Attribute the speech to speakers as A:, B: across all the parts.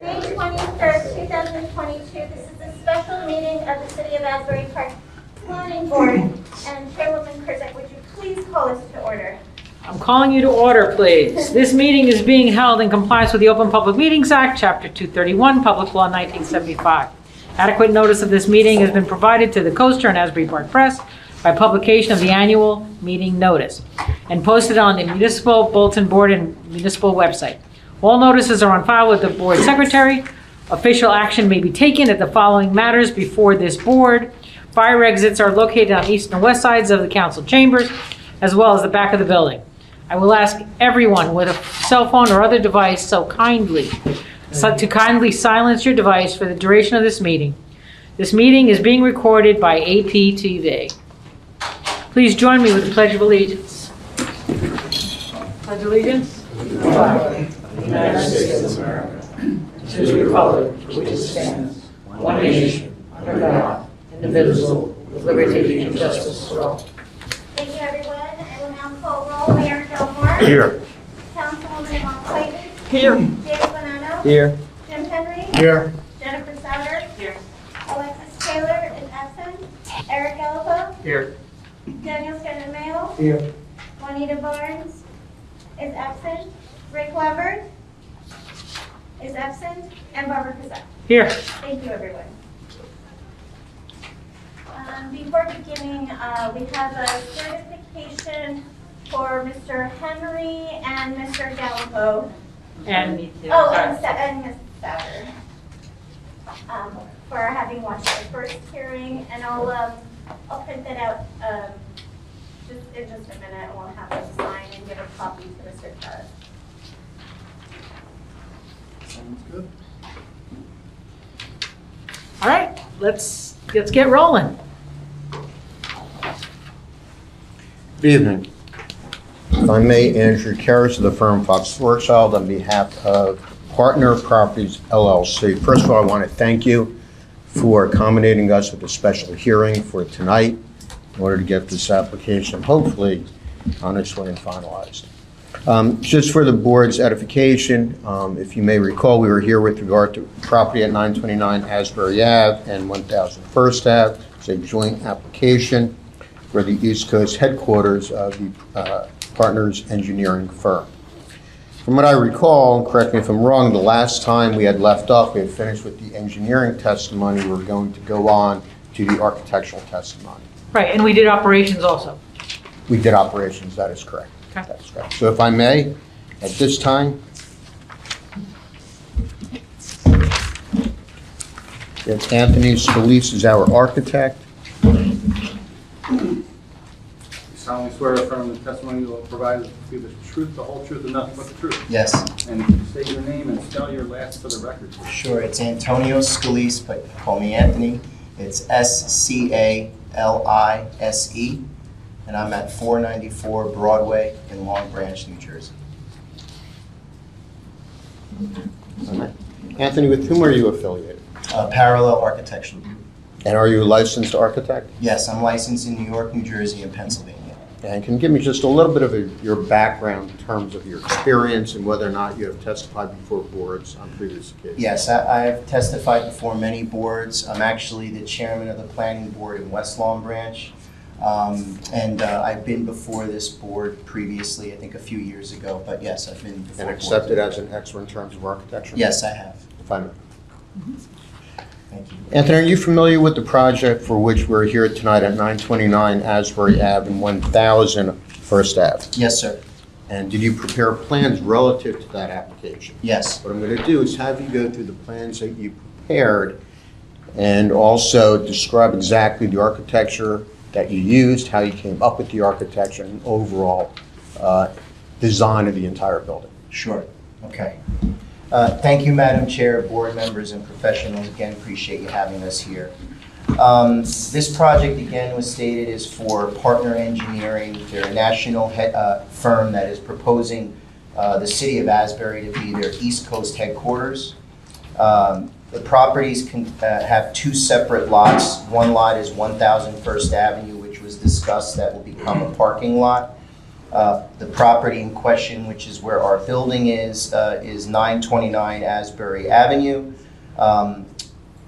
A: May 21st, 2022. This is a special meeting of the City of Asbury Park Planning Board. And Chairwoman Kurzak, would you please call us to order?
B: I'm calling you to order, please. This meeting is being held in compliance with the Open Public Meetings Act, Chapter 231, Public Law 1975. Adequate notice of this meeting has been provided to the Coaster and Asbury Park Press by publication of the annual meeting notice and posted on the municipal bulletin board and municipal website. All notices are on file with the board secretary. Official action may be taken at the following matters before this board. Fire exits are located on east and west sides of the council chambers, as well as the back of the building. I will ask everyone with a cell phone or other device to kindly silence your device for the duration of this meeting. This meeting is being recorded by APTV. Please join me with the Pledge of Allegiance. Pledge of Allegiance. United States of America, to the republic for which it stands, one nation, under God, indivisible, with liberty and justice for all.
A: Thank you, everyone. I will now call roll. Mayor Delmore.
C: Here.
A: Councilwoman Montclair.
B: Here.
A: Dave Bonanno.
C: Here.
A: Jim Henry.
C: Here.
A: Jennifer Sauter. Here. Alexis Taylor is absent. Eric Gallipo.
C: Here.
A: Daniel Scannamayo.
C: Here.
A: Juanita Barnes is absent. Rick Weber is absent. And Barbara Kurzak.
B: Here.
A: Thank you, everyone. Before beginning, we have a certification for Mr. Henry and Mr. Gallipo.
B: And
A: Ms. Sauter. For having watched the first hearing, and I'll print that out in just a minute. We'll have them sign and give a copy to Mr. Carr.
C: Sounds good.
B: all right, let's get rolling.
C: Good evening. If I may, Andrew Karras of the firm Fox Rothschild on behalf of Partner Properties LLC. First of all, I want to thank you for accommodating us with a special hearing for tonight in order to get this application hopefully on its way and finalized. Just for the board's edification, if you may recall, we were here with regard to property at 929 Asbury Ave and 1000 First Ave. It's a joint application for the East Coast headquarters of the Partners Engineering firm. From what I recall, and correct me if I'm wrong, the last time we had left off, we had finished with the engineering testimony. We were going to go on to the architectural testimony.
B: Right, and we did operations also.
C: We did operations, that is correct.
B: Okay.
C: That is correct. So if I may, at this time, if Anthony Scalise is our architect.
D: You solemnly swear or affirm the testimony you will provide to be the truth, the whole truth, and nothing but the truth.
E: Yes,
D: And state your name and spell your last for the record.
E: sure. It's Antonio Scalise, but call me Anthony. It's Scalise, and I'm at 494 Broadway in Long Branch, New Jersey.
C: Anthony, with whom are you affiliated?
E: Parallel Architectural Group.
C: And are you a licensed architect?
E: Yes, I'm licensed in New York, New Jersey, and Pennsylvania.
C: And can you give me just a little bit of your background in terms of your experience and whether or not you have testified before boards on previous occasions?
E: Yes, I've testified before many boards. I'm actually the chairman of the planning board in West Long Branch. And I've been before this board previously, I think a few years ago, but yes, I've been before.
C: And accepted as an expert in terms of architecture?
E: Yes, I have.
C: If I may.
E: Thank you.
C: Anthony, are you familiar with the project for which we're here tonight at 929 Asbury Ave and 1000 First Ave?
E: Yes, sir.
C: And did you prepare plans relative to that application?
E: Yes.
C: What I'm going to do is have you go through the plans that you prepared and also describe exactly the architecture that you used, how you came up with the architecture, and overall design of the entire building.
E: Sure. Okay. Thank you, Madam Chair, board members, and professionals. Again, appreciate you having us here. This project, again, was stated is for Partner Engineering. They're a national firm that is proposing the city of Asbury to be their East Coast headquarters. The properties can have two separate lots. One lot is 1000 First Avenue, which was discussed, that will become a parking lot. The property in question, which is where our building is 929 Asbury Avenue.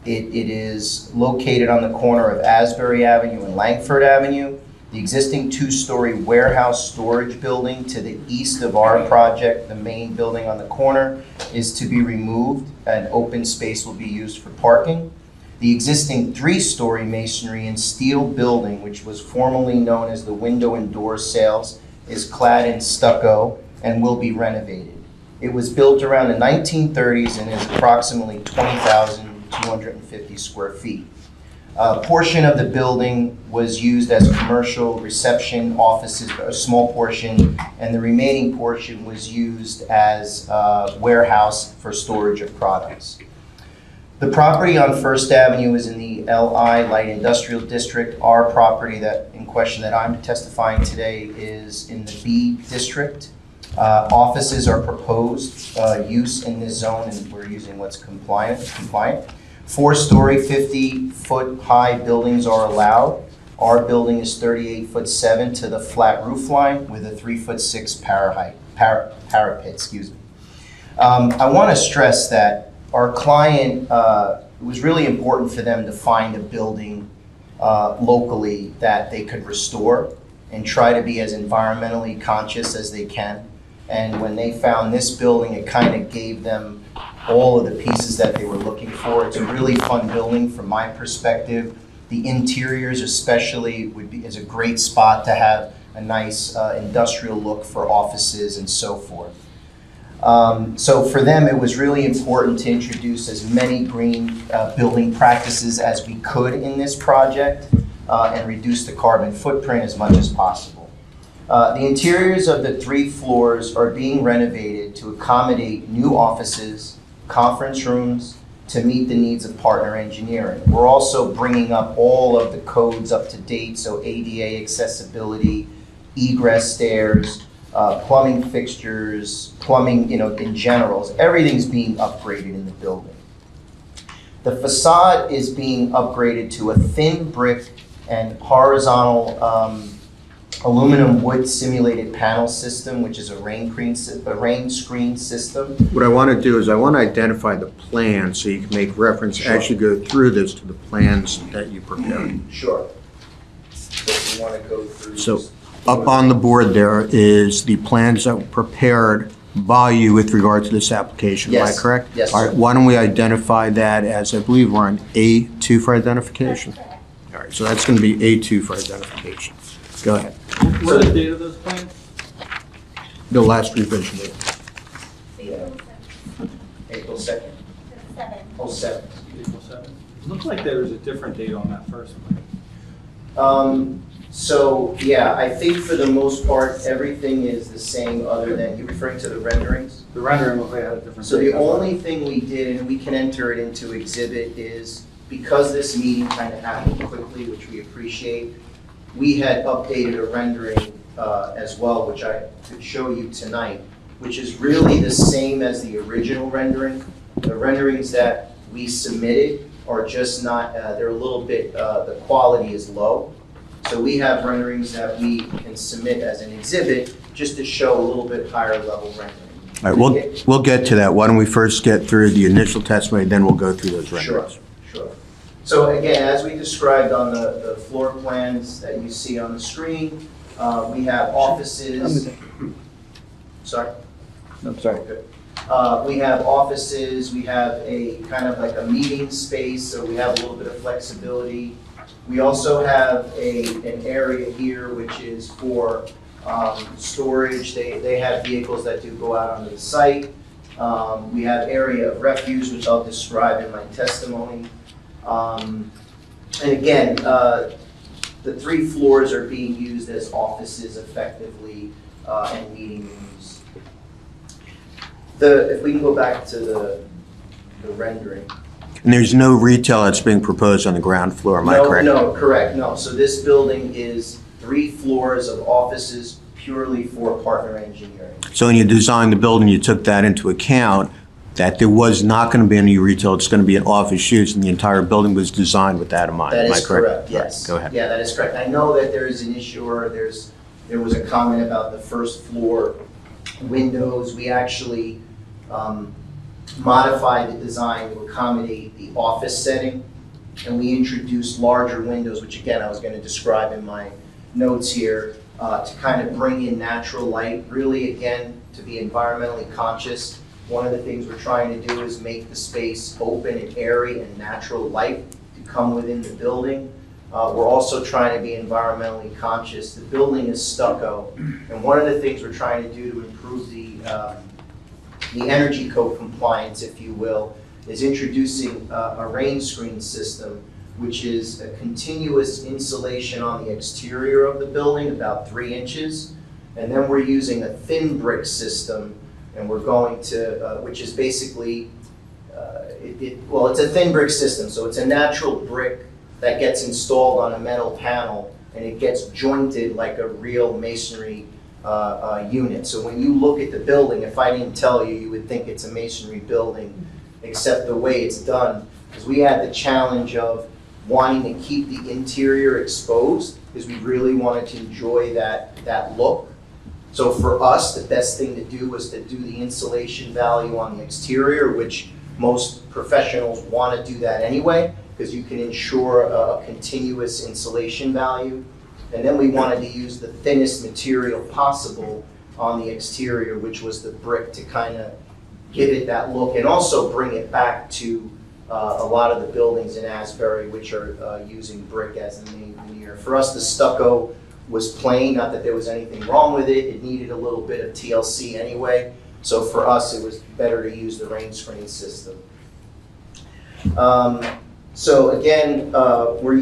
E: It is located on the corner of Asbury Avenue and Lankford Avenue. The existing two-story warehouse storage building to the east of our project, the main building on the corner, is to be removed, and open space will be used for parking. The existing three-story masonry and steel building, which was formerly known as the window and door sales, is clad in stucco and will be renovated. It was built around the 1930s and is approximately 20,250 square feet. A portion of the building was used as commercial reception offices, a small portion, and the remaining portion was used as a warehouse for storage of products. The property on First Avenue is in the LI Light Industrial District. Our property in question that I'm testifying today is in the B District. Offices are proposed use in this zone, and we're using what's compliant. 4-story, 50-foot high buildings are allowed. Our building is 38'7" to the flat roof line with a 3'6" parapet. Excuse me. I want to stress that our client, it was really important for them to find a building locally that they could restore and try to be as environmentally conscious as they can. And when they found this building, it kind of gave them all of the pieces that they were looking for. It's a really fun building from my perspective. The interiors especially is a great spot to have a nice industrial look for offices and so forth. So for them, it was really important to introduce as many green building practices as we could in this project and reduce the carbon footprint as much as possible. The interiors of the 3 floors are being renovated to accommodate new offices, conference rooms, to meet the needs of partner engineering. We're also bringing up all of the codes up to date, so ADA accessibility, egress stairs, plumbing fixtures, plumbing, in general. Everything's being upgraded in the building. The facade is being upgraded to a thin brick and horizontal aluminum wood simulated panel system, which is a rain screen system.
C: What I want to do is I want to identify the plan so you can make reference as you go through this to the plans that you prepared.
E: Sure. So if you want to go through.
C: So up on the board there is the plans that were prepared by you with regard to this application.
E: Yes.
C: Am I correct?
E: Yes,
C: All right.
E: sir.
C: Why don't we identify that as, I believe we're on A2 for identification?
A: That's correct.
C: All right. So that's going to be A2 for identification. Go ahead.
D: What is the date of those plans?
C: The last revision date.
E: April 2nd,
A: 7.
E: 07.
D: April 7th. It looked like there was a different date on that first one.
E: So, yeah, I think for the most part, everything is the same other than, you're referring to the renderings?
D: The rendering looked like it had a different
E: So
D: date.
E: the only thing we did, and we can enter it into exhibit, is because this meeting kind of happened quickly, which we appreciate, we had updated a rendering as well, which I could show you tonight, which is really the same as the original rendering. The renderings that we submitted are just not, they're a little bit, the quality is low. So we have renderings that we can submit as an exhibit just to show a little bit higher level rendering.
C: All right. We'll get to that. Why don't we first get through the initial testimony, then we'll go through those renderings.
E: Sure. So again, as we described on the floor plans that you see on the screen, we have offices. Sorry?
F: I'm sorry.
E: Okay. We have offices, we have a kind of like a meeting space, so we have a little bit of flexibility. We also have an area here which is for storage. They have vehicles that do go out onto the site. We have area of refuse, which I'll describe in my testimony. And again, the 3 floors are being used as offices effectively and meeting rooms. If we can go back to the rendering.
C: And there's no retail that's being proposed on the ground floor, am I correct?
E: No, correct, no. So this building is 3 floors of offices purely for partner engineering.
C: So when you designed the building, you took that into account, that there was not going to be any retail, it's going to be an office use, and the entire building was designed with that in mind.
E: That
C: Am I
E: is
C: correct?
E: correct, yes.
C: Go ahead.
E: Yeah, that is correct. I know that there is an issue, or there's There was a comment about the first floor windows. We actually modified the design to accommodate the office setting, and we introduced larger windows, which again, I was going to describe in my notes here, to kind of bring in natural light, really again, to be environmentally conscious. One of the things we're trying to do is make the space open and airy and natural light to come within the building. We're also trying to be environmentally conscious. The building is stucco, and one of the things we're trying to do to improve the energy code compliance, if you will, is introducing a rain screen system, which is a continuous insulation on the exterior of the building, about 3 inches. And then we're using a thin brick system, and we're going to, which is basically, well, it's a thin brick system, so it's a natural brick that gets installed on a metal panel, and it gets jointed like a real masonry unit. So when you look at the building, if I didn't tell you, you would think it's a masonry building, except the way it's done, because we had the challenge of wanting to keep the interior exposed, because we really wanted to enjoy that look. So for us, the best thing to do was to do the insulation value on the exterior, which most professionals want to do that anyway, because you can ensure a continuous insulation value. And then we wanted to use the thinnest material possible on the exterior, which was the brick, to kind of give it that look and also bring it back to a lot of the buildings in Asbury, which are using brick as the main veneer. For us, the stucco was plain, not that there was anything wrong with it. It needed a little bit of TLC anyway. So for us, it was better to use the rain screen system. So again, we're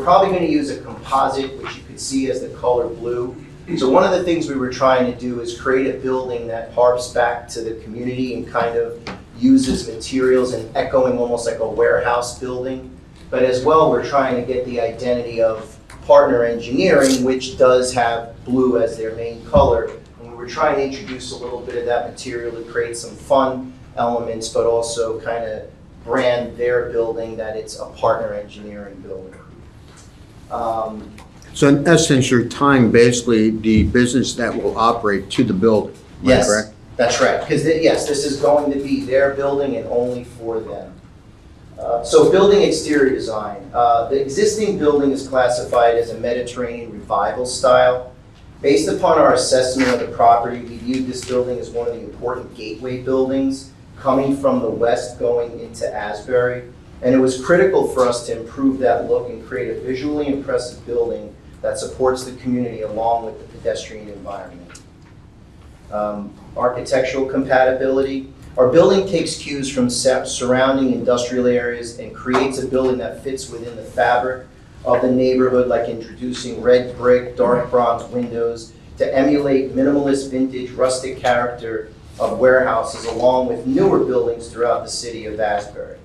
E: probably going to use a composite, which you could see as the color blue. So one of the things we were trying to do is create a building that harps back to the community and kind of uses materials and echoing almost like a warehouse building. But as well, we're trying to get the identity of Partner Engineering, which does have blue as their main color. And we were trying to introduce a little bit of that material to create some fun elements, but also kind of brand their building that it's a Partner Engineering building.
C: So in essence, you're tying basically the business that will operate to the building, am I
E: Yes,
C: correct?
E: that's right. Because yes, this is going to be their building and only for them. So building exterior design. The existing building is classified as a Mediterranean revival style. Based upon our assessment of the property, we viewed this building as one of the important gateway buildings coming from the west going into Asbury. And it was critical for us to improve that look and create a visually impressive building that supports the community along with the pedestrian environment. Architectural compatibility. Our building takes cues from surrounding industrial areas and creates a building that fits within the fabric of the neighborhood, like introducing red brick, dark bronze windows to emulate minimalist, vintage, rustic character of warehouses along with newer buildings throughout the city of Asbury.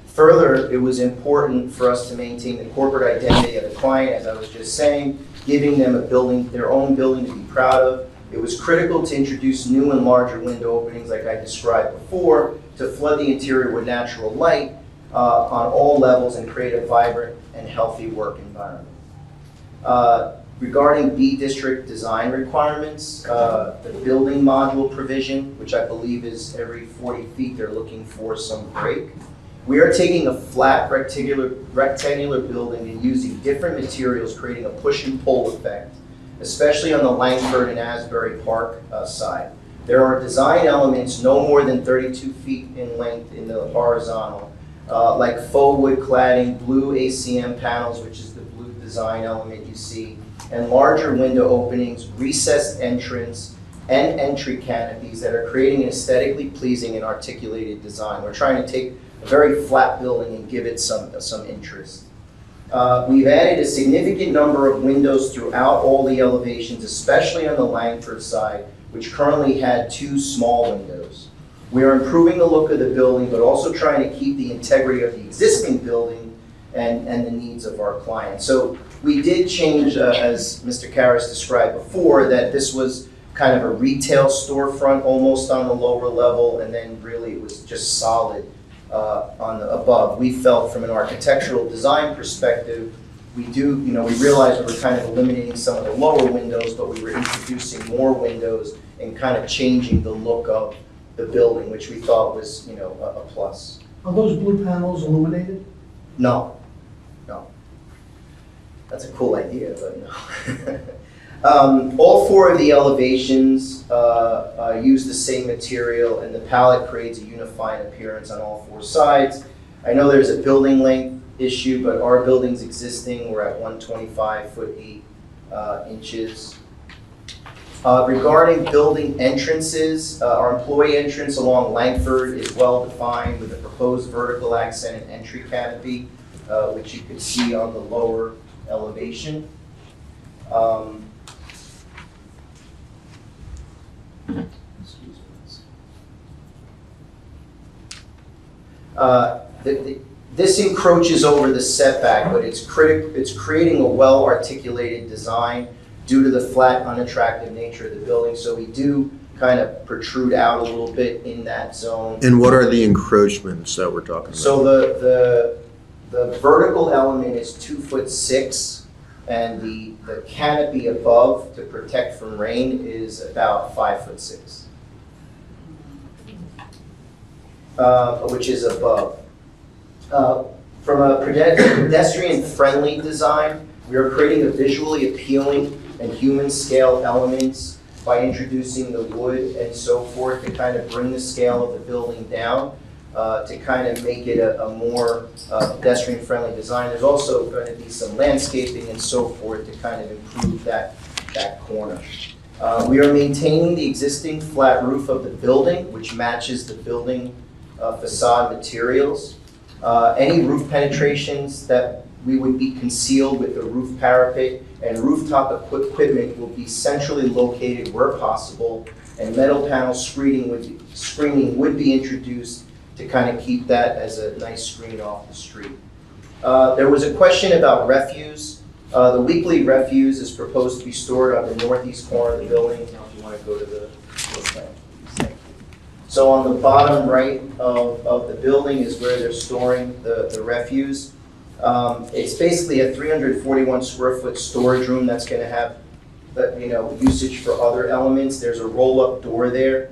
E: Further, it was important for us to maintain the corporate identity of the client, as I was just saying, giving them a building, their own building to be proud of. It was critical to introduce new and larger window openings, like I described before, to flood the interior with natural light on all levels and create a vibrant and healthy work environment. Regarding B district design requirements, the building module provision, which I believe is every 40 feet, they're looking for some break. We are taking a flat rectangular building and using different materials, creating a push and pull effect, especially on the Lankford and Asbury Park side. There are design elements no more than 32 feet in length in the horizontal, like faux wood cladding, blue ACM panels, which is the blue design element you see, and larger window openings, recessed entrance, and entry canopies that are creating an aesthetically pleasing and articulated design. We're trying to take a very flat building and give it some interest. We've added a significant number of windows throughout all the elevations, especially on the Lankford side, which currently had 2 small windows. We are improving the look of the building, but also trying to keep the integrity of the existing building and the needs of our clients. So we did change, as Mr. Karras described before, that this was kind of a retail storefront almost on the lower level, and then really it was just solid on the above. We felt from an architectural design perspective we realized we were kind of eliminating some of the lower windows, but we were introducing more windows and kind of changing the look of the building, which we thought was, a plus.
F: Are those blue panels illuminated?
E: No. That's a cool idea, but no. All four of the elevations use the same material, and the palette creates a unifying appearance on all four sides. I know there's a building length issue, but our building's existing. We're at 125 foot 8 inches. Regarding building entrances, our employee entrance along Lankford is well defined with a proposed vertical accent and entry canopy, which you can see on the lower elevation. This encroaches over the setback, but it's creating a well-articulated design due to the flat, unattractive nature of the building. So we do kind of protrude out a little bit in that zone.
C: And what are the encroachments that we're talking about?
E: So the vertical element is 2'6", and the canopy above to protect from rain is about 5'6", which is above. From a pedestrian-friendly design, we are creating a visually appealing and human-scale elements by introducing the wood and so forth to kind of bring the scale of the building down, to kind of make it a more pedestrian-friendly design. There's also going to be some landscaping and so forth to kind of improve that corner. We are maintaining the existing flat roof of the building, which matches the building facade materials. Any roof penetrations that we would be concealed with the roof parapet, and rooftop equipment will be centrally located where possible, and metal panel screening would be introduced to kind of keep that as a nice screen off the street. There was a question about refuse. The weekly refuse is proposed to be stored on the northeast corner of the building. Now, if you want to go to the plan, please. Thank you. So on the bottom right of the building is where they're storing the refuse. It's basically a 341 square foot storage room that's going to have usage for other elements. There's a roll-up door there.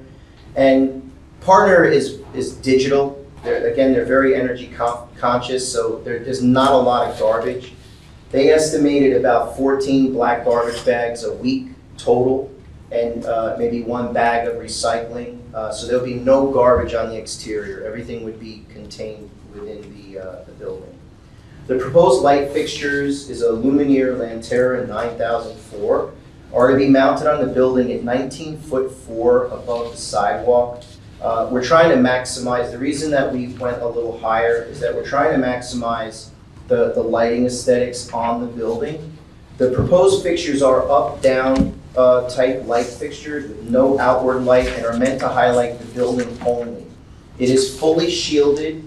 E: And Partner is digital. They're very energy conscious, so there's not a lot of garbage. They estimated about 14 black garbage bags a week total, and maybe 1 bag of recycling. So there'll be no garbage on the exterior. Everything would be contained within the building. The proposed light fixtures is a Luminaire Lanterra 9004, are to be mounted on the building at 19'4" above the sidewalk. We're trying to maximize, the reason that we went a little higher is that we're trying to maximize the lighting aesthetics on the building. The proposed fixtures are up-down type light fixtures with no outward light and are meant to highlight the building only. It is fully shielded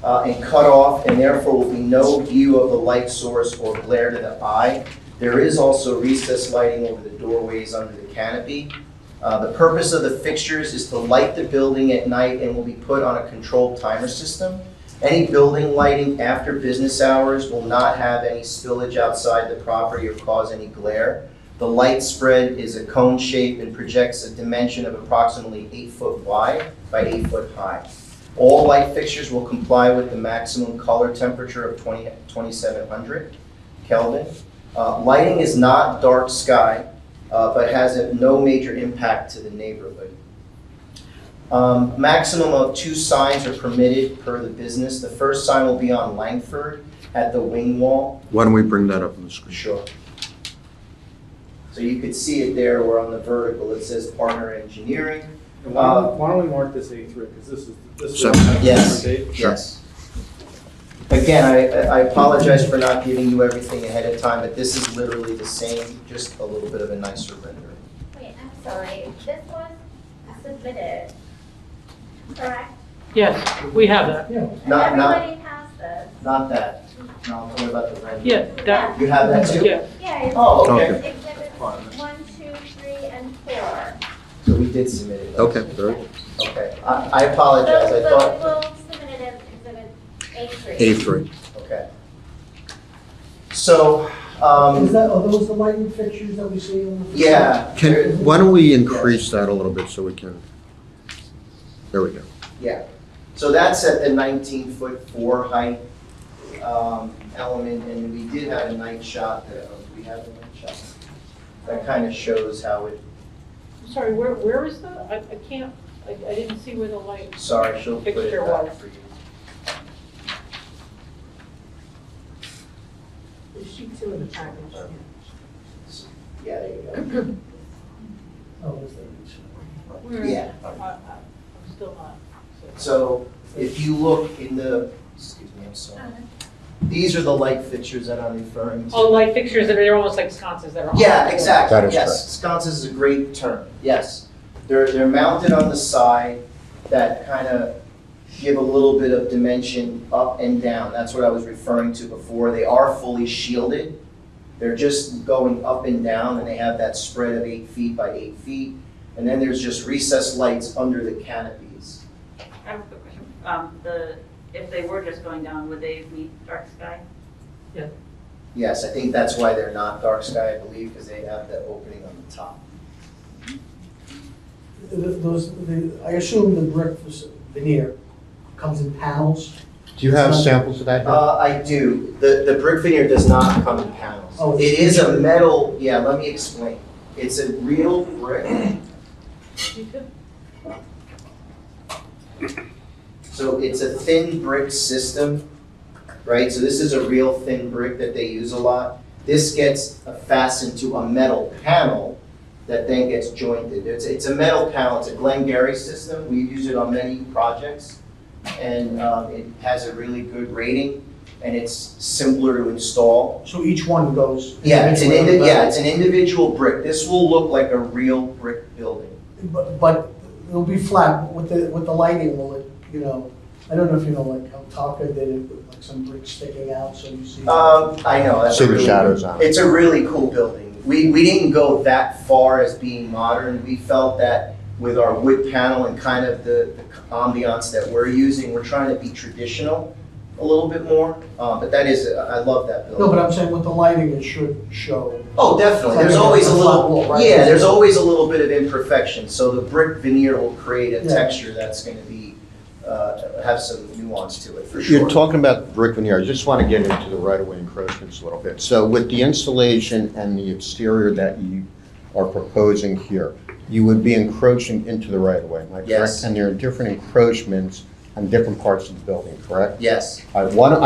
E: and cut off, and therefore will be no view of the light source or glare to the eye. There is also recessed lighting over the doorways under the canopy. The purpose of the fixtures is to light the building at night and will be put on a controlled timer system. Any building lighting after business hours will not have any spillage outside the property or cause any glare. The light spread is a cone shape and projects a dimension of approximately 8 foot wide by 8 foot high. All light fixtures will comply with the maximum color temperature of 2700 Kelvin. Lighting is not dark sky, but has no major impact to the neighborhood. Maximum of 2 signs are permitted per the business. The first sign will be on Lankford at the wing wall.
C: Why don't we bring that up on the screen?
E: Sure. So you could see it there, where on the vertical it says Partner Engineering.
D: And why don't we mark this A3, because this is
C: So-
E: Yes,
D: date.
E: yes. Again, I apologize for not giving you everything ahead of time, but this is literally the same, just a little bit of a nicer rendering.
A: Wait, I'm sorry. This was submitted, correct?
B: Yes, we have that.
F: Yeah.
E: Not
A: Everybody has this.
E: that. No, I'm talking about the rendering.
B: Yeah, that,
E: You have that too?
B: yeah.
A: Yeah, it's
E: Oh, okay.
C: Okay.
A: exhibits 1, 2, 3, and 4.
E: So we did submit it.
C: Okay, very good.
E: Okay, I apologize, I
A: So
E: thought,
A: we'll submit it as exhibit A3.
C: A3.
E: okay. So,
F: Are those the lighting fixtures that we see on the?
E: yeah.
C: Why don't we increase that a little bit so we can, there we go.
E: Yeah, so that's at the 19'4" height element, and we did have a night shot that, we have a night shot. That kind of shows how it,
B: I'm sorry, where is that? I can't, I didn't see where the light.
E: sorry, she'll put
B: Fixture
E: it back
B: was.
E: for you.
B: There's sheet 2 in the package.
E: Yeah, there you go.
F: Oh, is that?
B: Where?
E: Yeah.
B: I'm still not.
E: So if you look in the, excuse me, I'm sorry. These are the light fixtures that I'm referring to.
B: Oh, light fixtures that are almost like sconces that are on.
E: Yeah, exactly,
C: That is correct.
E: yes. Sconces is a great term, yes. They're mounted on the side that kind of give a little bit of dimension up and down. That's what I was referring to before. They are fully shielded. They're just going up and down, and they have that spread of 8 feet by 8 feet. And then there's just recessed lights under the canopies.
G: I have a quick question. If they were just going down, would they meet dark sky?
E: Yes, I think that's why they're not dark sky, I believe, because they have the opening on the top.
F: I assume the brick veneer comes in panels?
C: Do you have samples of that here?
E: I do. The brick veneer does not come in panels.
F: Oh,
E: It is a metal, yeah, let me explain. It's a real brick. So it's a thin brick system, right? So this is a real thin brick that they use a lot. This gets fastened to a metal panel that then gets jointed. It's a metal panel, it's a Glengarry system. We use it on many projects. And it has a really good rating, and it's simpler to install.
F: So each one goes?
E: Yeah, it's
F: individually?
E: an individual brick. This will look like a real brick building.
F: But it'll be flat, with the lighting, will it, I don't know if you know, like how Taka did it with like some bricks sticking out, so you see.
E: I know. That's
C: See the
E: really-
C: shadows on it.
E: It's a really cool building. We didn't go that far as being modern. We felt that with our wood panel and kind of the ambiance that we're using, we're trying to be traditional a little bit more. But that is, I love that building.
F: No, but I'm saying with the lighting, it should show.
E: Oh, definitely. There's
F: It's like
E: always a
F: a flat
E: little,
F: wall, right?
E: yeah, there's always a little bit of imperfection. So the brick veneer will create a
F: Yeah.
E: texture that's going to be, have some nuance to it for sure.
C: You're talking about brick veneer. I just want to get into the right-of-way encroachments a little bit. So with the installation and the exterior that you are proposing here, you would be encroaching into the right-of-way, am I correct?
E: Yes.
C: And there are different encroachments on different parts of the building, correct?
E: Yes.
C: I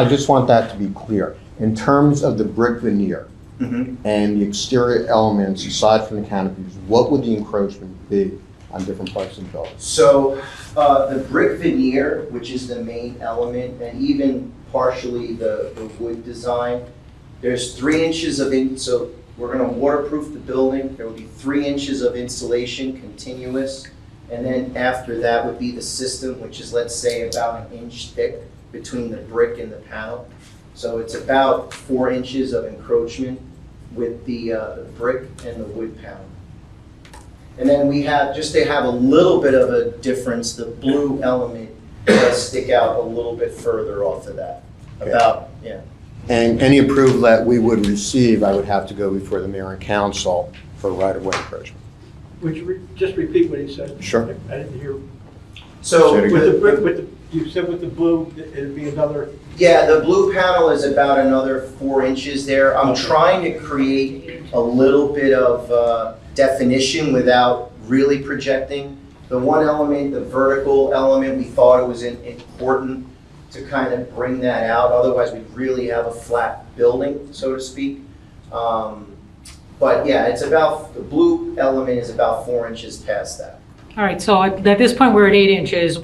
C: just want that to be clear. In terms of the brick veneer
E: Mhm.
C: and the exterior elements, aside from the canopies, what would the encroachment be on different parts of the building?
E: So the brick veneer, which is the main element, and even partially the wood design, there's 3 inches of, so we're going to waterproof the building. There will be 3 inches of insulation, continuous. And then after that would be the system, which is, let's say, about 1 inch thick between the brick and the panel. So it's about 4 inches of encroachment with the brick and the wood panel. And then we have, just to have a little bit of a difference, the blue element does stick out a little bit further off of that.
C: Okay.
E: About, yeah.
C: And any approval that we would receive, I would have to go before the mayor and council for right-of-way encroachment.
H: Would you just repeat what he said?
C: Sure.
H: I didn't hear.
E: So
C: Say it
H: With the
E: the-
H: brick, you said with the blue, it'd be another,
E: yeah, the blue panel is about another 4 inches there. I'm trying to create a little bit of definition without really projecting. The one element, the vertical element, we thought it was important to kind of bring that out. Otherwise, we really have a flat building, so to speak. But yeah, it's about, the blue element is about 4 inches past that.
B: All right, so at this point, we're at 8 inches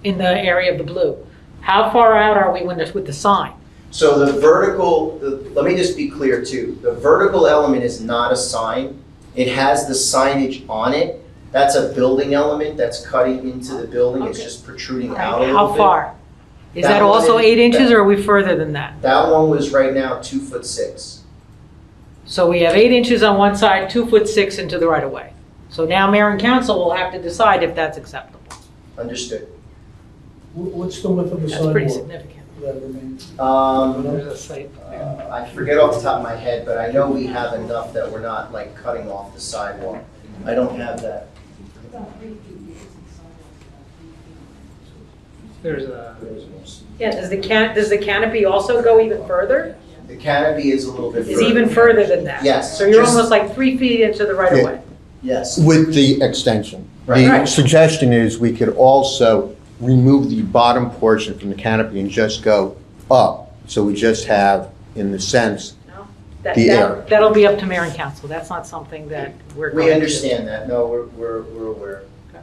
B: in the area of the blue. How far out are we with the sign?
E: So the vertical, let me just be clear too. The vertical element is not a sign. It has the signage on it. That's a building element that's cutting into the building. It's
B: Okay.
E: just protruding
B: All
E: out a
B: right,
E: little
B: how
E: bit.
B: far? Is
E: That
B: that
E: one
B: also
E: is-
B: 8 inches, or are we further than that?
E: That one was right now 2'6".
B: So we have 8 inches on one side, 2'6" into the right of way. So now mayor and council will have to decide if that's acceptable.
E: Understood.
F: What's the width of the
B: That's pretty
F: sidewalk?
B: significant.
F: that remains?
B: There's a site.
E: I forget off the top of my head, but I know we have enough that we're not like cutting off the sidewalk. I don't have that.
B: There's a, yeah, does the canopy also go even further?
E: The canopy is a little bit further.
B: Is even further than that?
E: Yes.
B: So you're
E: just-
B: almost like 3 feet into the right of way?
E: Yes.
C: With the extension.
E: Right.
C: The
B: Right.
C: suggestion is we could also remove the bottom portion from the canopy and just go up. So we just have, in the sense,
B: No?
C: The air.
B: That'll be up to mayor and council. That's not something that we're going to do.
E: We understand that. No, we're aware.
B: Okay.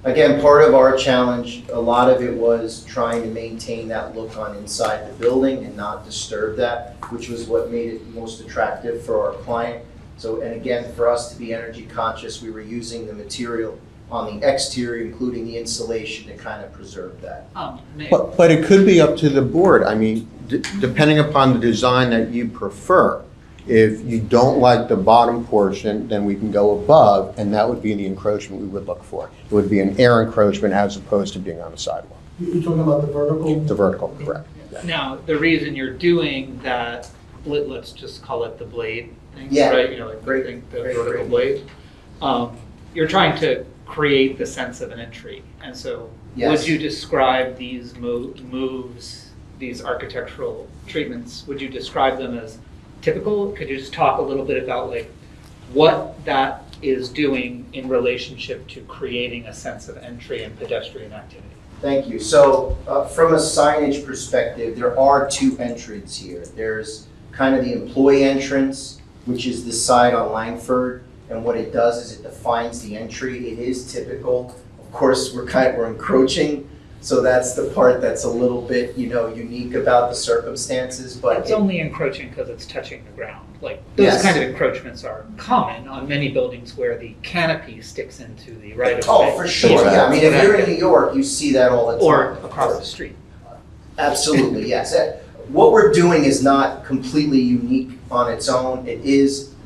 E: Again, part of our challenge, a lot of it was trying to maintain that look on inside the building and not disturb that, which was what made it most attractive for our client. So, and again, for us to be energy conscious, we were using the material on the exterior, including the insulation, to kind of preserve that.
C: but it could be up to the board. I mean, depending upon the design that you prefer. If you don't like the bottom portion, then we can go above, and that would be the encroachment we would look for. It would be an air encroachment as opposed to being on the sidewalk.
F: You're talking about the vertical?
C: The vertical, correct. Yeah.
I: Now, the reason you're doing that, let's just call it the blade thing,
E: Yeah.
I: right? You know, like
E: Great,
I: the
E: great,
I: vertical
E: great.
I: blade. You're trying to create the sense of an entry. And so
E: Yes.
I: would you describe these moves, these architectural treatments, would you describe them as typical? Could you just talk a little bit about like what that is doing in relationship to creating a sense of entry and pedestrian activity?
E: Thank you. So from a signage perspective, there are two entrances here. There's kind of the employee entrance, which is the side on Lankford. And what it does is it defines the entry. It is typical. Of course, we're encroaching. So that's the part that's a little bit, unique about the circumstances, but
I: It's only encroaching because it's touching the ground. Like those
E: Yes.
I: kind of encroachments are common on many buildings where the canopy sticks into the right of way.
E: Oh, for sure. Yeah. I mean, if you're in New York, you see that all the time.
I: Or across the street.
E: Absolutely, yes. What we're doing is not completely unique on its own.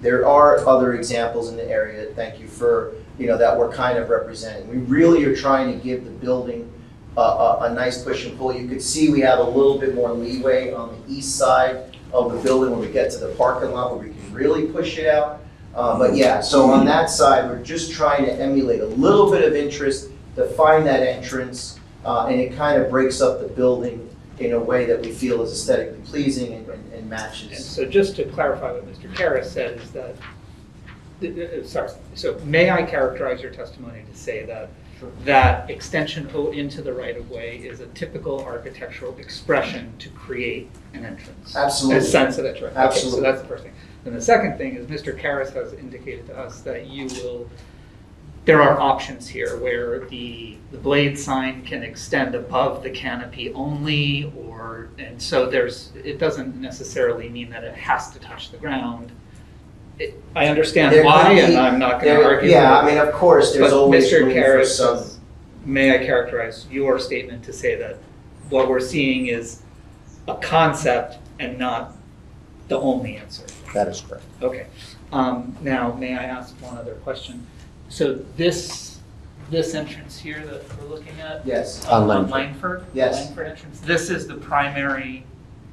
E: There are other examples in the area, thank you for, that we're kind of representing. We really are trying to give the building a nice push and pull. You could see we have a little bit more leeway on the east side of the building when we get to the parking lot where we can really push it out. But yeah, so on that side, we're just trying to emulate a little bit of interest, define that entrance, and it kind of breaks up the building in a way that we feel is aesthetically pleasing and
I: And
E: matches.
I: so just to clarify what Mr. Karras said is that, sorry, so may I characterize your testimony to say that that extension into the right-of-way is a typical architectural expression to create an entrance?
E: Absolutely.
I: A sense of entry. Okay,
E: Absolutely.
I: so that's the first thing. Then the second thing is Mr. Karras has indicated to us that there are options here where the blade sign can extend above the canopy only, and so it doesn't necessarily mean that it has to touch the ground. I understand
E: There
I: why,
E: could be-
I: and I'm not going to argue.
E: Yeah,
I: with
E: I
I: it.
E: mean, of course, there's
I: But
E: always
I: Mr.
E: room for
I: Karras
E: some.
I: says, may I characterize your statement to say that what we're seeing is a concept and not the only answer?
C: That is correct.
I: Okay. Now, may I ask one other question? So this entrance here that we're looking at?
E: Yes.
C: On
I: On
C: Lankford.
I: Lankford?
E: Yes.
I: Lankford entrance. This is the primary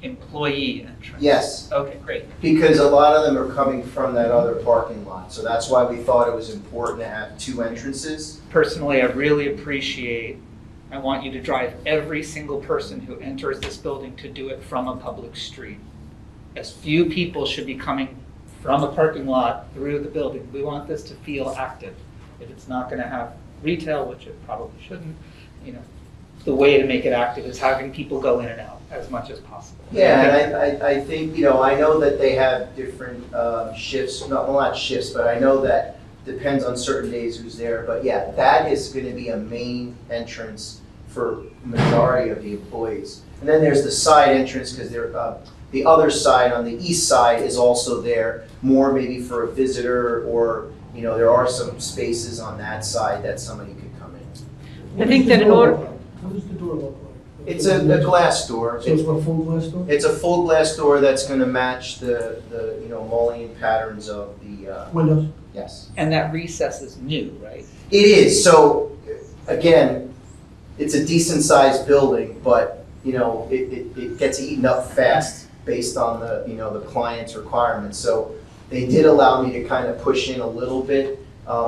I: employee entrance?
E: Yes.
I: Okay, great.
E: Because a lot of them are coming from that other parking lot, so that's why we thought it was important to have two entrances.
I: Personally, I really I want you to drive every single person who enters this building to do it from a public street. As few people should be coming from a parking lot through the building. We want this to feel active. If it's not going to have retail, which it probably shouldn't, the way to make it active is having people go in and out as much as possible.
E: Yeah, and I think, I know that they have different shifts, not shifts, but I know that depends on certain days who's there. But yeah, that is going to be a main entrance for majority of the employees. And then there's the side entrance because the other side on the east side is also there, more maybe for a visitor or, there are some spaces on that side that somebody could come in.
B: I think that in order,
F: What does the door look like?
E: It's a glass door.
F: So it's a full glass door?
E: It's a full glass door that's going to match the mullion patterns of the,
F: Windows?
E: yes.
I: And that recess is new, right?
E: It is, so, again, it's a decent sized building, but it gets eaten up fast based on the, the client's requirements. So they did allow me to kind of push in a little bit.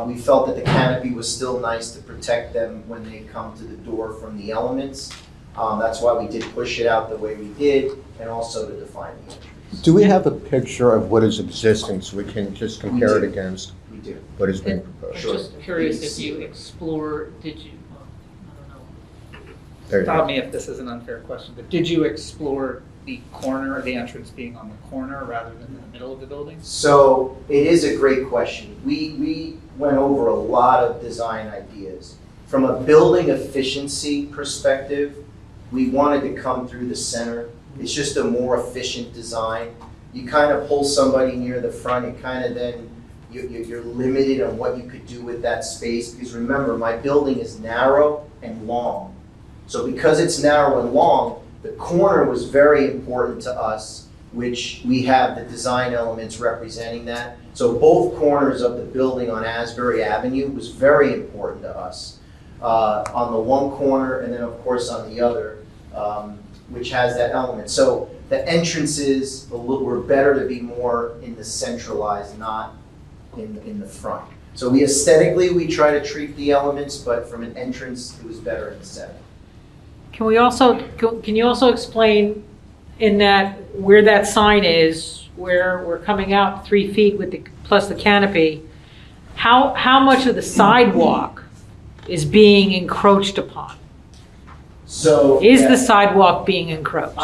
E: We felt that the canopy was still nice to protect them when they come to the door from the elements. That's why we did push it out the way we did, and also to define the entrance.
C: Do we have a picture of what is existing so we can just compare it against
E: We do.
C: what has been
I: I'm
C: proposed?
E: Sure.
I: just curious if you explore, did you, well, I don't
C: There
I: know.
C: you
I: Stop
C: go.
I: me if this is an unfair question, but did you explore the corner, the entrance being on the corner rather than in the middle of the building?
E: So it is a great question. We went over a lot of design ideas. From a building efficiency perspective, we wanted to come through the center. It's just a more efficient design. You kind of pull somebody near the front, and kind of then you're limited on what you could do with that space. Because remember, my building is narrow and long. So because it's narrow and long, the corner was very important to us, which we have the design elements representing that. So both corners of the building on Asbury Avenue was very important to us. On the one corner, and then of course on the other, which has that element. So the entrances were better to be more in the centralized, not in the front. So aesthetically, we try to treat the elements, but from an entrance, it was better in the center.
B: Can you also explain in that, where that sign is, where we're coming out 3 feet with plus the canopy, how much of the sidewalk is being encroached upon?
E: So
B: Is the sidewalk being encroached?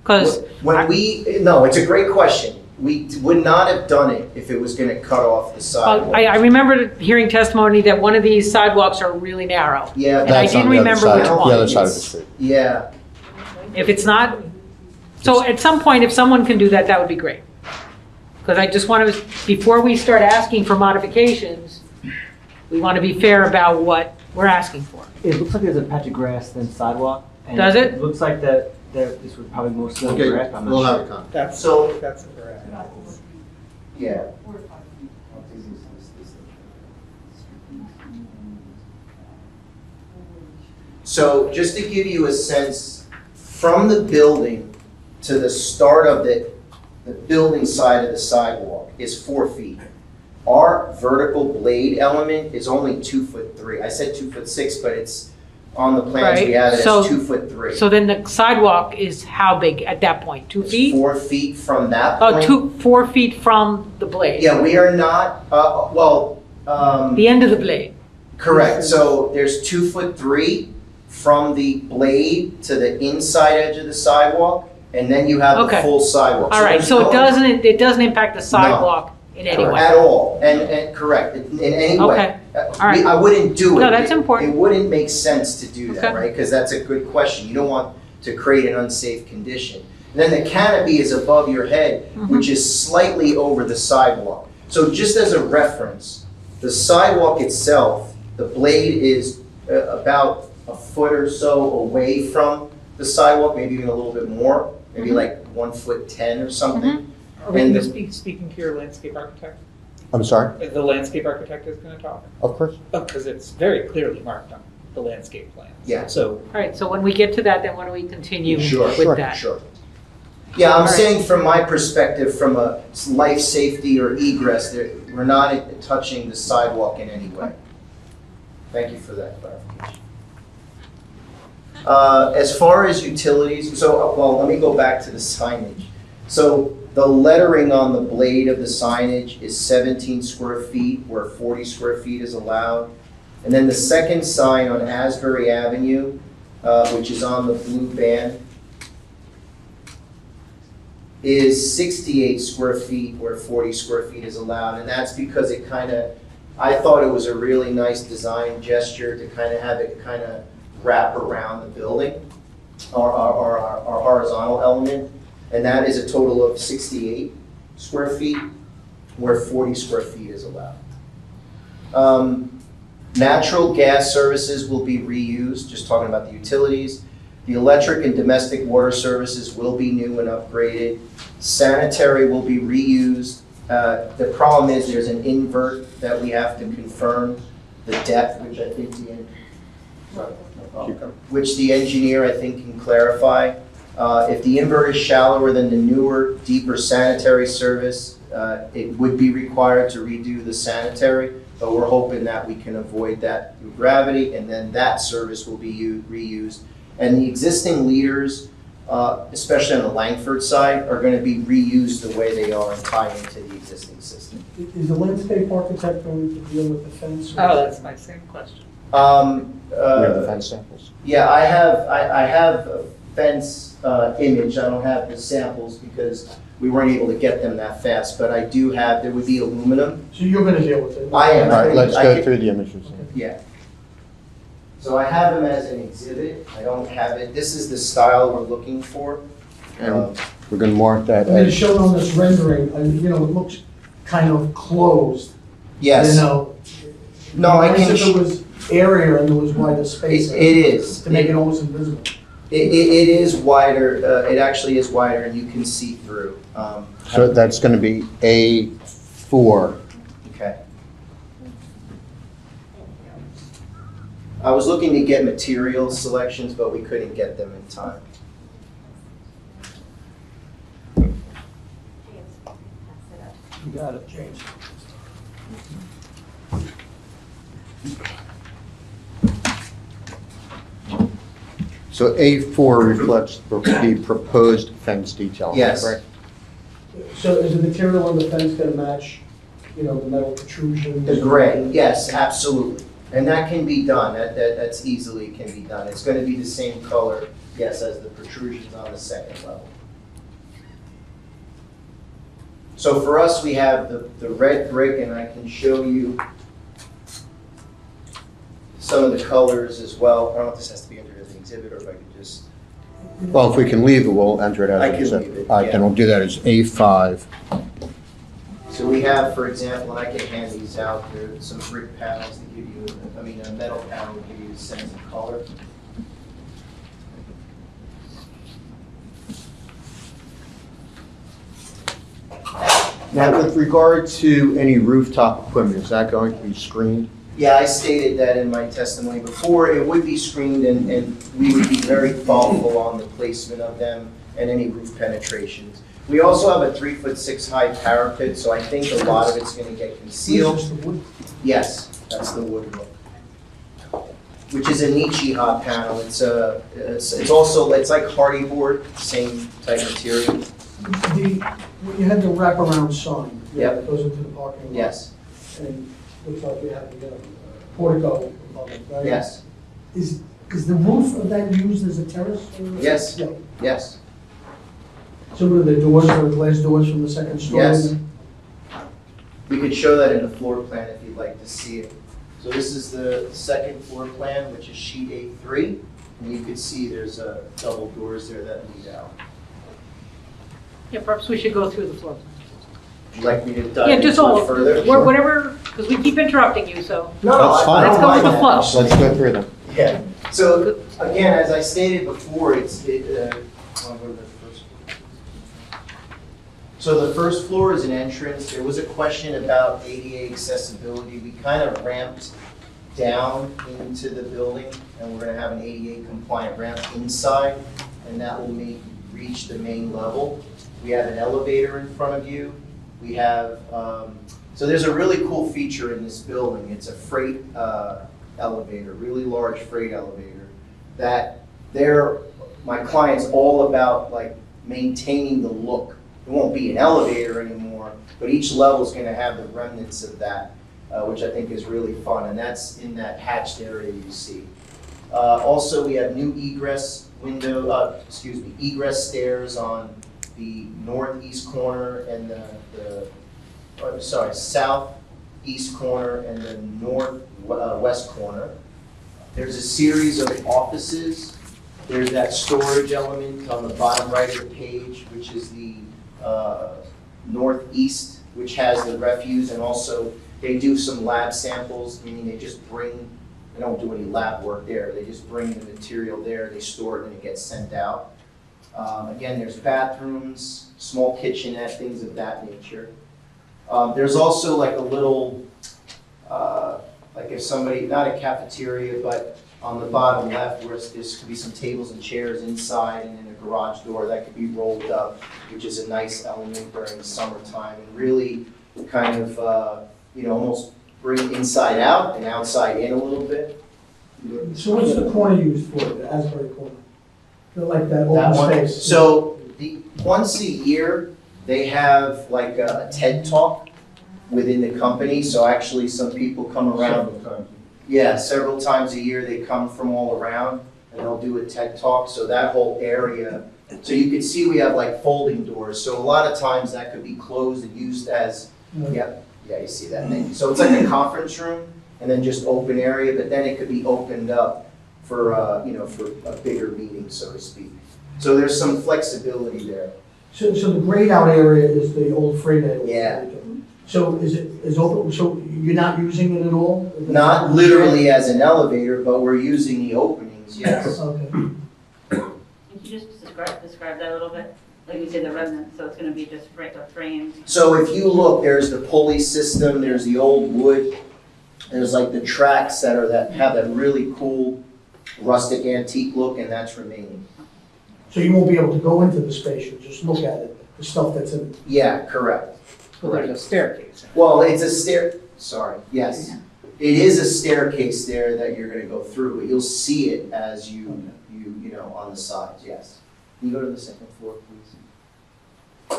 B: Because
E: no, it's a great question. We would not have done it if it was going to cut off the sidewalk.
B: I remember hearing testimony that one of these sidewalks are really narrow.
E: Yeah,
B: And I
C: That's on
B: didn't
C: the other
B: remember
C: side-
B: which
C: The
B: one.
C: other side of the street.
E: Yeah,
B: If it's not, so at some point, if someone can do that, that would be great. Because I just want to, before we start asking for modifications, we want to be fair about what we're asking for.
J: It looks like there's a patch of grass then sidewalk. And
B: Does it?
J: It looks like that this would probably mostly be grass. I'm not
C: We'll
J: sure.
C: have a comment.
I: That's
E: So-
I: a correct.
E: yeah. So just to give you a sense, from the building to the start of the building side of the sidewalk is 4 feet. Our vertical blade element is only 2'3". I said 2'6", but it's on the plans we
B: Right,
E: have it as
B: so-
E: 2'3".
B: So then the sidewalk is how big at that point? 2
E: It's
B: feet?
E: 4 feet from that
B: Oh,
E: point.
B: 4 feet from the blade?
E: Yeah, we are not,
B: The end of the blade?
E: correct. So there's 2'3" from the blade to the inside edge of the sidewalk, and then you have the
B: Okay.
E: full sidewalk.
B: All right,
E: there's
B: so
E: no-
B: it doesn't impact the sidewalk in any way?
E: At all, and correct, in any way.
B: Okay, all right.
E: I wouldn't do it.
B: No, that's important.
E: It wouldn't make sense to do that,
B: Okay.
E: right? Because that's a good question. You don't want to create an unsafe condition. And then the canopy is above your head,
B: Mhm.
E: which is slightly over the sidewalk. So just as a reference, the sidewalk itself, the blade is about a foot or so away from the sidewalk, maybe even a little bit more, maybe
B: Mhm.
E: like 1'10" or something.
I: Are we
E: And
I: going to speaking to your landscape architect?
C: I'm sorry?
I: The landscape architect is going to talk?
C: Of course.
I: Oh, because it's very clearly marked on the landscape plans.
E: Yeah.
I: So
B: All right, so when we get to that, then why don't we continue
E: Sure.
B: with that?
E: Sure. Yeah, I'm
B: All right.
E: saying from my perspective, from a life safety or egress, we're not touching the sidewalk in any way. Thank you for that clarification. As far as utilities, let me go back to the signage. So the lettering on the blade of the signage is 17 square feet, where 40 square feet is allowed. And then the second sign on Asbury Avenue, which is on the blue band, is 68 square feet, where 40 square feet is allowed. And that's because I thought it was a really nice design gesture to kind of have it kind of wrap around the building, our horizontal element. And that is a total of 68 square feet, where 40 square feet is allowed. Natural gas services will be reused, just talking about the utilities. The electric and domestic water services will be new and upgraded. Sanitary will be reused. The problem is there's an invert that we have to confirm the depth, which I think
C: Keep going.
E: which the engineer, I think, can clarify. If the invert is shallower than the newer, deeper sanitary service, it would be required to redo the sanitary, but we're hoping that we can avoid that through gravity, and then that service will be reused. And the existing leaders, especially on the Lankford side, are going to be reused the way they are and tie into the existing system.
F: Is the landscape architect going to deal with the fence?
B: Oh, that's my same question.
C: We have the fence samples.
E: Yeah, I have a fence image. I don't have the samples because we weren't able to get them that fast, but I do have, there would be aluminum.
F: So you're gonna deal with it?
E: I am.
C: All right, let's
E: I
C: go
E: could-
C: through the images.
E: Yeah. So I have them as an exhibit. I don't have it. This is the style we're looking for.
C: And we're going to mark that
F: I mean, it's
C: as,
F: shown on this rendering, you know, it looks kind of closed.
E: Yes.
F: You know?
E: No, I can.
F: If it was area and there was wider space.
E: It is.
F: To make it almost invisible.
E: It is wider. It actually is wider, and you can see through.
C: so that's going to be A4.
E: Okay. I was looking to get material selections, but we couldn't get them in time.
J: You got it.
F: James.
C: So A4 reflects the proposed fence detail.
E: Yes.
C: Correct?
F: So is the material on the fence gonna match, you know, the metal protrusions?
E: The gray, yes, absolutely. And that can be done. That's easily can be done. It's going to be the same color, yes, as the protrusions on the second level. So for us, we have the red brick, and I can show you some of the colors as well. I don't know if this has to be entered as an exhibit, or if I could just,
C: Well, if we can leave it, we'll enter it as.
E: I
C: an
E: can
C: exhibit.
E: leave it,
C: All right, then
E: yeah.
C: we'll do that as A5.
E: so we have, for example, and I can hand these out, there's some brick panels that give you, I mean, a metal panel will give you a sense of color.
C: Now, with regard to any rooftop equipment, is that going to be screened?
E: Yeah, I stated that in my testimony before. It would be screened, and we would be very thoughtful on the placement of them and any roof penetrations. We also have a 3'6" high parapet, so I think a lot of it's going to get concealed.
F: This is the wood.
E: Yes, that's the wood look, which is a Nichi-Ha panel. It's also, it's like hardy board, same type material.
F: You had the wraparound sign.
E: Yep.
F: That goes into the parking lot.
E: Yes,
F: And looks like you have the portico above it, right?
E: yes,
F: Is the roof of that used as a terrace? Or?
E: Yes.
F: Yeah.
E: yes.
F: Some of the doors are glass doors from the second story?
E: Yes. We could show that in the floor plan if you'd like to see it. So this is the second floor plan, which is sheet A3, and you can see there's double doors there that lead out.
B: Yeah, perhaps we should go through the floor plan.
E: Would you like me to dive
B: Yeah,
E: into
B: just all,
E: it further?
B: whatever, because we keep interrupting you, so.
E: No,
C: That's fine.
B: Let's go with the flow.
C: Let's go through them.
E: Yeah, so again, as I stated before, I'll go to the first. So the first floor is an entrance. There was a question about ADA accessibility. We kind of ramped down into the building, and we're gonna have an ADA compliant ramp inside, and that will reach the main level. We have an elevator in front of you. We have, so there's a really cool feature in this building. It's a freight elevator, really large freight elevator, that my client's all about like maintaining the look. It won't be an elevator anymore, but each level is gonna have the remnants of that, which I think is really fun, and that's in that hatched area you see. Also, we have new egress stairs on the northeast corner and southeast corner and the northwest corner. There's a series of offices. There's that storage element on the bottom right of the page, which is the northeast, which has the refuse, and also they do some lab samples, meaning they don't do any lab work there. They just bring the material there, they store it, and it gets sent out. Again, there's bathrooms, small kitchenette, things of that nature. There's also like a little, like if somebody, not a cafeteria, but on the bottom left, where there's could be some tables and chairs inside, and then a garage door that could be rolled up, which is a nice element during the summertime, and really kind of, almost bring inside out and outside in a little bit.
F: So what's the corner used for, the Asbury corner? Like that
E: That
F: open
E: one.
F: space?
E: So once a year, they have like a TED Talk within the company. So actually some people come around. Yeah, several times a year they come from all around and they'll do a TED Talk. So that whole area, so you can see we have like folding doors. So a lot of times that could be closed and used as, yeah, you see that thing. So it's like a conference room and then just open area, but then it could be opened up for, for a bigger meeting, so to speak. So there's some flexibility there.
F: So the grayed out area is the old freight area?
E: Yeah.
F: So is open, so you're not using it at all?
E: Not literally as an elevator, but we're using the openings, yes.
F: Okay.
G: Can you just describe that a little bit? Like you said, the remnant, so it's gonna be just regular frames.
E: So if you look, there's the pulley system, there's the old wood, there's like the tracks that have that really cool rustic antique look, and that's remaining.
F: So you won't be able to go into the space, you'll just look at it, the stuff that's in it?
E: Yeah, correct.
B: Well, there's a staircase.
E: Well, it's a yes. It is a staircase there that you're gonna go through, but you'll see it as you on the sides, yes. Can you go to the second floor, please?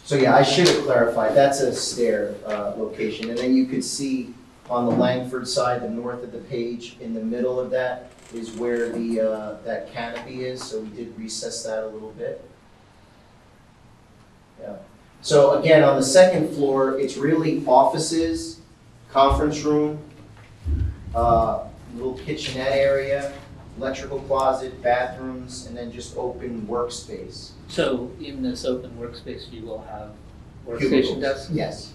E: So yeah, I should have clarified, that's a stair location, and then you could see on the Lankford side, the north of the page, in the middle of that is where the that canopy is, so we did recess that a little bit. Yeah. So again, on the second floor, it's really offices, conference room, little kitchenette area, electrical closet, bathrooms, and then just open workspace.
I: So in this open workspace, you will have
E: Cubicles.
I: workstation desks?
E: Yes.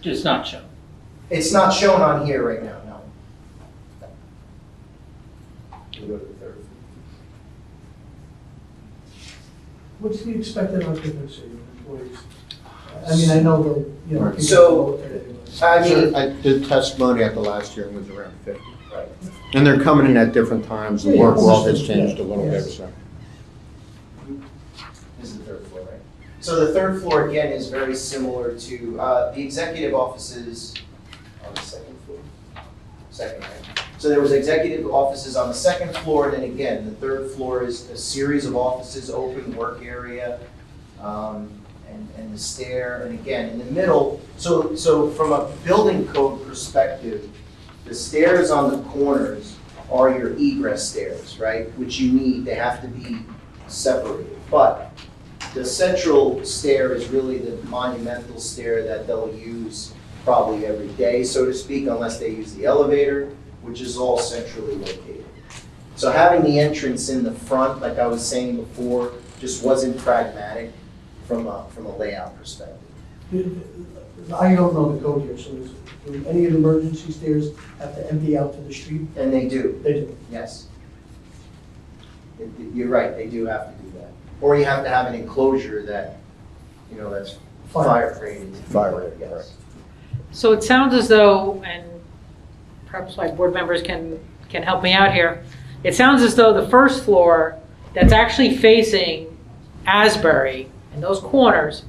I: Just not shown.
E: It's not shown on here right now, no. We'll go to the third.
F: What's the expected occupancy of employees? I mean, I know the, people
E: So,
F: go there,
E: I mean,
C: I did testimony at the last hearing, was around 50.
E: right.
C: And they're coming in at different times, the
F: Yeah,
C: work world has
F: understood,
C: changed a
F: yeah,
C: little bit,
F: yes.
C: so.
E: This is the third floor, right? So the third floor, again, is very similar to the executive offices on the second floor. Second, right? So there was executive offices on the second floor, and then again, the third floor is a series of offices, open work area, and the stair, and again, in the middle, so from a building code perspective, the stairs on the corners are your egress stairs, right? Which you need, they have to be separated. But the central stair is really the monumental stair that they'll use probably every day, so to speak, unless they use the elevator, which is all centrally located. So having the entrance in the front, like I was saying before, just wasn't pragmatic from a layout perspective.
F: I don't know the code here, so do any of the emergency stairs have to empty out to the street?
E: And they do,
F: They do.
E: yes. You're right, they do have to do that. Or you have to have an enclosure that, that's fire rated.
C: Fire rated,
E: Yes.
B: So it sounds as though, and perhaps my board members can help me out here, it sounds as though the first floor that's actually facing Asbury and those corners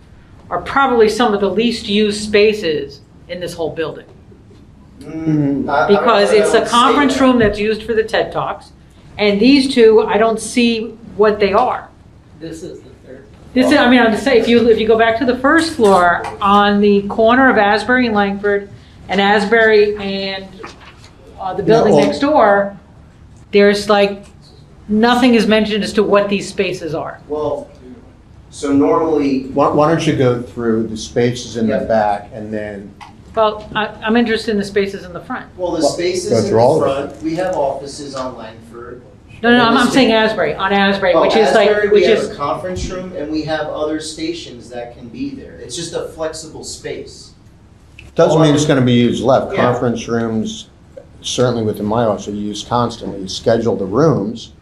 B: are probably some of the least used spaces in this whole building. Because it's a conference room that's used for the TED Talks, and these two, I don't see what they are.
I: This is the third.
B: This is, I'm gonna say, if you go back to the first floor, on the corner of Asbury and Lankford, and Asbury and the building next door, there's like, nothing is mentioned as to what these spaces are.
E: Well, so normally,
C: Why don't you go through the spaces in the
E: Yeah.
C: back and then,
B: Well, I'm interested in the spaces in the front.
E: well, the
C: Go
E: spaces in
C: through all
E: the
C: of
E: front, we have offices on Lankford.
B: No, I'm saying Asbury, on Asbury, which is
E: Asbury,
B: like,
E: we
B: which
E: have
B: is,
E: a conference room and we have other stations that can be there. It's just a flexible space.
C: doesn't mean it's gonna be used left.
E: Yeah.
C: Conference rooms, certainly within my office, are used constantly. You schedule the rooms.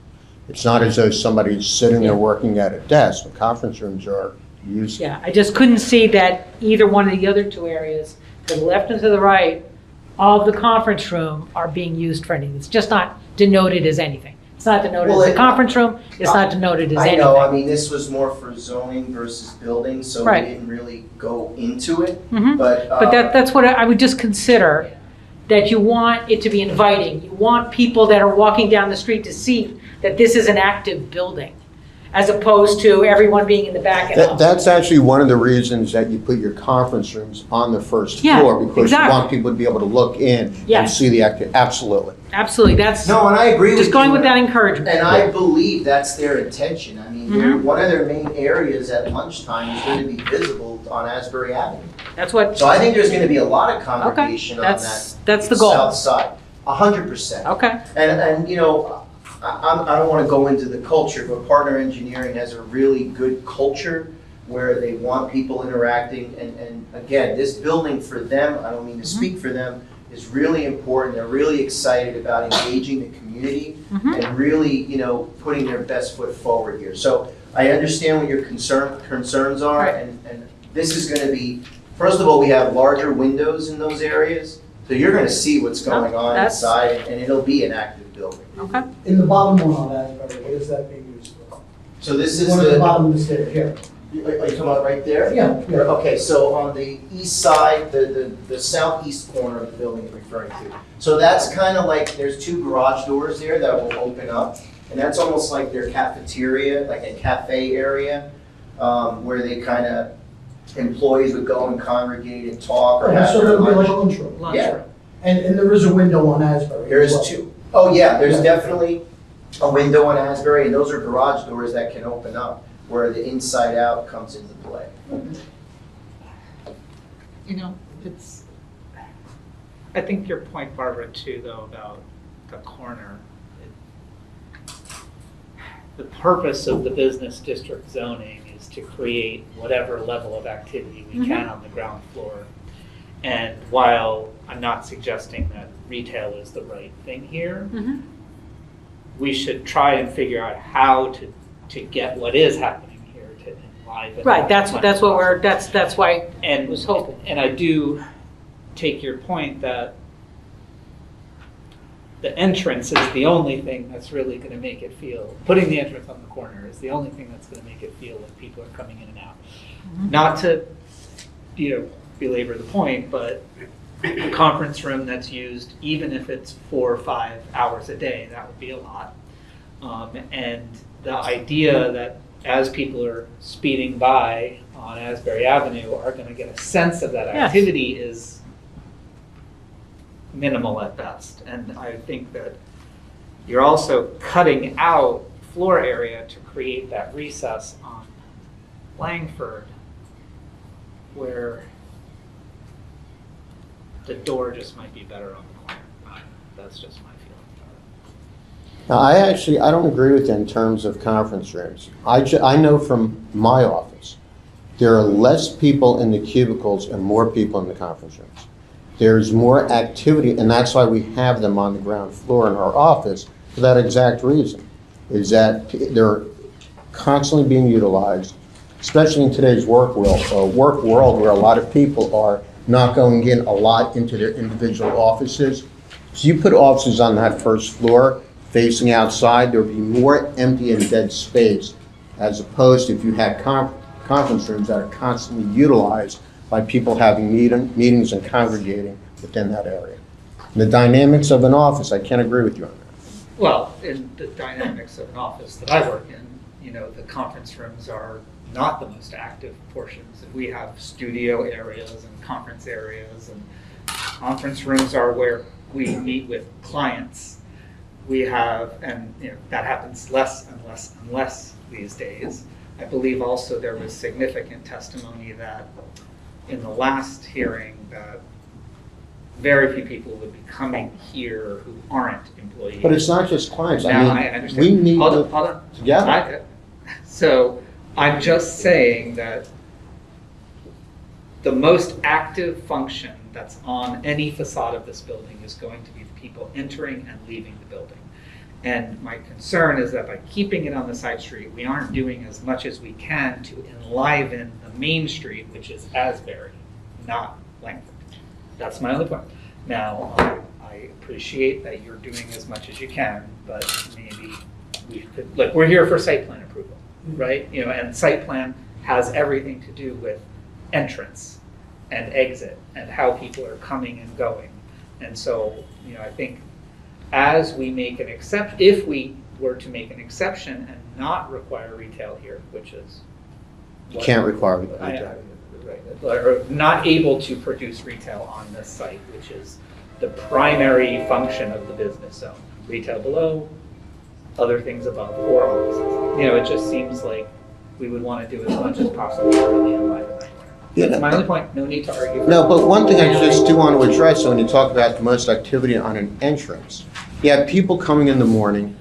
C: It's not as though somebody's sitting there working at a desk. The conference rooms are used.
B: yeah, I just couldn't see that either one of the other two areas, to the left and to the right of the conference room are being used for anything. It's just not denoted as anything. It's not denoted
E: Well,
B: as a conference room, it's not denoted as
E: I
B: anything.
E: know, I mean, this was more for zoning versus building, so we
B: Right.
E: didn't really go into it,
B: Mhm.
E: but.
B: But that's what I would just consider, that you want it to be inviting. You want people that are walking down the street to see that this is an active building, as opposed to everyone being in the back and up.
C: That's actually one of the reasons that you put your conference rooms on the first
B: Yeah,
C: floor, because you
B: exactly.
C: want people to be able to look in and
B: Yes.
C: see the activity. Absolutely.
B: Absolutely, that's,
E: No, and I agree with you.
B: just going with that encouragement.
E: And I believe that's their intention. I mean,
B: Mhm.
E: one of their main areas at lunchtime is going to be visible on Asbury Avenue.
B: That's what,
E: So I think there's going to be a lot of congregation on
B: that's the
E: that
B: goal.
E: south side, 100%.
B: Okay,
E: And you know, I don't want to go into the culture, but partner engineering has a really good culture where they want people interacting. And again, this building for them, I don't mean to speak for them, is really important. They're really excited about engaging the community
B: Mhm.
E: and really, you know, putting their best foot forward here. So I understand what your concerns are,
B: Right.
E: and this is going to be, first of all, we have larger windows in those areas, so you're going to see what's going on
B: That's-
E: inside, and it'll be an active building.
B: okay.
F: In the bottom one on Asbury, what is that being used for?
E: So this is
F: One at the
E: the,
F: bottom of the stairs, here.
E: are you talking about right there?
F: Yeah, yeah.
E: Okay, so on the east side, the southeast corner of the building you're referring to. So that's kind of like, there's two garage doors there that will open up, and that's almost like their cafeteria, like a cafe area, where they kind of, employees would go and congregate and talk or
F: Okay,
E: have
F: so
E: their
F: that'll be like a
E: lunch.
F: lunchroom.
B: Lunch.
E: Yeah.
F: And there is a window on Asbury.
E: There
F: as
E: is
F: well.
E: two. Oh, yeah, there's
F: Yeah.
E: definitely a window on Asbury, and those are garage doors that can open up, where the inside out comes into play.
I: You know, it's, I think your point, Barbara, too, though, about the corner. The purpose of the business district zoning is to create whatever level of activity we can on the ground floor. And while I'm not suggesting that retail is the right thing here,
B: Mhm.
I: we should try and figure out how to get what is happening here to enliven.
B: Right, that's what we're, that's why I
I: And
B: was hoping.
I: And I do take your point that the entrance is the only thing that's really going to make it feel, putting the entrance on the corner is the only thing that's going to make it feel like people are coming in and out. Not to, belabor the point, but a conference room that's used, even if it's 4 or 5 hours a day, that would be a lot. And the idea that as people are speeding by on Asbury Avenue are going to get a sense of that
B: Yes.
I: activity is minimal at best. And I think that you're also cutting out floor area to create that recess on Lankford, where the door just might be better on the corner. That's just my feeling about it.
C: Now, I don't agree with you in terms of conference rooms. I know from my office, there are less people in the cubicles and more people in the conference rooms. There's more activity, and that's why we have them on the ground floor in our office for that exact reason, is that they're constantly being utilized, especially in today's work world where a lot of people are not going in a lot into their individual offices. So you put offices on that first floor facing outside, there would be more empty and dead space, as opposed to if you had conference rooms that are constantly utilized by people having meetings and congregating within that area. The dynamics of an office, I can't agree with you on that.
I: Well, in the dynamics of an office that I work in, the conference rooms are not the most active portions. We have studio areas and conference areas, and conference rooms are where we meet with clients. We have, and that happens less and less and less these days. I believe also there was significant testimony that in the last hearing that very few people would be coming here who aren't employees.
C: But it's not just clients.
I: Now, I
C: I mean,
I: understand.
C: we meet
I: Hold on.
C: together.
I: So I'm just saying that the most active function that's on any facade of this building is going to be the people entering and leaving the building. And my concern is that by keeping it on the side street, we aren't doing as much as we can to enliven the main street, which is Asbury, not Lankford. That's my only point. Now, I appreciate that you're doing as much as you can, but maybe we could, like, we're here for site plan approval, right? You know, and site plan has everything to do with entrance and exit and how people are coming and going. And so, you know, I think as we make an exception, if we were to make an exception and not require retail here, which is.
C: You can't require retail.
I: Right, or not able to produce retail on this site, which is the primary function of the business zone. Retail below, other things above, or offices. You know, it just seems like we would want to do as much as possible early in life. That's my only point, no need to argue.
C: No, but one thing I just do want to address, when you talk about the most activity on an entrance, you have people coming in the morning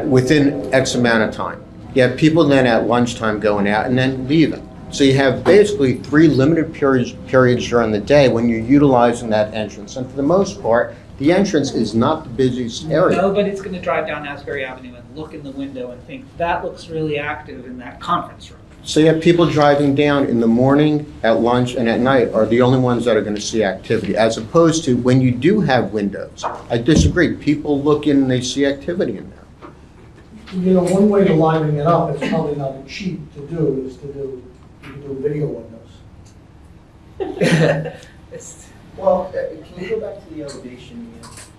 C: within X amount of time. You have people then at lunchtime going out and then leaving. So you have basically 3 limited periods during the day when you're utilizing that entrance. And for the most part, the entrance is not the busiest area.
I: Nobody's going to drive down Asbury Avenue and look in the window and think, that looks really active in that conference room.
C: So you have people driving down in the morning, at lunch, and at night are the only ones that are going to see activity, as opposed to when you do have windows. I disagree. People look in and they see activity in there.
F: You know, one way to liven it up, it's probably not cheap to do, is to do, you can do video windows.
E: Well, can you go back to the elevation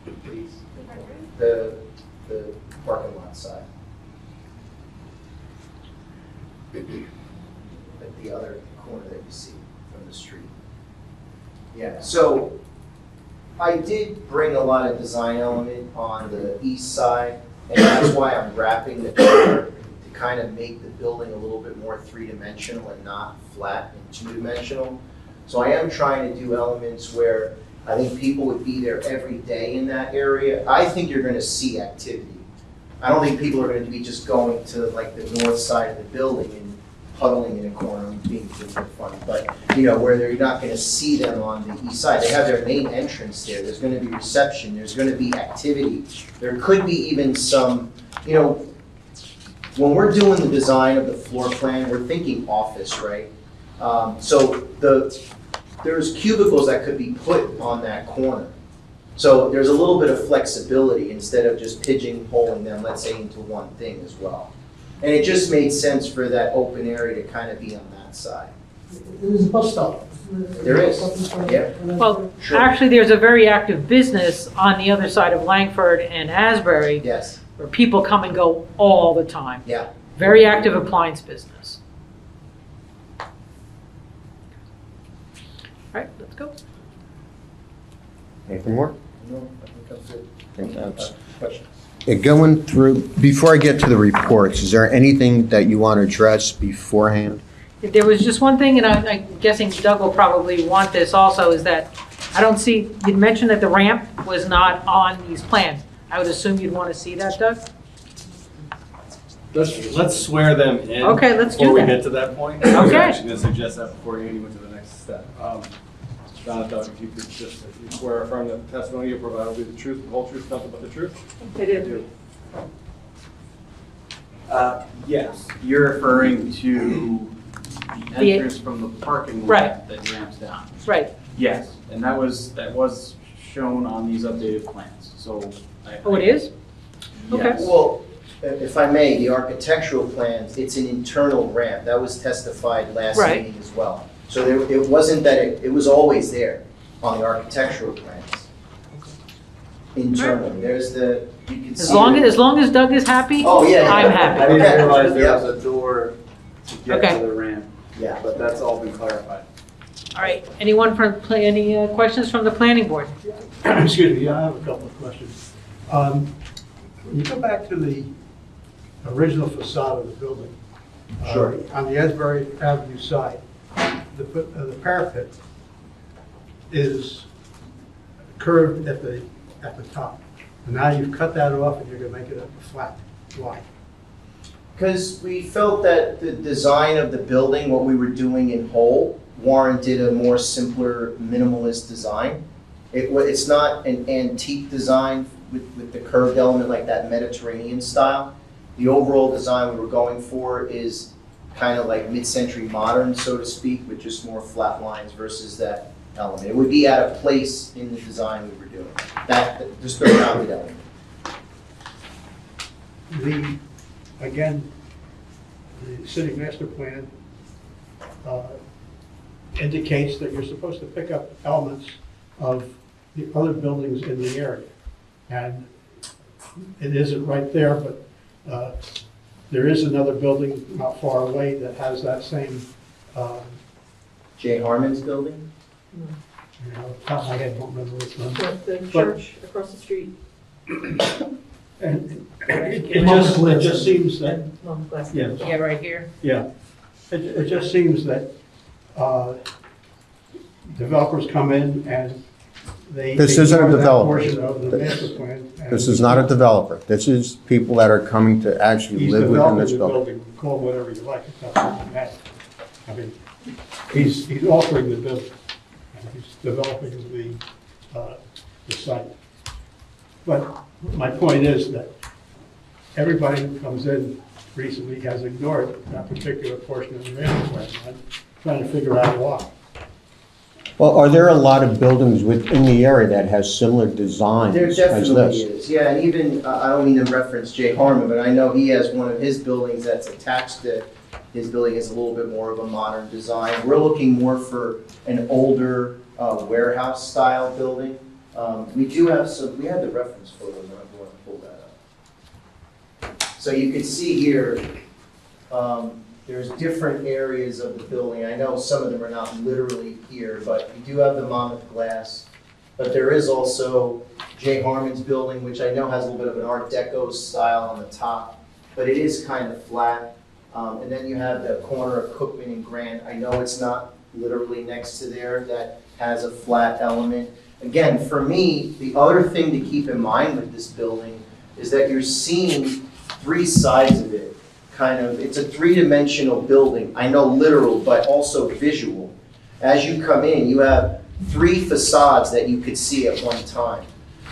E: again, please? The parking lot side. At the other corner that you see from the street. Yeah, so I did bring a lot of design element on the east side, and that's why I'm wrapping the corner to kind of make the building a little bit more three-dimensional and not flat and two-dimensional. So I am trying to do elements where I think people would be there every day in that area. I think you're going to see activity. I don't think people are going to be just going to like the north side of the building and huddling in a corner and being funny. But you know, where you're not going to see them on the east side. They have their main entrance there. There's going to be reception. There's going to be activity. There could be even some, you know, when we're doing the design of the floor plan, we're thinking office, right? So there's cubicles that could be put on that corner. So there's a little bit of flexibility instead of just pigeonholing them, let's say, into one thing as well. And it just made sense for that open area to kind of be on that side.
F: There's a bus stop.
E: There is, yeah.
B: Well,
E: Sure.
B: actually, there's a very active business on the other side of Lankford and Asbury,
E: Yes,
B: where people come and go all the time.
E: yeah.
B: Very active appliance business. All right, let's go.
C: Anything more?
E: No, I think that's it.
C: I think that's.
E: Questions?
C: Going through, before I get to the reports, is there anything that you want to address beforehand?
B: There was just one thing, and I'm guessing Doug will probably want this also, is that I don't see, you'd mentioned that the ramp was not on these plans. I would assume you'd want to see that, Doug?
D: Let's swear them in.
B: Okay, let's do
D: Before we
B: that.
D: get to that point. I was
B: Okay.
D: actually going to suggest that before you went to the next step. Doug, if you could just swear or affirm that the testimony you provide will be the truth, the whole truth, nothing but the truth.
B: I do.
K: Yes, you're referring to the
B: The-
K: entrance from the parking lot
B: Right.
K: that ramps down.
B: Right.
K: Yes, and that was shown on these updated plans, so.
B: Oh, it is? Okay.
K: Yes.
E: Well, if I may, the architectural plans, it's an internal ramp. That was testified last
B: Right.
E: meeting as well. So it wasn't that, it was always there on the architectural plans. Internally, there's the, you can see.
B: As long as Doug is happy,
E: Oh, yeah.
B: I'm
K: I
B: happy.
K: didn't
E: Okay.
K: realize there
E: Yep.
K: was a door to get
B: Okay.
K: to the ramp,
E: Yeah.
K: but that's all been clarified.
B: All right, anyone from, any questions from the planning board?
H: Excuse me, yeah, I have a couple of questions. When you go back to the original facade of the building.
E: Sure.
H: On the Asbury Avenue side, the parapet is curved at the top. And now you've cut that off and you're gonna make it a flat. Why?
E: Because we felt that the design of the building, what we were doing in whole, warranted a more simpler, minimalist design. It's not an antique design with the curved element like that Mediterranean style. The overall design we were going for is kind of like mid-century modern, so to speak, with just more flat lines versus that element. It would be at a place in the design we were doing. Just the rounded element.
H: Again, the city master plan indicates that you're supposed to pick up elements of the other buildings in the area. And it isn't right there, but there is another building not far away that has that same,
E: Jay Harmon's building?
H: you know, top of my head, don't remember which one.
J: The church across the street.
H: And it just seems that, yeah,
B: Yeah, right here.
H: yeah. It just seems that developers come in and they.
C: This
H: they
C: isn't a
H: ignore that
C: developer.
H: portion of the master plan, and
C: This is not a developer. This is people that are coming to actually
H: He's
C: live within this
H: developing the
C: building.
H: building, call it whatever you like, it doesn't matter. I mean, he's altering the building, and he's developing the site. But my point is that everybody who comes in recently has ignored that particular portion of the master plan. I'm trying to figure out why.
C: Well, are there a lot of buildings within the area that has similar designs
E: There
C: as
E: definitely
C: this?
E: is, yeah, and even, I don't mean to reference Jay Harmon, but I know he has one of his buildings that's attached to, his building is a little bit more of a modern design. We're looking more for an older warehouse-style building. We do have some, we have the reference photos, I don't know if you want to pull that up. So you can see here, there's different areas of the building. I know some of them are not literally here, but you do have the monolith glass. But there is also Jay Harmon's building, which I know has a little bit of an Art Deco style on the top, but it is kind of flat. And then you have the corner of Cookman and Grant. I know it's not literally next to there, that has a flat element. Again, for me, the other thing to keep in mind with this building is that you're seeing three sides of it. It's a three-dimensional building. I know literal, but also visual. As you come in, you have three facades that you could see at one time.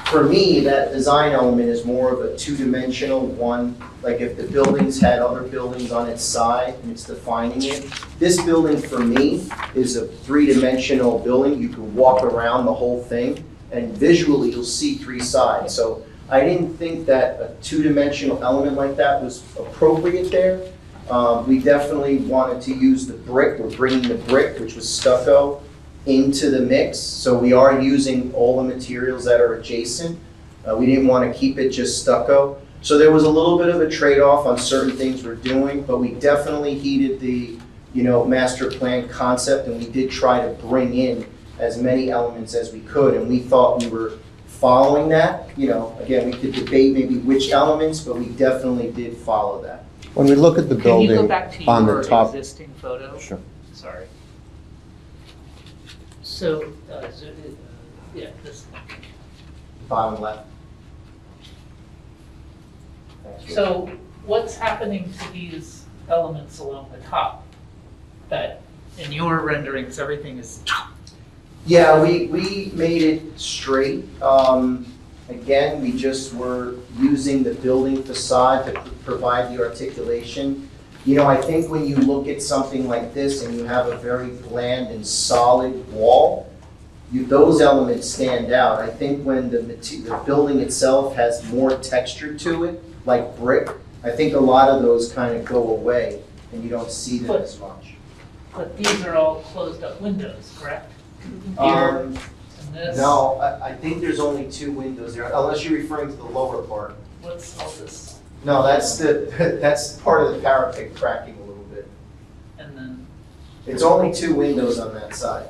E: For me, that design element is more of a two-dimensional one, like if the buildings had other buildings on its side and it's defining it. This building, for me, is a three-dimensional building. You can walk around the whole thing, and visually you'll see three sides. So I didn't think that a two-dimensional element like that was appropriate there. We definitely wanted to use the brick. We're bringing the brick, which was stucco, into the mix. So we are using all the materials that are adjacent. We didn't want to keep it just stucco. So there was a little bit of a trade-off on certain things we're doing, but we definitely heeded the master plan concept, and we did try to bring in as many elements as we could, and we thought we were following that. Again, we could debate maybe which elements, but we definitely did follow that.
C: When we look at the
I: Can you go
C: building
I: back to
C: on
I: your
C: the top,
I: existing photo?
C: sure.
I: Sorry. So, yeah, this.
E: Bottom left. Thanks.
I: So what's happening to these elements along the top? That in your renderings, everything is.
E: Yeah, we made it straight. Again, we just were using the building facade to provide the articulation. I think when you look at something like this and you have a very bland and solid wall, those elements stand out. I think when the building itself has more texture to it, like brick, I think a lot of those kind of go away and you don't see them as much.
I: But these are all closed up windows, correct? Here and this.
E: No, I think there's only two windows there, unless you're referring to the lower part.
I: What's all this?
E: No, that's part of the parapet cracking a little bit.
I: And then.
E: It's only two windows on that side.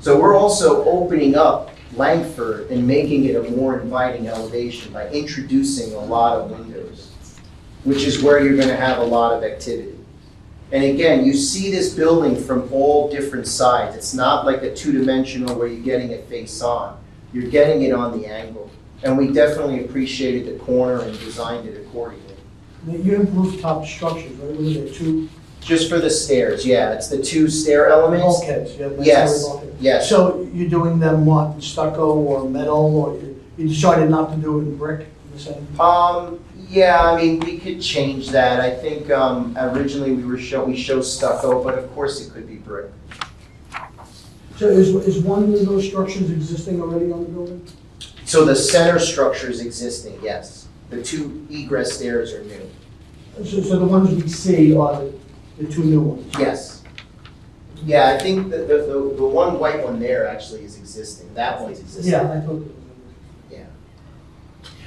E: So we're also opening up Lankford and making it a more inviting elevation by introducing a lot of windows, which is where you're going to have a lot of activity. And again, you see this building from all different sides. It's not like a two-dimensional where you're getting it face on. You're getting it on the angle. And we definitely appreciated the corner and designed it accordingly.
F: You have rooftop structures, right? What are they, two?
E: Just for the stairs, yeah. It's the two stair elements.
F: Bulkheads, yeah.
E: Yes,
F: bulkheads.
E: yes.
F: So you're doing them what, stucco or metal, or you decided not to do it in brick? The same?
E: Yeah, I mean, we could change that. I think originally we show stucco, but of course it could be brick.
F: So is one of those structures existing already on the building?
E: So the center structure is existing, yes. The two egress stairs are new.
F: So the ones we see are the two new ones?
E: Yes. Yeah, I think the one white one there actually is existing. That one's existing.
F: Yeah, I thought.
E: Yeah.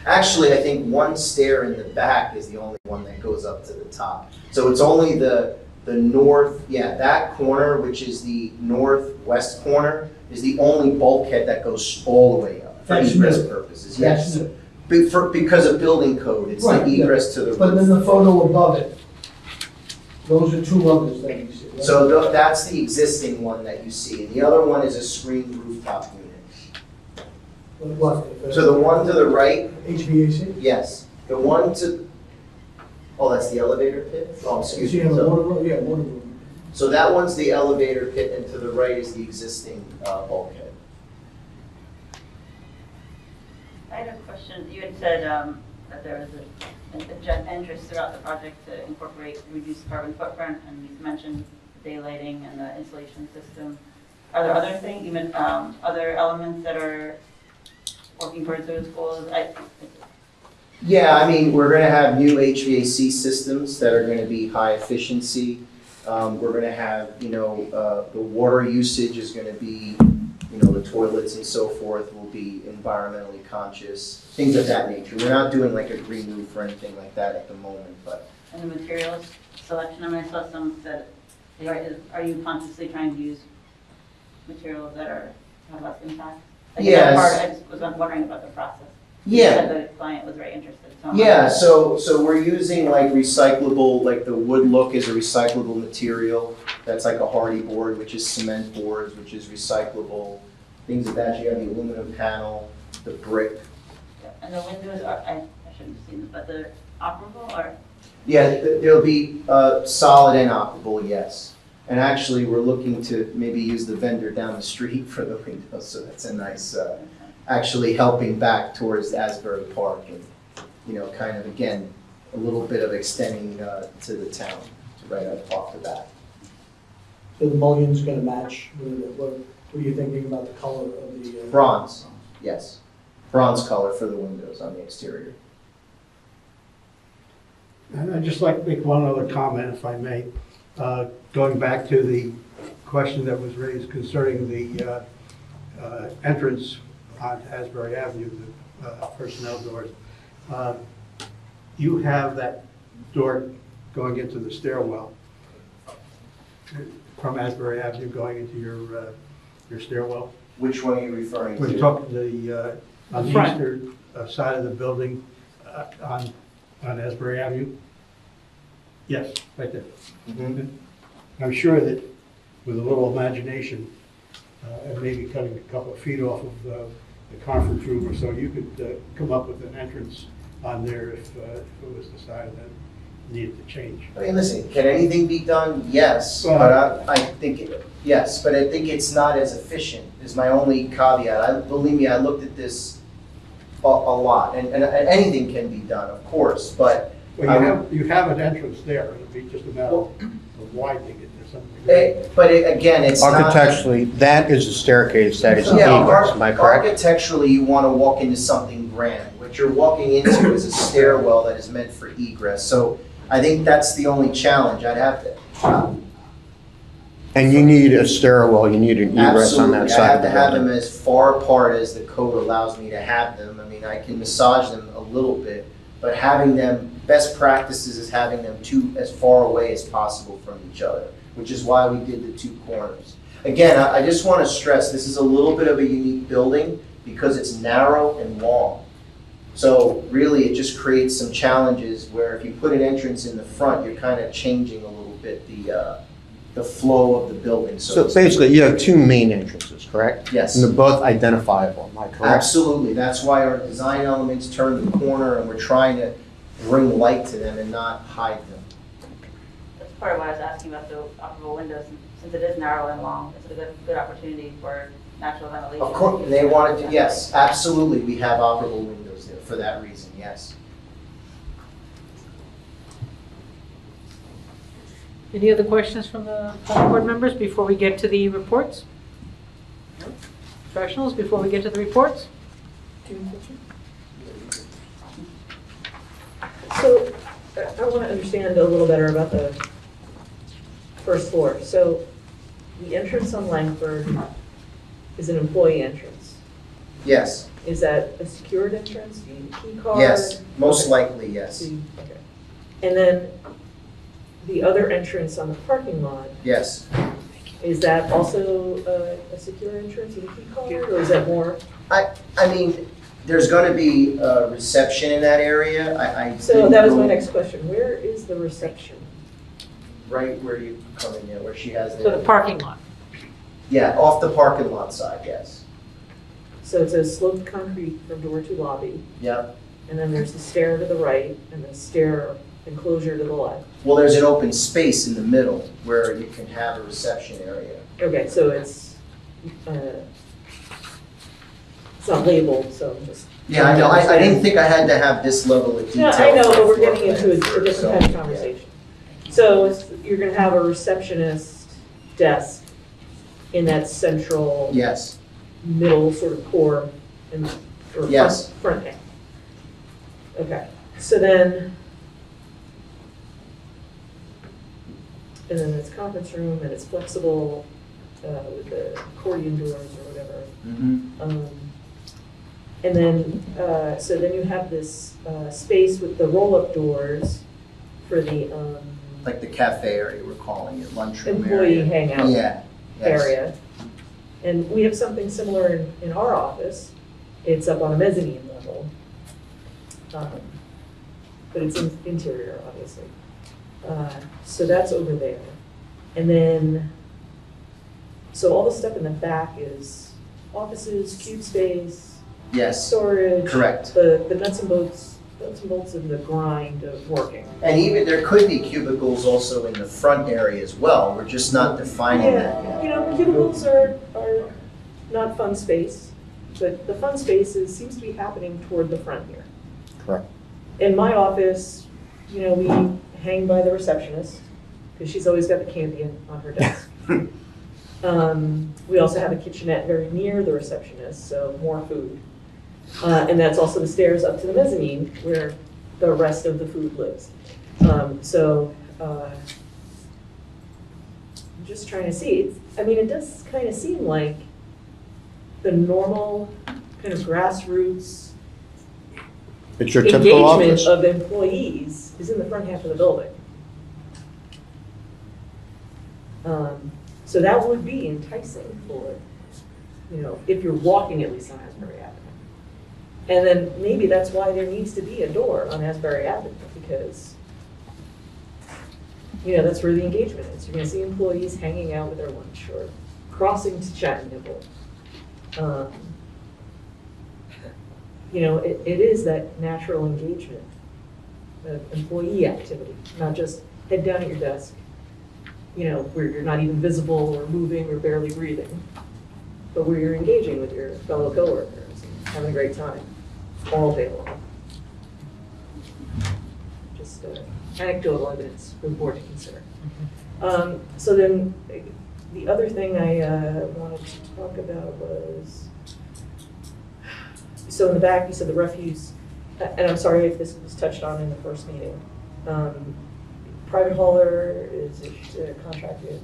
E: Actually, I think one stair in the back is the only one that goes up to the top. So it's only the north, yeah, that corner, which is the northwest corner, is the only bulkhead that goes all the way up for
F: That's
E: egress
F: new.
E: purposes.
F: That's
E: Yes.
F: new.
E: Because of building code, it's
F: Right,
E: the
F: yeah.
E: egress to the
F: But then
E: roof.
F: the photo above it, those are two others that you see, right?
E: So that's the existing one that you see, and the other one is a screened rooftop unit.
F: What?
E: So the one to the right,
F: HVAC?
E: yes. The one to, oh, that's the elevator pit? Oh, excuse
F: You
E: me.
F: see the
E: So-
F: water room? Yeah, water room.
E: So that one's the elevator pit, and to the right is the existing bulkhead.
G: I had a question. You had said that there was an interest throughout the project to incorporate reduced carbon footprint, and you mentioned daylighting and the insulation system. Are there other things, even other elements that are working towards those goals?
E: Yeah, I mean, we're gonna have new HVAC systems that are gonna be high efficiency. We're gonna have, the water usage is gonna be, the toilets and so forth will be environmentally conscious, things of that nature. We're not doing like a green roof or anything like that at the moment, but.
G: And the materials selection, I mean, I saw some that, are you consciously trying to use materials that have less impact? Like, is that
E: Yes.
G: part- I just was wondering about the process. You
E: Yeah.
G: said the client was very interested. So I'm
E: Yeah,
G: wondering-
E: so we're using like recyclable, like the wood look is a recyclable material. That's like a hardy board, which is cement boards, which is recyclable. Things of that, you have the aluminum panel, the brick.
G: And the windows are, I shouldn't have seen it, but they're operable or?
E: Yeah, they'll be solid and operable, yes. And actually, we're looking to maybe use the vendor down the street for the windows, so that's a nice, actually helping back towards Asbury Park and, kind of, again, a little bit of extending to the town, right off the bat.
F: So the mullion's gonna match, what are you thinking about the color of the?
E: Bronze, yes. Bronze color for the windows on the exterior.
H: And I'd just like to make one other comment, if I may. Going back to the question that was raised concerning the entrance on Asbury Avenue, the personnel doors. You have that door going into the stairwell from Asbury Avenue going into your stairwell.
E: Which one are you referring
H: We're
E: to?
H: talking the, on the
B: Front.
H: eastern side of the building on Asbury Avenue. Yes, right there.
E: Mhm.
H: I'm sure that with a little imagination, and maybe cutting a couple of feet off of the conference room or so, you could come up with an entrance on there if it was decided that it needed to change.
E: I mean, listen, can anything be done? Yes,
H: Well-
E: but I think, yes, but I think it's not as efficient, is my only caveat. Believe me, I looked at this a lot, and anything can be done, of course, but.
H: Well, you have an entrance there, it'd be just a matter of widening it or something.
E: But again, it's not.
C: Architecturally, that is a staircase, that is
E: Yeah,
C: egress, am I correct?
E: architecturally, you want to walk into something grand. What you're walking into is a stairwell that is meant for egress. So I think that's the only challenge. I'd have to.
C: And you need a stairwell, you need an egress on that
E: Absolutely, I
C: side
E: have
C: of the
E: to have them
C: building.
E: as far apart as the code allows me to have them. I mean, I can massage them a little bit, but having them, best practices is having them as far away as possible from each other, which is why we did the two corners. Again, I just want to stress, this is a little bit of a unique building because it's narrow and long. So really, it just creates some challenges where if you put an entrance in the front, you're kind of changing a little bit the flow of the building.
C: So
E: to speak.
C: basically, you have two main entrances, correct?
E: Yes.
C: And they're both identifiable, am I correct?
E: Absolutely, that's why our design elements turn the corner and we're trying to bring light to them and not hide them.
G: That's part of why I was asking about the operable windows, since it is narrow and long, it's a good opportunity for natural ventilation.
E: Of course, they wanted to, yes, absolutely, we have operable windows there for that reason, yes.
B: Any other questions from the planning board members before we get to the reports? professionals before we get to the reports?
J: So I want to understand a little better about the first floor. So the entrance on Lankford is an employee entrance.
E: Yes,
J: Is that a secured entrance? Do you need a key card?
E: yes, most
J: Okay.
E: likely, yes,
J: Okay. And then the other entrance on the parking lot,
E: yes.
J: is that also a secure entrance with a key card, or is that more?
E: I mean, there's gonna be a reception in that area, I.
J: So
E: didn't
J: that was my
E: know-
J: next question. Where is the reception?
E: Right where you come in there, where she has
B: So the parking lot.
E: Yeah, off the parking lot side, yes.
J: So it's a sloped concrete from door to lobby,
E: Yeah.
J: and then there's the stair to the right, and the stair enclosure to the left.
E: Well, there's an open space in the middle where you can have a reception area.
J: Okay, so it's not labeled, so I'm just.
E: Yeah, I know, I didn't think I had to have this level of
J: No,
E: detail.
J: I know, but we're
E: for
J: getting into a
E: plan,
J: different
E: so,
J: kind of
E: yeah.
J: conversation. So you're gonna have a receptionist desk in that central
E: Yes,
J: middle sort of core and, or
E: Yes.
J: front end. Okay, so then, and then it's conference room and it's flexible with the accordion doors or whatever.
E: mhm,
J: And then, so then you have this space with the roll-up doors for the
E: like the cafe area, we're calling it, lunchroom
J: employee
E: area.
J: hangout
E: Yeah, yes.
J: area. And we have something similar in our office. It's up on a mezzanine level. But it's interior, obviously. So that's over there. And then, so all the stuff in the back is offices, cube space,
E: Yes,
J: storage.
E: correct.
J: The nuts and bolts of the grind of working.
E: And even, there could be cubicles also in the front area as well, we're just not defining that
J: Yeah,
E: yet.
J: you know, cubicles are not fun space, but the fun space seems to be happening toward the front here.
C: Correct.
J: In my office, you know, we hang by the receptionist, because she's always got the candy on her desk. We also have a kitchenette very near the receptionist, so more food. And that's also the stairs up to the mezzanine, where the rest of the food lives. I'm just trying to see. I mean, it does kind of seem like the normal kind of grassroots
C: It's your typical
J: engagement
C: office.
J: of employees is in the front half of the building. So that would be enticing for, you know, if you're walking at least on Asbury Avenue. And then maybe that's why there needs to be a door on Asbury Avenue, because, you know, that's where the engagement is. You're gonna see employees hanging out with their lunch or crossing to chat and nibble. You know, it is that natural engagement of employee activity, not just head down at your desk, you know, where you're not even visible or moving or barely breathing, but where you're engaging with your fellow coworkers and having a great time, all available. Just anecdotal evidence for the board to consider. So then, the other thing I wanted to talk about was, so in the back, you said the refuse, and I'm sorry if this was touched on in the first meeting. Private hauler, is it contracted?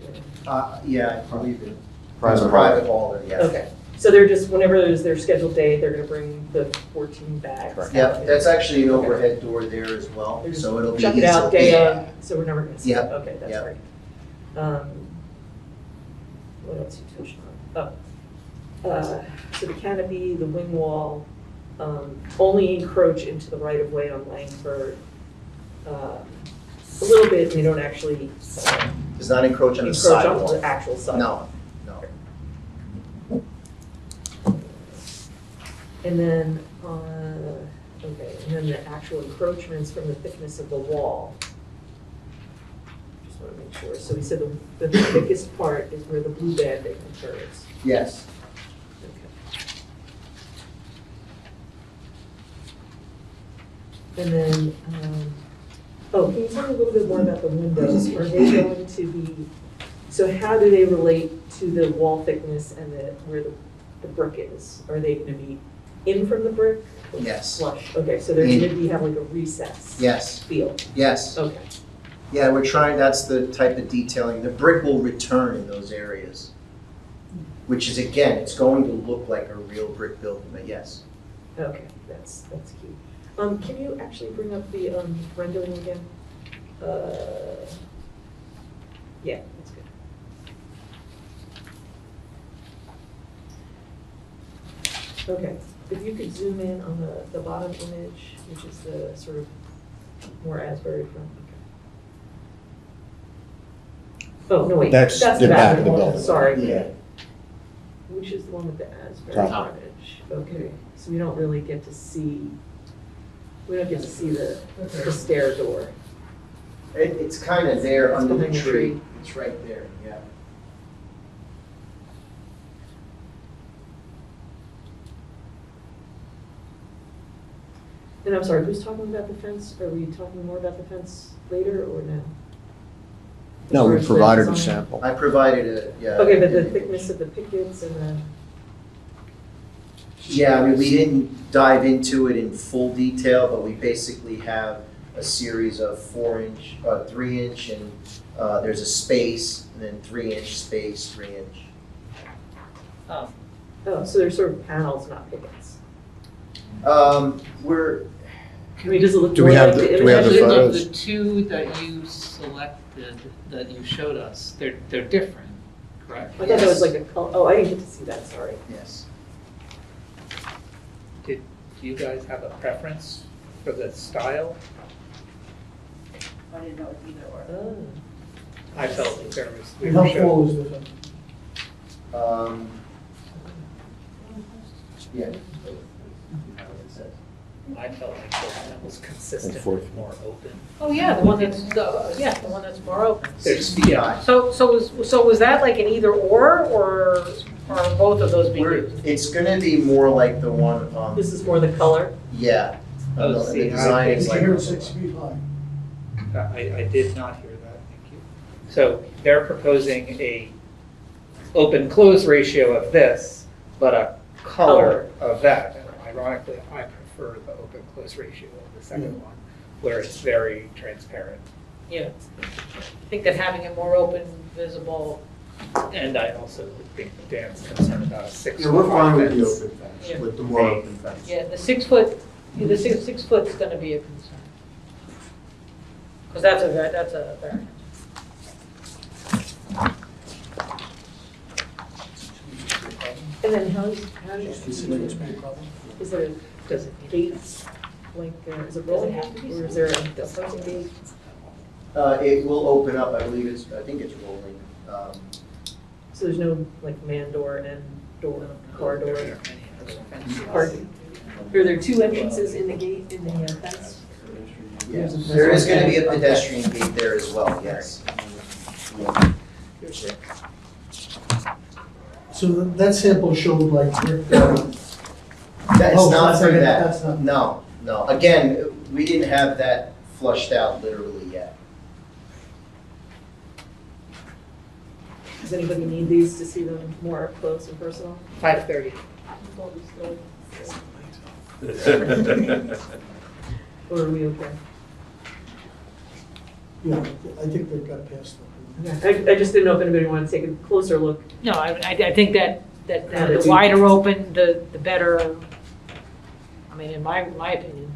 E: Yeah, I believe it.
C: Private
E: Private hauler, yeah.
J: Okay, so they're just, whenever there's their scheduled day, they're gonna bring the 14 bags.
C: Correct.
E: Yeah, that's actually an
J: Okay.
E: overhead door there as well,
J: They're just
E: so it'll be
J: Chuck
E: easy.
J: it out day
E: Yeah.
J: of, so we're never gonna see it.
E: Yep.
J: Okay, that's
E: Yep.
J: great. What else you touched on? So the canopy, the wing wall, only encroach into the right of way on Lankford. A little bit, and you don't actually
E: Does not encroach on the
J: encroach onto
E: sidewalk.
J: the actual sidewalk.
E: No, no.
J: And then, okay, and then the actual encroachments from the thickness of the wall. Just want to make sure. So we said the thickest part is where the blue banding occurs.
E: Yes.
J: Okay. And then, oh, can you tell me a little bit more about the windows? Are they going to be, so how do they relate to the wall thickness and where the the brick is? Are they gonna be in from the brick? Or
E: Yes.
J: Flush, okay, so they're gonna be, have like a recess?
E: Yes,
J: Feel,
E: yes.
J: okay.
E: Yeah, we're trying, that's the type of detailing. The brick will return in those areas, which is, again, it's going to look like a real brick building, but yes.
J: Okay, that's key. Can you actually bring up the rendering again? Yeah, that's good. Okay, if you could zoom in on the bottom image, which is the sort of more Asbury front. Okay. Oh, no, wait.
C: That's the back of the
J: one.
C: building.
J: Sorry.
C: Yeah.
J: Which is the one with the Asbury
C: Top.
J: frontage? Okay, so we don't really get to see, the stair door.
E: It's kind of there under the
J: behind the
E: tree.
J: tree.
E: It's right there, yeah.
J: And I'm sorry, who's talking about the fence? Are we talking more about the fence later or now?
C: No,
J: As far
C: we
J: as the
C: provided a
J: design?
C: sample.
E: I provided a, yeah.
J: Okay, but the thickness of the pickets and the,
E: Yeah, I mean, we didn't dive into it in full detail, but we basically have a series of 4-inch, 3-inch, and there's a space, and then 3-inch space, 3-inch.
J: oh, so they're sort of panels, not pickets.
E: We're,
J: I mean, does it look
C: Do we
J: more
C: have
J: like
C: the-
J: the
C: do we have the
J: image?
C: photos?
I: Of the two that you selected, that you showed us, they're different, correct?
J: I thought that was like a color, oh, I didn't get to see that, sorry.
E: yes.
I: Do you guys have a preference for the style?
G: I didn't know it's either or.
J: Oh.
I: I felt that there was
F: How
I: leadership.
F: full is the fence?
E: Yeah.
I: I felt like the one that was consistent,
C: And fourth.
I: more open.
B: Oh, yeah, the one that's more open.
I: There's, yeah,
B: So was that like an either or are both of those being used?
E: It's gonna be more like the one,
J: This is more the color?
E: yeah.
I: Oh,
E: The
I: see,
E: design
I: I
E: is
F: It's
E: like.
F: here 6 feet high.
I: I did not hear that, thank you. So they're proposing a open-close ratio of this, but a color of that. And ironically, I prefer the open-close ratio of the second one, where it's very transparent.
B: Yeah. I think that having it more open, visible,
I: And I also think Dan's concerned about a 6-foot
L: Yeah, we're fine with the
I: fence.
L: open fence,
B: Yeah.
L: with the more open fence.
B: yeah, the 6 foot, the 6 foot's gonna be a concern. Because that's a variance.
J: And then how do you,
F: Is it a problem?
J: is there
I: Does it
J: a gate, like, is it rolling gate, or is there a opposing gate?
E: It will open up, I believe I think it's rolling.
J: So there's no, like, man door and door, car door?
I: Any other fences?
J: Pardon? Are there two entrances in the gate, in the fence?
E: Yes, there is gonna be a pedestrian gate there as well, yes.
F: So that sample showed like brick.
E: That's
F: Oh,
E: not
F: that's
E: for
F: not-
E: that.
F: that's not-
E: No, no. Again, we didn't have that flushed out literally yet.
J: Does anybody need these to see them more up close and personal?
I: 5:30.
J: Or are we okay?
F: Yeah, I think they've got past that.
J: I just didn't know if anybody wanted to take a closer look.
B: No, I think that the wider open, the better, I mean, in my opinion.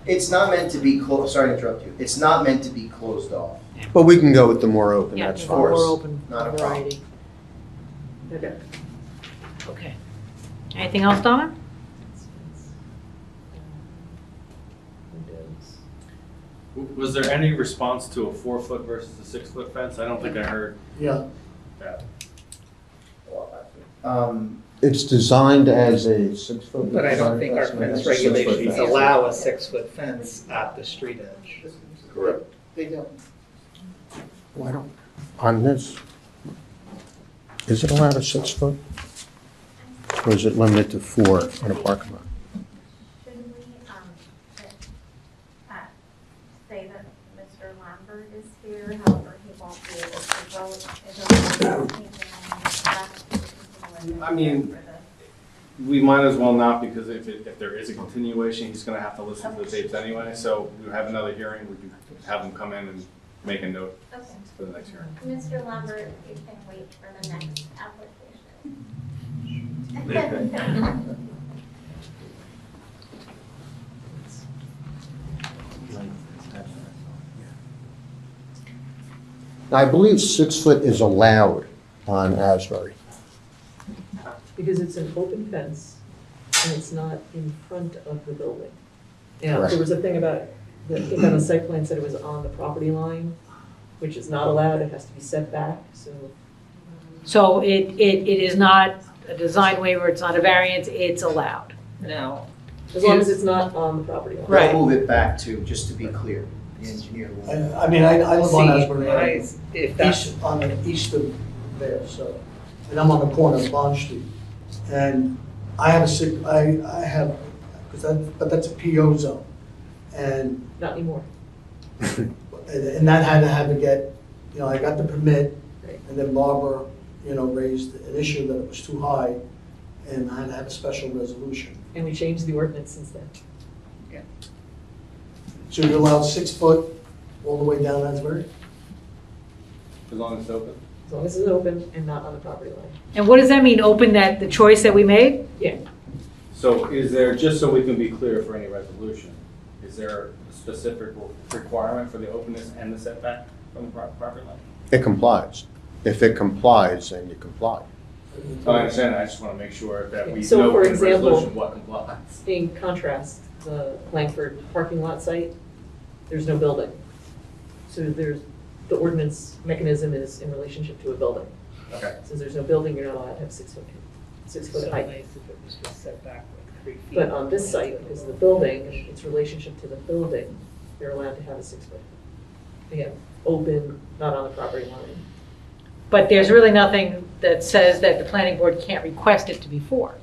E: It's not meant to be sorry to interrupt you. It's not meant to be closed off.
C: But we can go with the more open,
B: Yeah,
C: that's
B: the
C: fine.
B: more
E: course.
B: open
E: Not a problem.
B: variety.
J: Okay.
B: Okay. Anything else, Donna?
J: Windows.
D: Was there any response to a 4-foot versus a 6-foot fence? I don't think I heard
F: Yeah,
D: that.
C: It's designed as a 6-foot.
I: But I don't think our fence regulations allow a 6-foot fence at the street edge.
L: Correct.
F: they don't.
C: Why don't, on this, is it allowed a 6-foot? Or is it limited to 4 in a parking lot?
A: Should we say that Mr. Lankford is here, however, he won't be able to vote?
L: I mean,
D: We might as well not, because if there is a continuation, he's gonna have to listen to the tapes anyway, so we have another hearing, we can have him come in and make a note
A: Okay.
D: for the next hearing.
A: Mr. Lambert, you can wait for the next application.
C: I believe 6 foot is allowed on Asbury.
J: Because it's an open fence and it's not in front of the building. Yeah,
C: Correct.
J: there was a thing about, I think on the site plan said it was on the property line, which is not allowed, it has to be set back, so.
B: So it is not a design waiver, it's not a variance, it's allowed.
I: Now,
J: As long as it's not on the property line.
B: Right.
E: We'll move it back to, just to be clear, the engineer will.
F: I mean, I live on
I: see,
F: Asbury,
I: if that's,
F: on the east of there, so, and I'm on the corner of Bond Street. And I have I have, but that's a PO zone. And,
J: Not anymore.
F: and that had to get, I got the permit,
J: Right.
F: and then Barbara, raised an issue that it was too high, and I had to have a special resolution.
J: And we changed the ordinance since then.
F: So you're allowed 6 foot all the way down Asbury?
D: As long as it's open.
J: As long as it's open and not on the property line.
B: And what does that mean, open, that the choice that we made?
J: Yeah.
D: So is there, just so we can be clear for any resolution, is there a specific requirement for the openness and the setback from the property line?
C: It complies. If it complies, then you comply.
D: Oh, I understand that, I just want to make sure that we
J: So,
D: know
J: for
D: in the
J: example-
D: resolution what complies.
J: In contrast, the Lankford parking lot site, there's no building. So the ordinance mechanism is in relationship to a building.
D: Okay.
J: Since there's no building, you're not allowed to have 6 foot
I: so
J: height.
I: nice if it was just set back like 3 feet.
J: But on this site, because of the building, its relationship to the building, they're allowed to have a 6 foot. Again, open, not on the property line.
B: But there's really nothing that says that the planning board can't request it to be 4.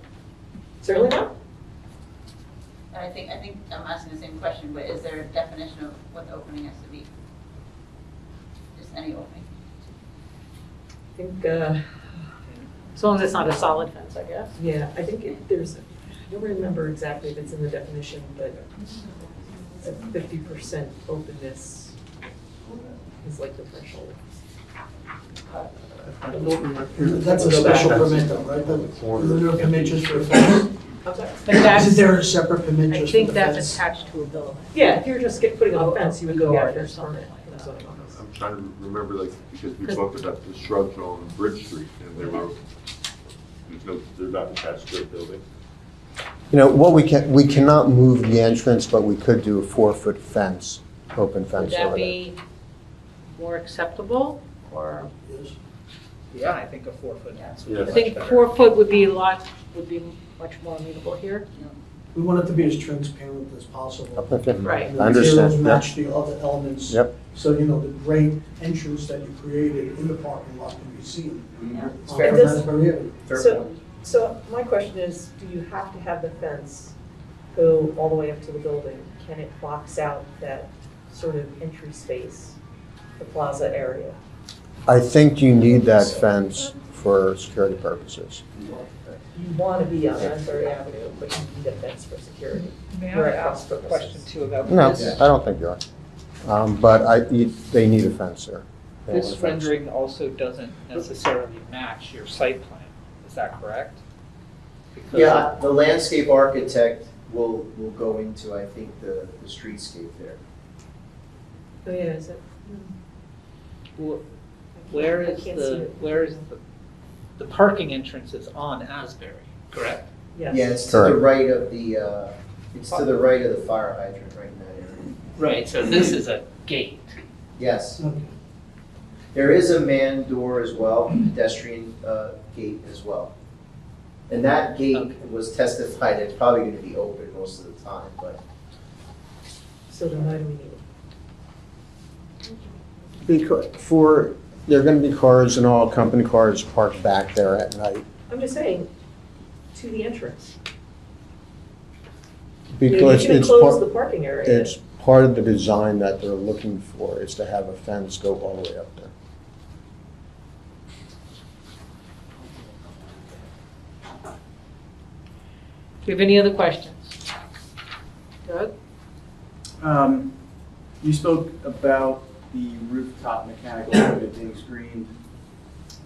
J: Certainly not.
G: And I think I'm asking the same question, but is there a definition of what the opening has to be? Just any opening?
J: I think,
B: As long as it's not a solid fence, I guess.
J: yeah, I think there's, I don't remember exactly if it's in the definition, but it's a 50% openness is like the threshold.
F: That's a special permit though, right? Isn't there a permit just for a fence?
J: I'm sorry?
B: But that's,
F: Isn't there a separate permit
B: I
F: just for
B: think
F: the
B: that's
F: fence?
B: attached to a building.
J: Yeah, if you're just putting up a fence, you would go
B: Yard
J: after
B: or
J: a
B: something
J: permit
B: like
J: from the
B: that.
J: zoning office.
L: I'm trying to remember, like, because we talked about the shrubs on Bridge Street, and they're not attached to a building.
C: What we cannot move the entrance, but we could do a 4-foot fence, open
B: Would
C: fence
B: that
C: over there.
B: be more acceptable, or?
F: Yes.
I: Yeah, I think a 4-foot fence would be
B: I
I: much
B: think
I: better.
B: 4 foot would be much more amenable here.
F: We want it to be as transparent as possible.
C: Okay.
B: Right.
F: And
C: I
F: the materials
C: understand, yep.
F: match the other elements.
C: Yep.
F: So, the great entrance that you created in the parking lot can be seen.
G: Yeah.
F: on
J: fair. This-
F: Asbury Avenue.
J: So my question is, do you have to have the fence go all the way up to the building? Can it box out that sort of entry space, the plaza area?
C: I think you need that fence for security purposes.
J: You want to be on Asbury Avenue, but you need a fence for security.
I: May
J: You're
I: I
J: at
I: ask a
J: cross
I: question
J: purposes.
I: too about
C: No,
I: this?
C: I don't think you are. But they need a fence there. They want
I: This
C: a fence.
I: rendering also doesn't necessarily match your site plan, is that correct? Because-
E: Yeah, the landscape architect will go into, I think, the streetscape there.
J: Oh, yeah, is it?
I: Where
J: I
I: is
J: can't see it.
I: the parking entrance is on Asbury, correct?
J: Yes.
E: Yeah, it's to the
C: Correct.
E: right of the fire hydrant right in that area.
I: Right, so this is a gate.
E: Yes,
F: Okay.
E: there is a man door as well, pedestrian gate as well. And that gate
I: Okay.
E: was testified, it's probably going to be open most of the time, but
J: So then why do we need it?
C: Because there are going to be cars and all, company cars parked back there at night.
J: I'm just saying, to the entrance.
C: Because
J: You can
C: it's
J: enclose the
C: part,
J: parking area.
C: it's part of the design that they're looking for, is to have a fence go all the way up there.
B: we have any other questions? Doug?
K: You spoke about the rooftop mechanical equipment being screened.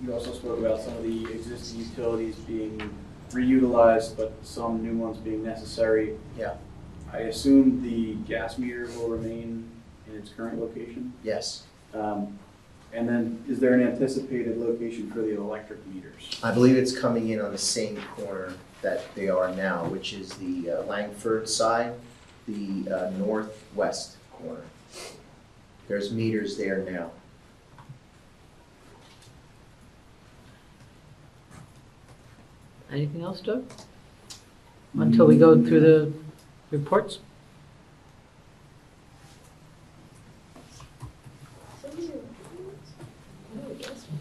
K: You also spoke about some of the existing utilities being reutilized, but some new ones being necessary.
E: Yeah.
K: I assume the gas meter will remain in its current location?
E: Yes.
K: And then, is there an anticipated location for the electric meters?
E: I believe it's coming in on the same corner that they are now, which is the Lankford side, the northwest corner. There's meters there now.
B: Anything else, Doug? Until we go through the reports?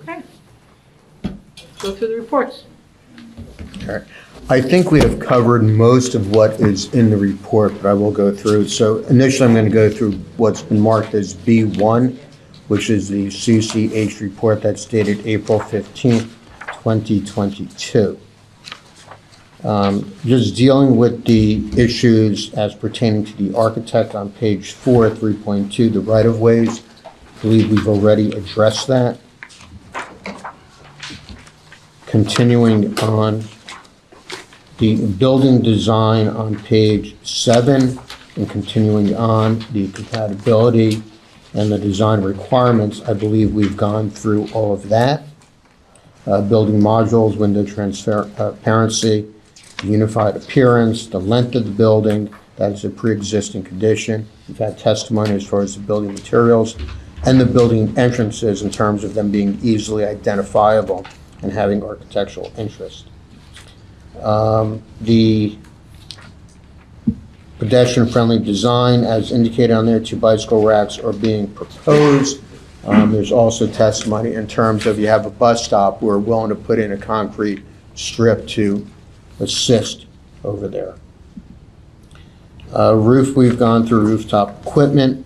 B: Okay. Let's go through the reports.
C: All right. I think we have covered most of what is in the report, but I will go through. So initially, I'm going to go through what's been marked as B1, which is the CCH report that's dated April 15th, 2022. Just dealing with the issues as pertaining to the architect on page 4, 3.2, the right-of-ways. I believe we've already addressed that. Continuing on, the building design on page 7, and continuing on, the compatibility and the design requirements, I believe we've gone through all of that. Building modules, window transparency, unified appearance, the length of the building, that is a pre-existing condition. We've had testimony as far as the building materials and the building entrances in terms of them being easily identifiable and having architectural interest. The pedestrian-friendly design, as indicated on there, 2 bicycle racks are being proposed. There's also testimony in terms of you have a bus stop, we're willing to put in a concrete strip to assist over there. Roof, we've gone through rooftop equipment.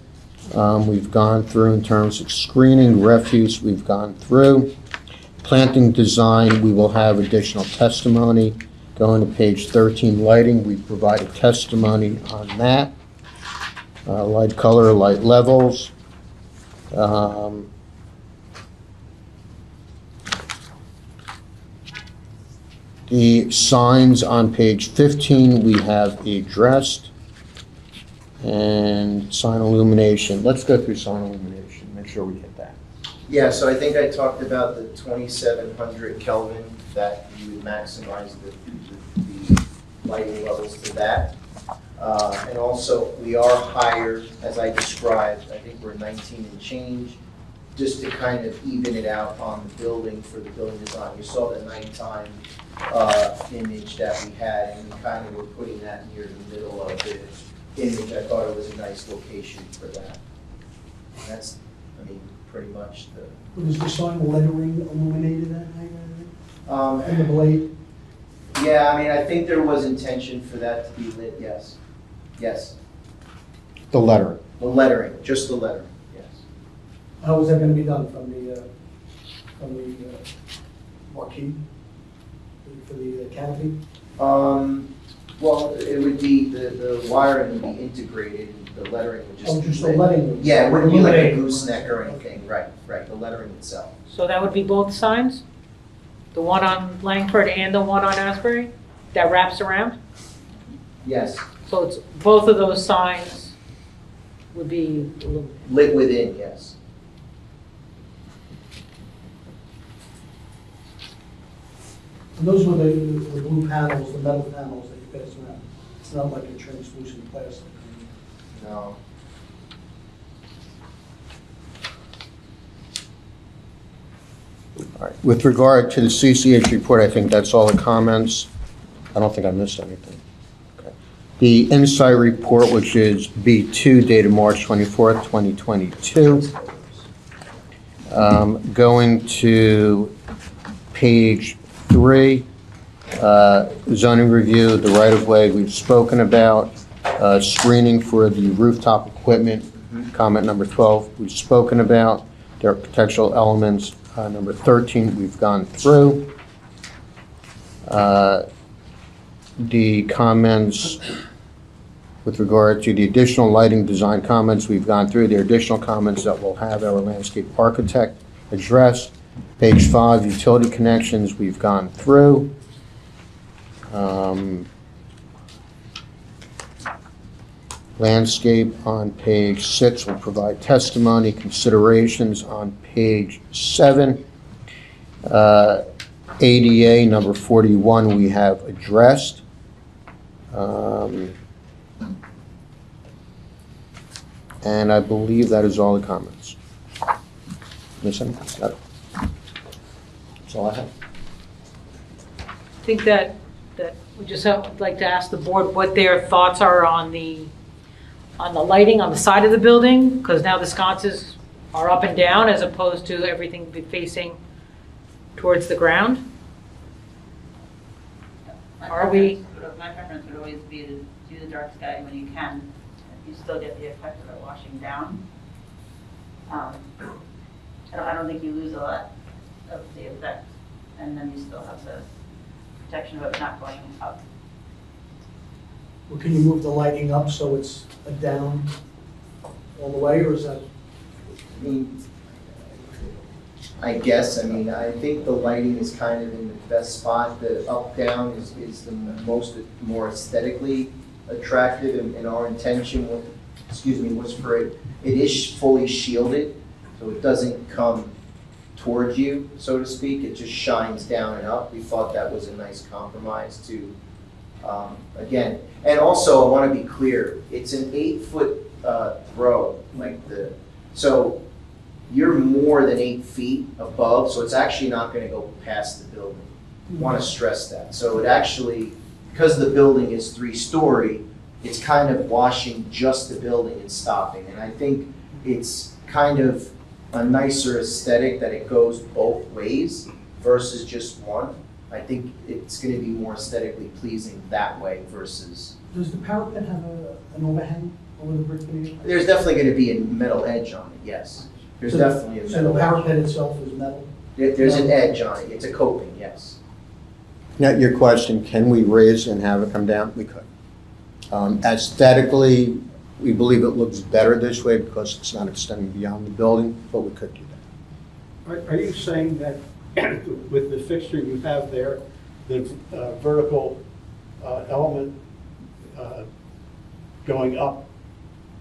C: We've gone through in terms of screening, refuse, we've gone through. Planting design, we will have additional testimony. Going to page 13, lighting, we provided testimony on that. Light color, light levels. The signs on page 15 we have addressed. And sign illumination. Let's go through sign illumination, make sure we hit that.
E: Yeah, so I think I talked about the 2700 Kelvin, that you would maximize the lighting levels to that. And also, we are higher, as I described, I think we're 19 and change, just to kind of even it out on the building for the building design. You saw the nighttime image that we had, and we kind of were putting that near the middle of the image. I thought it was a nice location for that. And that's, I mean, pretty much the...
F: Was the sign lettering illuminated that night? And the blade?
E: Yeah, I mean, I think there was intention for that to be lit, yes. Yes.
C: The lettering.
E: The lettering, just the lettering, yes.
F: How was that going to be done, from the marquee, for the canopy?
E: Well, it would be, the wiring would be integrated, and the lettering would just
F: Oh,
E: be
F: just the
E: lit.
F: lettering?
E: Yeah, it wouldn't be like a
F: Illuminating.
E: gooseneck or anything, right, the lettering itself.
B: So that would be both signs? The one on Lankford and the one on Asbury that wraps around?
E: Yes,
B: So it's both of those signs would be illuminated.
E: lit within, yes.
F: And those were the blue panels, the metal panels that you passed around. It's not like a translucent plastic.
E: No.
C: All right. With regard to the CCH report, I think that's all the comments. I don't think I missed anything. Okay. The Insight report, which is B2, dated March 24th, 2022. Going to page 3, zoning review, the right-of-way we've spoken about, screening for the rooftop equipment, comment number 12 we've spoken about, the architectural elements, number 13 we've gone through. the comments with regard to the additional lighting design comments we've gone through. There are additional comments that will have our landscape architect address. Page 5, utility connections, we've gone through. Landscape on page 6 will provide testimony. Considerations on page 7. ADA number 41 we have addressed. And I believe that is all the comments. Miss anything? No. That's all I have.
B: I think that we just would like to ask the board what their thoughts are on the lighting on the side of the building, because now the sconces are up and down as opposed to everything be facing towards the ground.
G: My
B: Are we-
G: preference would always be to do the dark sky when you can. You still get the effect of it washing down. I don't think you lose a lot of the effect, and then you still have the protection of it not going up.
F: Well, can you move the lighting up so it's a down all the way, or is that?
E: I mean, I guess, I think the lighting is kind of in the best spot. The up-down is the more aesthetically attractive, and our intention was for it is fully shielded, so it doesn't come towards you, so to speak. It just shines down and up. We thought that was a nice compromise to, again, and also I want to be clear, it's an 8-foot throw, so you're more than 8 feet above, so it's actually not going to go past the building. I want to stress that. So it actually, because the building is 3-story, it's kind of washing just the building and stopping. And I think it's kind of a nicer aesthetic that it goes both ways versus just one. I think it's going to be more aesthetically pleasing that way versus.
F: Does the parapet have an overhang over the brick veneer?
E: There's definitely going to be a metal edge on it, yes. There's definitely a metal edge.
F: So the parapet itself is metal?
E: There's an edge on it. It's a coping, yes.
C: Now, your question, can we raise and have it come down? We could. Aesthetically, we believe it looks better this way because it's not extending beyond the building, but we could do that.
H: Are you saying that with the fixture you have there, the vertical element going up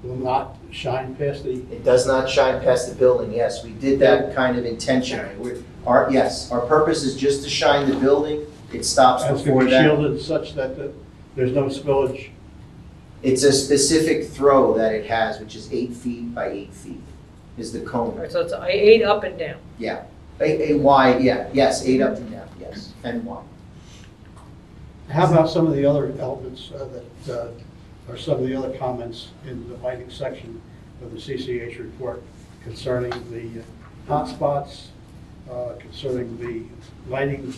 H: will not shine past the?
E: It does not shine past the building, yes. We did that kind of intentionally. Our purpose is just to shine the building. It stops
H: It's
E: before
H: going to be
E: that.
H: shielded such that there's no spillage?
E: It's a specific throw that it has, which is 8 feet by 8 feet, is the cone.
B: All right, so it's 8 up and down.
E: Yeah, a wide, yeah, yes, 8 up and down, yes, and wide.
H: How about some of the other elements that are some of the other comments in the lighting section of the CCH report concerning the hotspots, concerning the lighting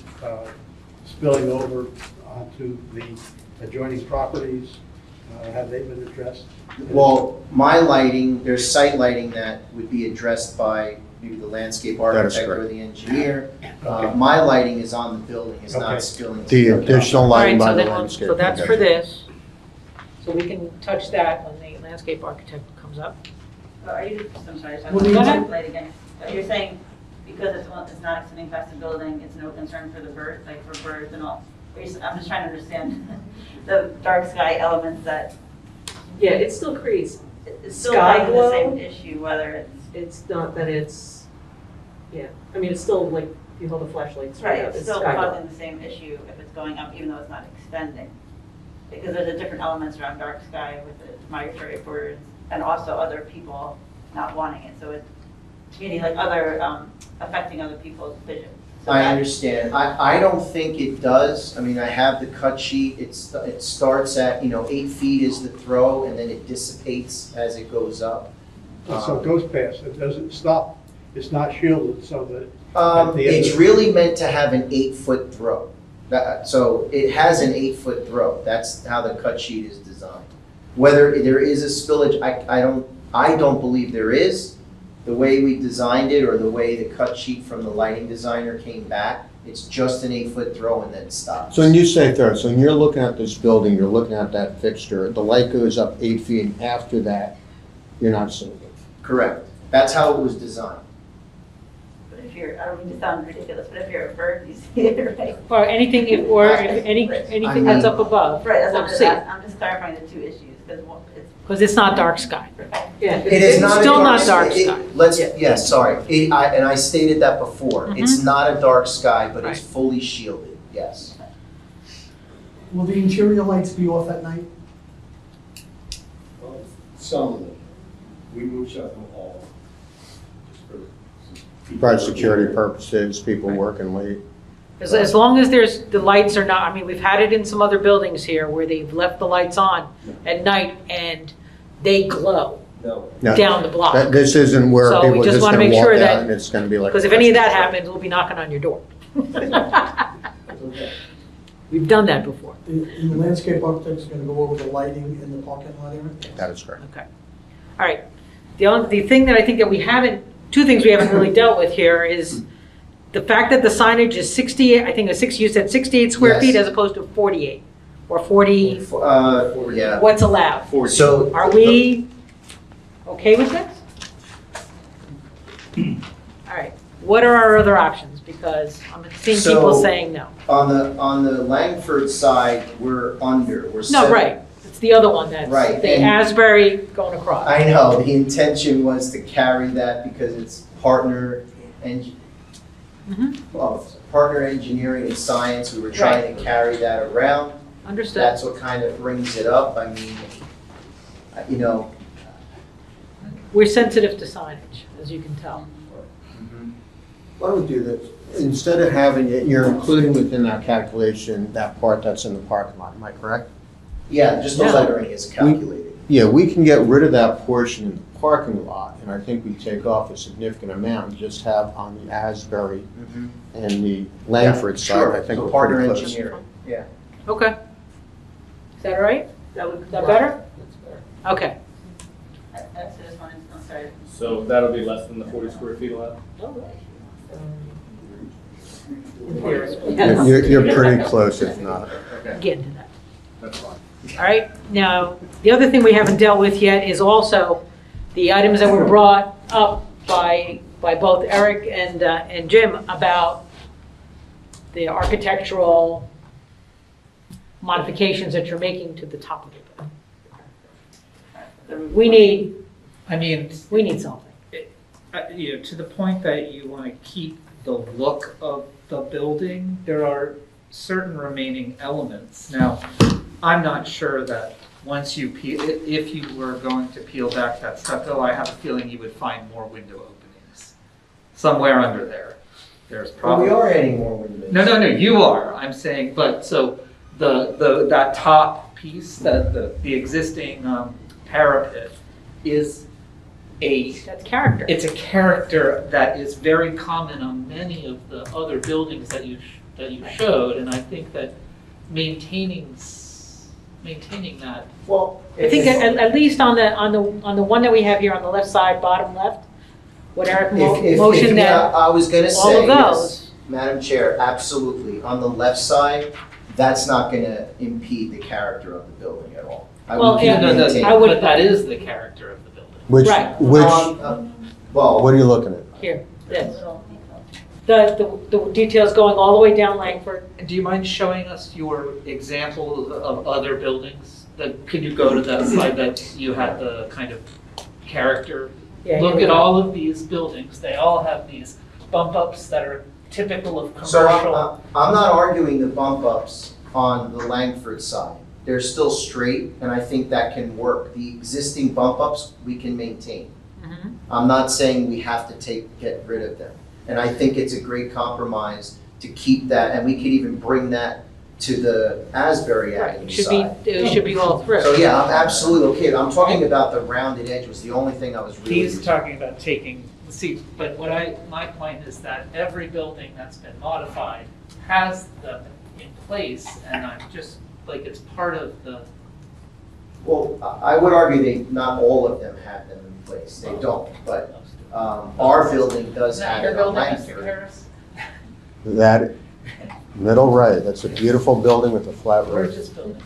H: spilling over onto the adjoining properties? Have they been addressed?
E: Well, my lighting, there's site lighting that would be addressed by maybe the landscape architect or the engineer.
H: Okay.
E: My lighting is on the building, it's
H: Okay.
E: not spilling.
C: The additional
B: All
C: lighting
B: right,
C: by
B: so
C: the
B: then,
C: landscape.
B: so that's for this. So we can touch that when the landscape architect comes up.
G: Are you, I'm sorry,
F: Well,
G: sorry,
F: go
B: ahead.
G: light again. You're saying because it's not extending past the building, it's no concern for the birds, like for birds and all? I'm just trying to understand the dark sky elements that
J: Yeah, it still creates,
G: it's still
J: Sky
G: causing
J: glow?
G: the same issue, whether it's.
J: it's not that it's, yeah, I mean, it's still like, you hold a flashlight straight
G: Right,
J: up,
G: it's still
J: sky glow.
G: causing the same issue if it's going up, even though it's not extending. Because there's a different elements around dark sky with the migratory birds and also other people not wanting it. So it's meaning like other, affecting other people's vision. So
E: I
G: that-
E: understand. I don't think it does. I mean, I have the cut sheet. It starts at, 8 feet is the throw, and then it dissipates as it goes up.
H: So it goes past, it doesn't stop, it's not shielded so that. at the end
E: It's
H: of-
E: really meant to have an 8-foot throw. So it has an 8-foot throw. That's how the cut sheet is designed. Whether there is a spillage, I don't believe there is. The way we designed it, or the way the cut sheet from the lighting designer came back, it's just an 8-foot throw and then stops.
C: So when you say third, so when you're looking at this building, you're looking at that fixture, the light goes up 8 feet, and after that, you're not seeing it.
E: Correct. That's how it was designed.
G: But if you're, I don't mean to sound ridiculous, but if you're a bird, you see it, right?
B: Or anything, anything that's up above.
G: Right, that's what
B: we'll see.
G: I'm just clarifying the two issues, because it's.
B: Because it's not dark sky.
J: Yeah.
E: It is not a
B: Still
E: dark
B: not dark
E: sky.
B: sky.
E: Yes, sorry. And I stated that before. It's not a dark sky, but it's
B: Right.
E: fully shielded, yes.
F: Will the interior lights be off at night?
D: Some of them. We will shut them all. Just for people
C: For
D: working
C: security
D: there.
C: purposes, people working late.
B: As long as the lights are not, I mean, we've had it in some other buildings here where they've left the lights on at night and they glow
D: No.
C: No,
B: down the block.
C: This isn't where
B: So we
C: people are
B: just
C: just
B: wanna
C: gonna
B: make
C: walk
B: sure
C: out
B: that-
C: and it's gonna be like.
B: Because if any of that happens, we'll be knocking on your door.
D: Okay.
B: We've done that before.
F: The landscape architect's gonna go over the lighting in the parking lot area?
C: That is correct.
B: Okay. All right. The thing that I think that we haven't, two things we haven't really dealt with here is the fact that the signage is 68, I think you said 68 square
E: Yes.
B: feet as opposed to 48 or 40,
E: Yeah.
B: what's allowed?
E: So.
B: Are we okay with this? All right. What are our other options? Because I'm seeing people
E: So-
B: saying no.
E: On the Lankford side, we're under, we're.
B: No,
E: seven-
B: right. It's the other one that's
E: Right,
B: the
E: and-
B: Asbury going across.
E: I know, the intention was to carry that because it's partner partner engineering and science. We were trying to carry that around.
B: Understood.
E: That's what kind of brings it up. I mean, you know.
B: We're sensitive to signage, as you can tell.
C: Why don't we do this? Instead of having it, you're including within that calculation that part that's in the parking lot, am I correct?
E: Yeah, just the
B: No.
E: lettering is calculated.
C: Yeah, we can get rid of that portion in the parking lot, and I think we take off a significant amount and just have on the Asbury and the Lankford side,
E: Sure,
C: I think
E: so
C: we're
E: partner
C: pretty close.
E: engineering, yeah.
B: Okay. Is that all right? Is that better? Okay.
G: I also just wanted, I'm sorry.
D: So that'll be less than the 40 square feet allowed?
C: You're pretty close, if not.
D: Okay,
B: Get into that.
D: that's fine.
B: All right. Now, the other thing we haven't dealt with yet is also the items that were brought up by both Eric and Jim about the architectural modifications that you're making to the top of the building. We need something.
I: You know, to the point that you want to keep the look of the building, there are certain remaining elements. Now, I'm not sure that once you peel, if you were going to peel back that stucco, I have a feeling you would find more window openings somewhere under there. There's probably.
E: We are adding more windows.
I: No, you are. I'm saying, but so that top piece, the existing parapet is
B: That's character.
I: it's a character that is very common on many of the other buildings that you showed, and I think that maintaining that.
E: Well,
B: I think at least on the one that we have here on the left side, bottom left, what Eric motioned that
E: I was gonna
B: all
E: say,
B: of
E: yes,
B: those.
E: Madam Chair, absolutely. On the left side, that's not gonna impede the character of the building at all. I would
B: Well,
E: keep
B: yeah,
E: maintaining-
B: I would-
I: But that is the character of the building.
B: Right.
E: Well,
C: What are you looking at?
B: Here, this. The details going all the way down Lankford.
I: Do you mind showing us your examples of other buildings? Could you go to that slide that you had the kind of character?
B: Yeah, here
I: Look
B: we
I: at
B: go.
I: all of these buildings. They all have these bump ups that are typical of
E: so
I: commercial.
E: I'm not arguing the bump ups on the Lankford side. They're still straight, and I think that can work. The existing bump ups, we can maintain.
B: Mhm.
E: I'm not saying we have to get rid of them. And I think it's a great compromise to keep that, and we could even bring that to the Asbury Avenue
B: It
E: side.
B: should be all through.
E: So yeah, I'm absolutely okay. I'm talking about the rounded edge was the only thing I was really.
I: He's talking about taking, see, but my point is that every building that's been modified has them in place, and I'm just, like, it's part of the.
E: Well, I would argue not all of them have them in place. They don't, but Our building does have
I: Your
E: it on
I: building, Mr.
E: Lankford.
I: Harris?
C: That, middle right, that's a beautiful building with a flat roof.
I: Gorgeous building.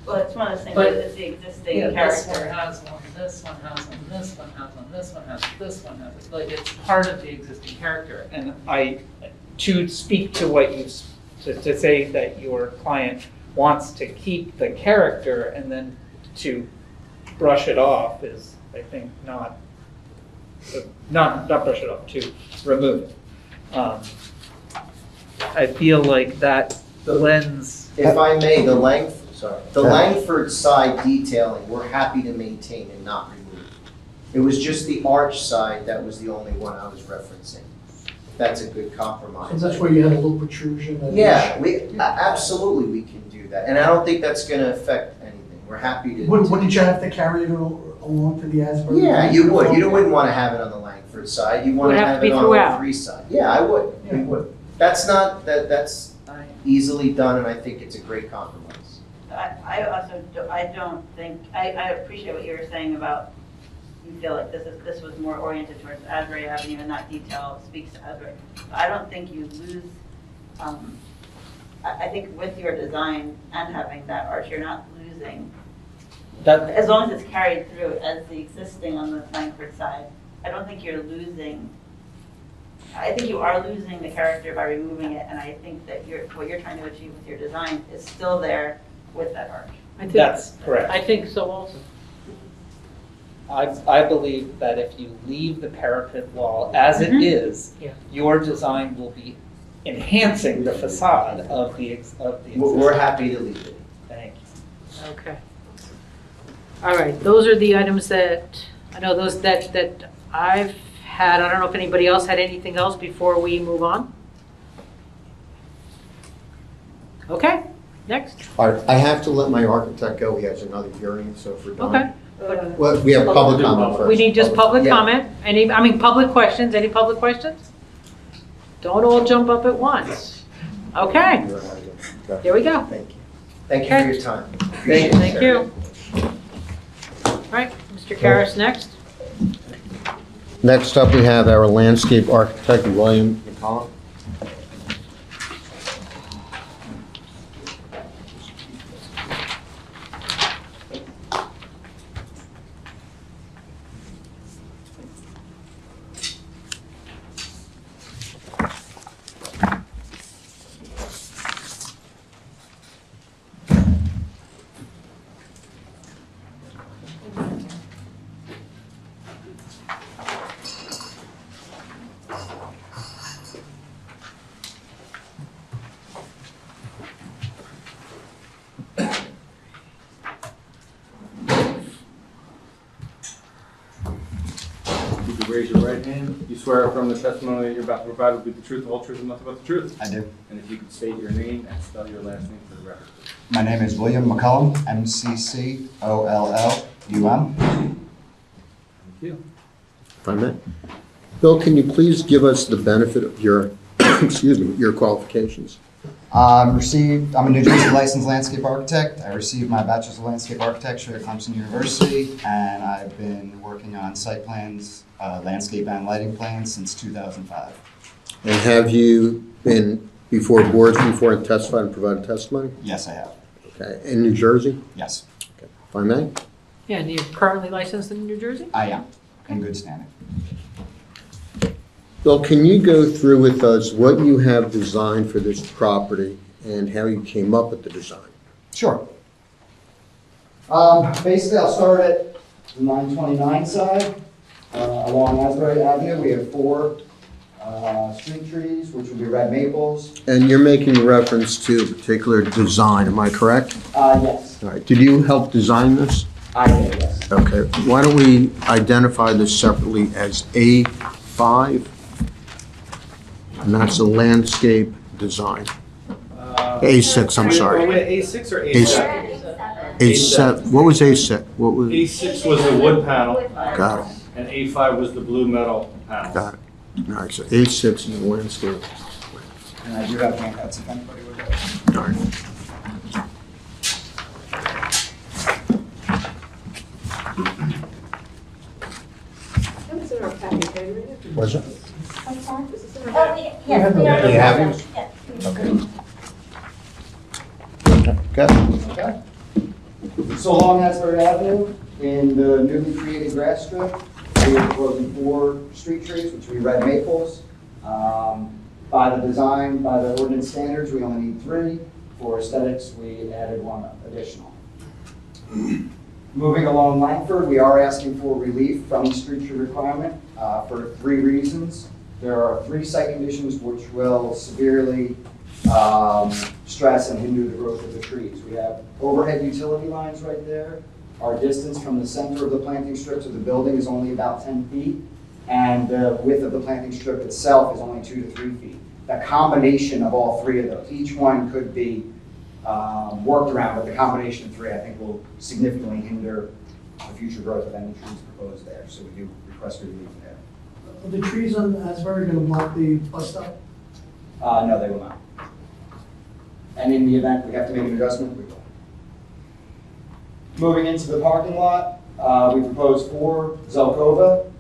G: Well, it's one of those things,
I: But-
G: it's the existing
I: Yeah, this one
G: character.
I: has one, this one has one, this one has one, this one has, this one has it. Like, it's part of the existing character. And to speak to what to say that your client wants to keep the character and then to brush it off is, I think, not brush it off, to remove it. I feel like that lens.
E: If I may, the Lankford side detailing, we're happy to maintain and not remove. It was just the arch side that was the only one I was referencing. That's a good compromise.
F: So that's where you had a little protrusion. and-
E: Yeah, absolutely we can do that. And I don't think that's gonna affect anything. We're happy to.
F: Wouldn't you have to carry it along to the Asbury?
E: Yeah, you would. You wouldn't wanna have it on the Langford side. You
B: Would
E: wanna
B: have to
E: have
B: be
E: it on
B: throughout.
E: the free side. Yeah, I would. We would. That's easily done, and I think it's a great compromise.
G: I also, I don't think, I appreciate what you were saying about, you feel like this was more oriented towards Asbury Avenue and that detail speaks to Asbury. I don't think you lose, I think with your design and having that arch, you're not losing. As long as it's carried through as the existing on the Lankford side, I don't think you're losing. I think you are losing the character by removing it, and I think that what you're trying to achieve with your design is still there with that arch.
I: That's correct.
B: I think so also.
I: I believe that if you leave the parapet wall as it is,
B: Yeah.
I: your design will be enhancing the facade of the existing.
E: We're happy to leave it.
I: Thank you.
B: Okay. All right, those are the items that, I know those that I've had. I don't know if anybody else had anything else before we move on. Okay, next.
C: All right, I have to let my architect go, he has another hearing, so if we're done.
B: Okay.
C: Well, we have public comment first.
B: We need just public
E: Yeah.
B: comment. Public questions. Any public questions? Don't all jump up at once. Okay,
C: Okay.
B: here we go.
E: Thank you. Thank you for your time. Appreciate it,
B: Thank
E: sir.
B: you. All right, Mr. Karas next.
C: Next up, we have our landscape architect, William McCollum.
D: You can raise your right hand. You swear affirm the testimony that you're about to provide will be the truth, the whole truth, and nothing but the truth.
M: I do.
D: And if you could state your name and spell your last name for the record.
M: My name is William McCullum, McCollum.
D: Thank you.
C: If I may. Bill, can you please give us the benefit of your, excuse me, your qualifications?
M: I'm a New Jersey licensed landscape architect. I received my bachelor's of landscape architecture at Clemson University, and I've been working on site plans, landscape and lighting plans since 2005.
C: And have you been before boards before and testified and provided testimony?
M: Yes, I have.
C: Okay, in New Jersey?
M: Yes,
C: Okay. If I may?
B: Yeah, and you're currently licensed in New Jersey?
M: I am, in good standing.
C: Bill, can you go through with us what you have designed for this property and how you came up with the design?
M: Sure. Basically, I'll start at the 929 side. Along Asbury Avenue, we have 4 street trees, which will be red maples.
C: And you're making reference to a particular design, am I correct?
M: Yes,
C: All right, did you help design this?
M: I did, yes.
C: Okay, why don't we identify this separately as A5? And that's a landscape design. A6, I'm sorry.
D: A6 or
C: A7?
D: A7?
C: A7, what was A6? What was,
D: A6 was the wood panel,
C: got it,
D: and A5 was the blue metal panel.
C: got it. All right, so A6 is the landscape.
M: And I do have handouts if anybody would like.
C: All right.
J: How does it measuring it?
C: Was it?
A: What's that?
J: Is this in
A: Oh,
J: our-
A: yes, we are.
C: You have yours?
A: Yes.
C: Okay. Good.
M: Okay. So along Asbury Avenue, in the newly created grass strip, we are proposing 4 street trees, which will be red maples. By the design, by the ordinance standards, we only need 3. For aesthetics, we added 1 additional. Moving along Lankford, we are asking for relief from the street tree requirement for 3 reasons. There are 3 site conditions which will severely stress and hinder the growth of the trees. We have overhead utility lines right there. Our distance from the center of the planting strip to the building is only about 10 feet, and the width of the planting strip itself is only 2 to 3 feet. The combination of all 3 of those, each one could be worked around, but the combination of 3, I think, will significantly hinder the future growth of any trees proposed there. So we do request relief there.
F: Are the trees on Asbury going to block the bus stop?
M: No, they will not. And in the event we have to make an adjustment, we will. Moving into the parking lot, we propose 4 Zelkova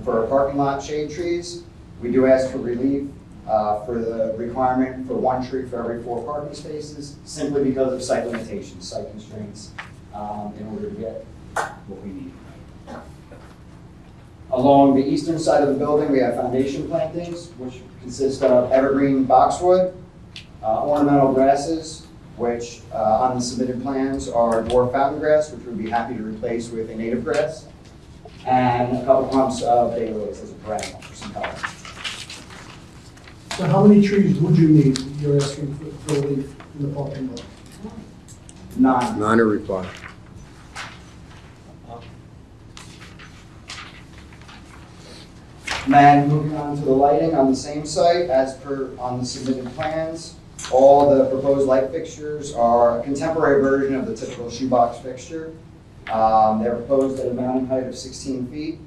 M: for parking lot shade trees. We do ask for relief for the requirement for 1 tree for every 4 parking spaces, simply because of site limitations, site constraints, in order to get what we need. Along the eastern side of the building, we have foundation plantings, which consist of evergreen boxwood, ornamental grasses, which on the submitted plans are dwarf fountain grass, which we'd be happy to replace with a native grass, and a couple clumps of daylilies as a perennial for some color.
F: So how many trees would you need? You're asking for relief in the parking lot?
M: 9.
C: 9 are required.
M: And then moving on to the lighting on the same site, as per on the submitted plans, all the proposed light fixtures are a contemporary version of the typical shoebox fixture. They're proposed at a mounting height of 16 feet.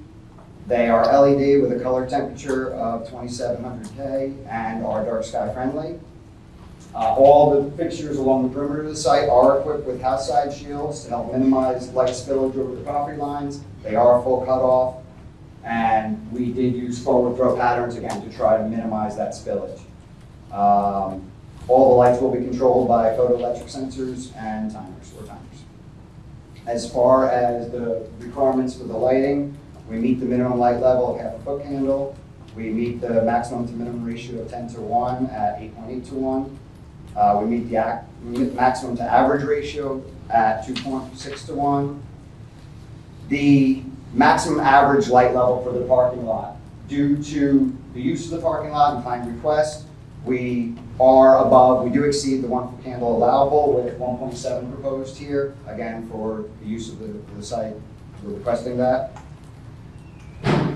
M: They are LED with a color temperature of 2700 K and are dark sky friendly. All the fixtures along the perimeter of the site are equipped with house side shields to help minimize light spillage over the property lines. They are full cutoff, and we did use forward throw patterns again to try to minimize that spillage. All the lights will be controlled by photoelectric sensors and timers. As far as the requirements for the lighting, we meet the minimum light level of 1/2 foot candle. We meet the maximum to minimum ratio of 10 to 1 at 8.8 to 1. We meet the maximum to average ratio at 2.6 to 1. The maximum average light level for the parking lot, due to the use of the parking lot and client request, we are above, we do exceed the 1 foot candle allowable with 1.7 proposed here. Again, for the use of the site, we're requesting that.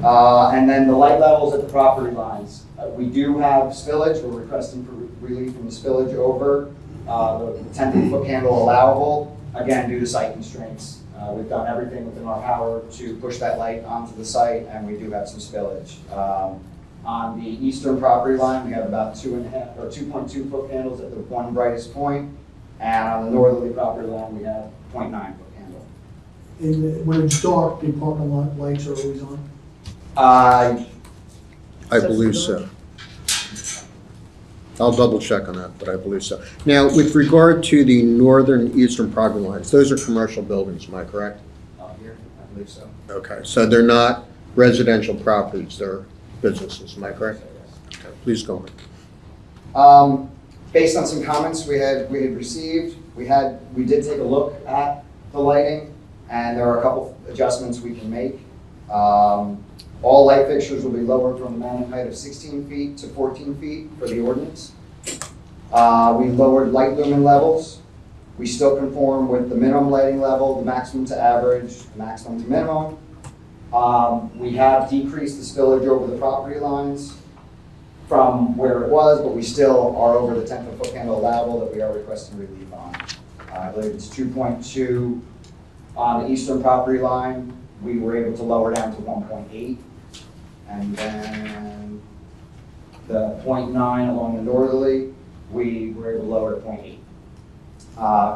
M: And then the light levels at the property lines. We do have spillage. We're requesting for relief from the spillage over the 10 foot candle allowable, again, due to site constraints. We've done everything within our power to push that light onto the site, and we do have some spillage. On the eastern property line, we have about 2.2 foot candles at the one brightest point, and on the northerly property line, we have 0.9 foot candle.
F: When it's dark, the parking lot lights are always on?
C: I believe so. I'll double check on that, but I believe so. Now, with regard to the northern eastern property lines, those are commercial buildings, am I correct?
M: Here, I believe so.
C: Okay, so they're not residential properties, they're businesses, am I correct? Okay, please go on.
M: Based on some comments we had received, we did take a look at the lighting, and there are a couple adjustments we can make. All light fixtures will be lowered from the mounting height of 16 feet to 14 feet for the ordinance. We lowered light lumen levels. We still conform with the minimum lighting level, the maximum to average, the maximum to minimum. We have decreased the spillage over the property lines from where it was, but we still are over the 10 foot candle allowable that we are requesting relief on. I believe it's 2.2 on the eastern property line. We were able to lower down to 1.8. And then the 0.9 along the northerly, we were able to lower to 0.8.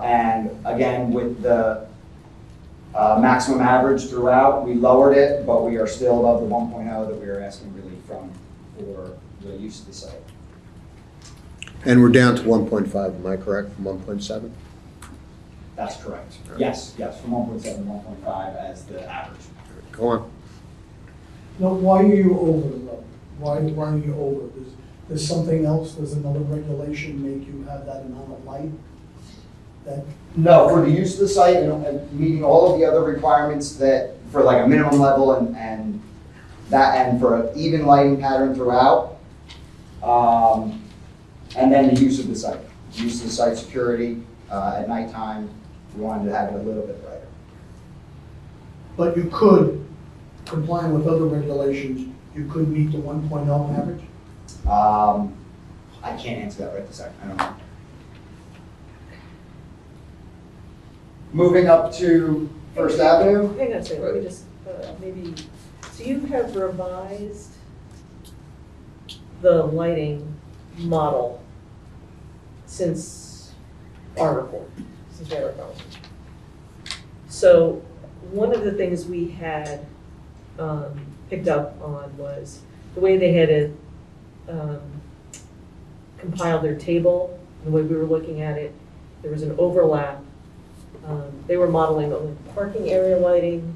M: And again, with the Maximum average throughout, we lowered it, but we are still above the 1.0 that we are asking relief from for the use of the site.
C: And we're down to 1.5, am I correct, from 1.7?
M: That's correct. Yes, from 1.7 to 1.5 as the average.
C: Go on.
F: Now, why are you over the level? Why are you over? There's something else, there's another regulation make you have that amount of light? That,
M: No, for the use of the site and meeting all of the other requirements that, for like a minimum level and for an even lighting pattern throughout. And then the use of the site. Use of the site security at nighttime, we wanted to have it a little bit brighter.
F: but you could, complying with other regulations, you could meet the 1.0 average?
M: I can't answer that right this second, I don't know. Moving up to First Avenue.
J: Hang on a second, let me just, maybe, so you have revised the lighting model since our report, since our report. So one of the things we had picked up on was the way they had it compiled their table, the way we were looking at it, there was an overlap. They were modeling only parking area lighting,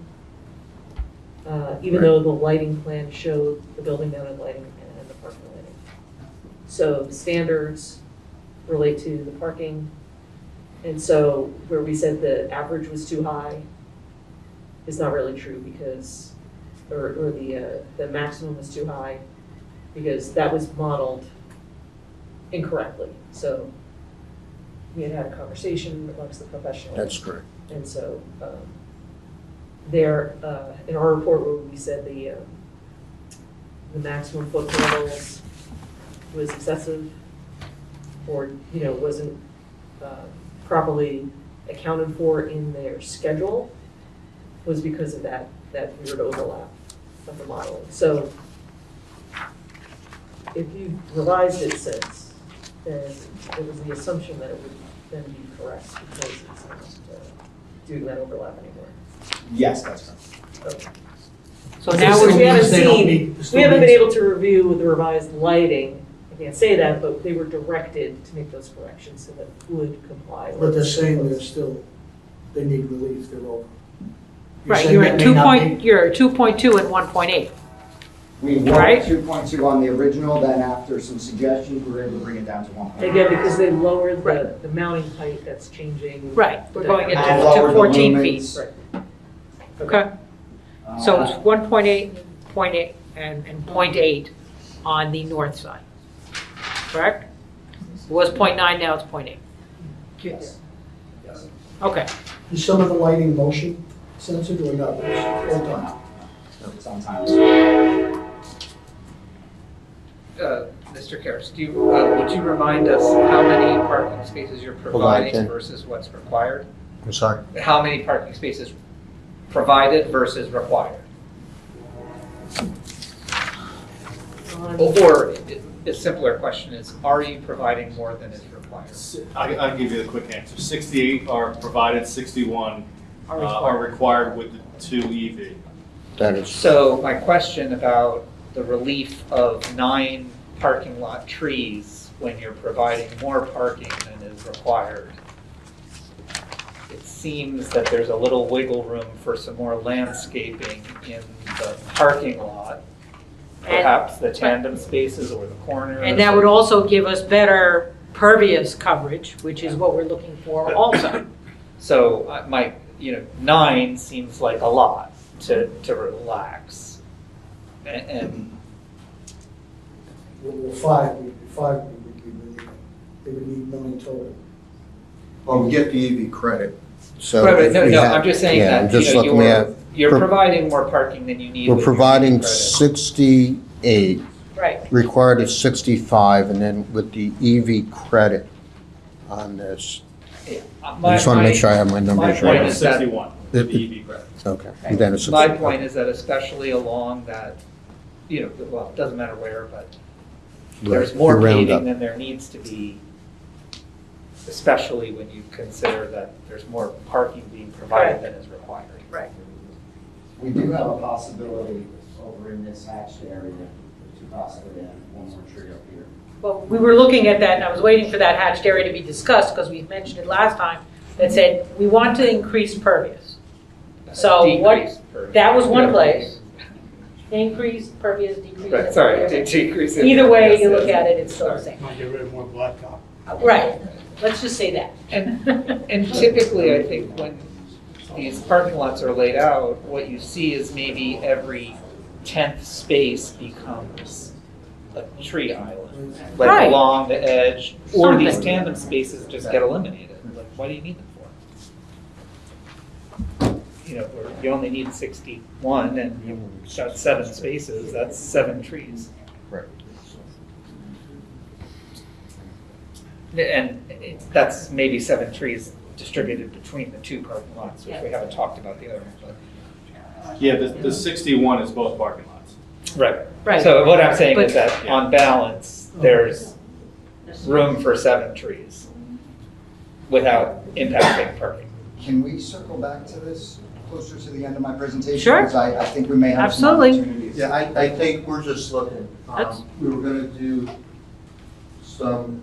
J: even though the lighting plan showed the building mounted lighting and the parking lighting. So the standards relate to the parking. And so where we said the average was too high is not really true because, or the maximum was too high because that was modeled incorrectly. So we had a conversation amongst the professionals.
C: That's correct.
J: And so there, in our report where we said the maximum foot candles was excessive or, wasn't properly accounted for in their schedule was because of that weird overlap of the modeling. So if you revised it since, then it was the assumption that it would then be correct because it's not doing that overlap anymore.
M: Yes, that's correct.
J: Okay.
B: So now
J: We haven't
F: They don't
J: seen,
F: meet-
J: we haven't been able to review the revised lighting. I can't say that, but they were directed to make those corrections so that it would comply. with-
F: But they're saying they're still, they need relief, they're over.
B: Right,
F: saying
B: you're
F: that
B: at
F: may
B: 2
F: not
B: point,
F: be-
B: you're at 2.2 and 1.8.
M: We
B: Right.
M: were 2.2 on the original, then after some suggestions, we were able to bring it down to 1.
J: Again, because they lowered
B: Right.
J: the mounting height, that's changing.
B: Right, we're going
J: the-
M: And
B: into
M: lowered
B: to
M: the
B: 14 feet.
M: lumens.
J: Right.
B: Okay, so it's 1.8, 0.8, and 0.8 on the north side, correct? It was 0.9, now it's 0.8.
M: Yes. Yes.
B: Okay,
F: Is some of the lighting motion censored or not? It's all done.
M: Sometimes.
I: Mr. Karras, would you remind us how many parking spaces you're providing
C: Ken.
I: versus what's required?
C: I'm sorry.
I: How many parking spaces provided versus required? Or a simpler question is, are you providing more than is required?
D: I'll give you the quick answer. 68 are provided, 61 are required with the 2 EV.
C: That is,
I: So my question about the relief of 9 parking lot trees when you're providing more parking than is required. It seems that there's a little wiggle room for some more landscaping in the parking lot. Perhaps the tandem spaces or the corners.
B: and that would also give us better pervious coverage, which is what we're looking for also.
I: So 9 seems like a lot to relax. And
F: Well, 5 would be relief. They would need 9 total.
C: well, we get the EV credit, so.
I: Right,
C: if
I: no,
C: we have-
I: I'm just saying
C: yeah,
I: that,
C: I'm just looking at-
I: you're
C: pro-
I: providing more parking than you need.
C: We're
I: with your
C: providing
I: credit.
C: 68,
B: Right,
C: required is 65, and then with the EV credit on this,
I: Yeah,
C: I just want to make sure I have my numbers
I: point
C: right.
I: is that-
D: 61 with the EV credit.
C: Okay, and then it's.
I: My point is that especially along that, well, it doesn't matter where, but there's more
C: Right, you round
I: paving
C: up.
I: than there needs to be. especially when you consider that there's more parking being provided than is required.
J: Right.
M: We do have a possibility over in this hatched area to possibly add one more tree up here.
B: Well, we were looking at that, and I was waiting for that hatched area to be discussed, because we mentioned it last time, that said, we want to increase pervious. So what,
I: Decrease per-
B: that was one
I: Yeah.
B: place. Increase, pervious, decrease.
I: Right, sorry, decrease.
B: Either way you look at it, it's still the same.
H: Might get rid of more blacktop.
B: Right, let's just say that.
I: And typically, I think when these parking lots are laid out, what you see is maybe every 10th space becomes a tree island. Like
B: Right.
I: along the edge, or these
B: Something.
I: tandem spaces just get eliminated. Like, why do you need them for? You know, where you only need 61 and you've got 7 spaces, that's 7 trees.
C: Right.
I: And that's maybe 7 trees distributed between the 2 parking lots, which we haven't talked about the other one,
D: Yeah, the 61 is both parking lots.
I: but. Right.
B: Right.
I: So what I'm saying is
B: But-
I: that on balance, there's room for 7 trees without impacting parking.
M: Can we circle back to this closer to the end of my presentation?
B: Sure.
M: Because I think we may have some
B: Absolutely.
M: opportunities.
C: Yeah, I think we're just looking.
B: That's-
C: We were gonna do some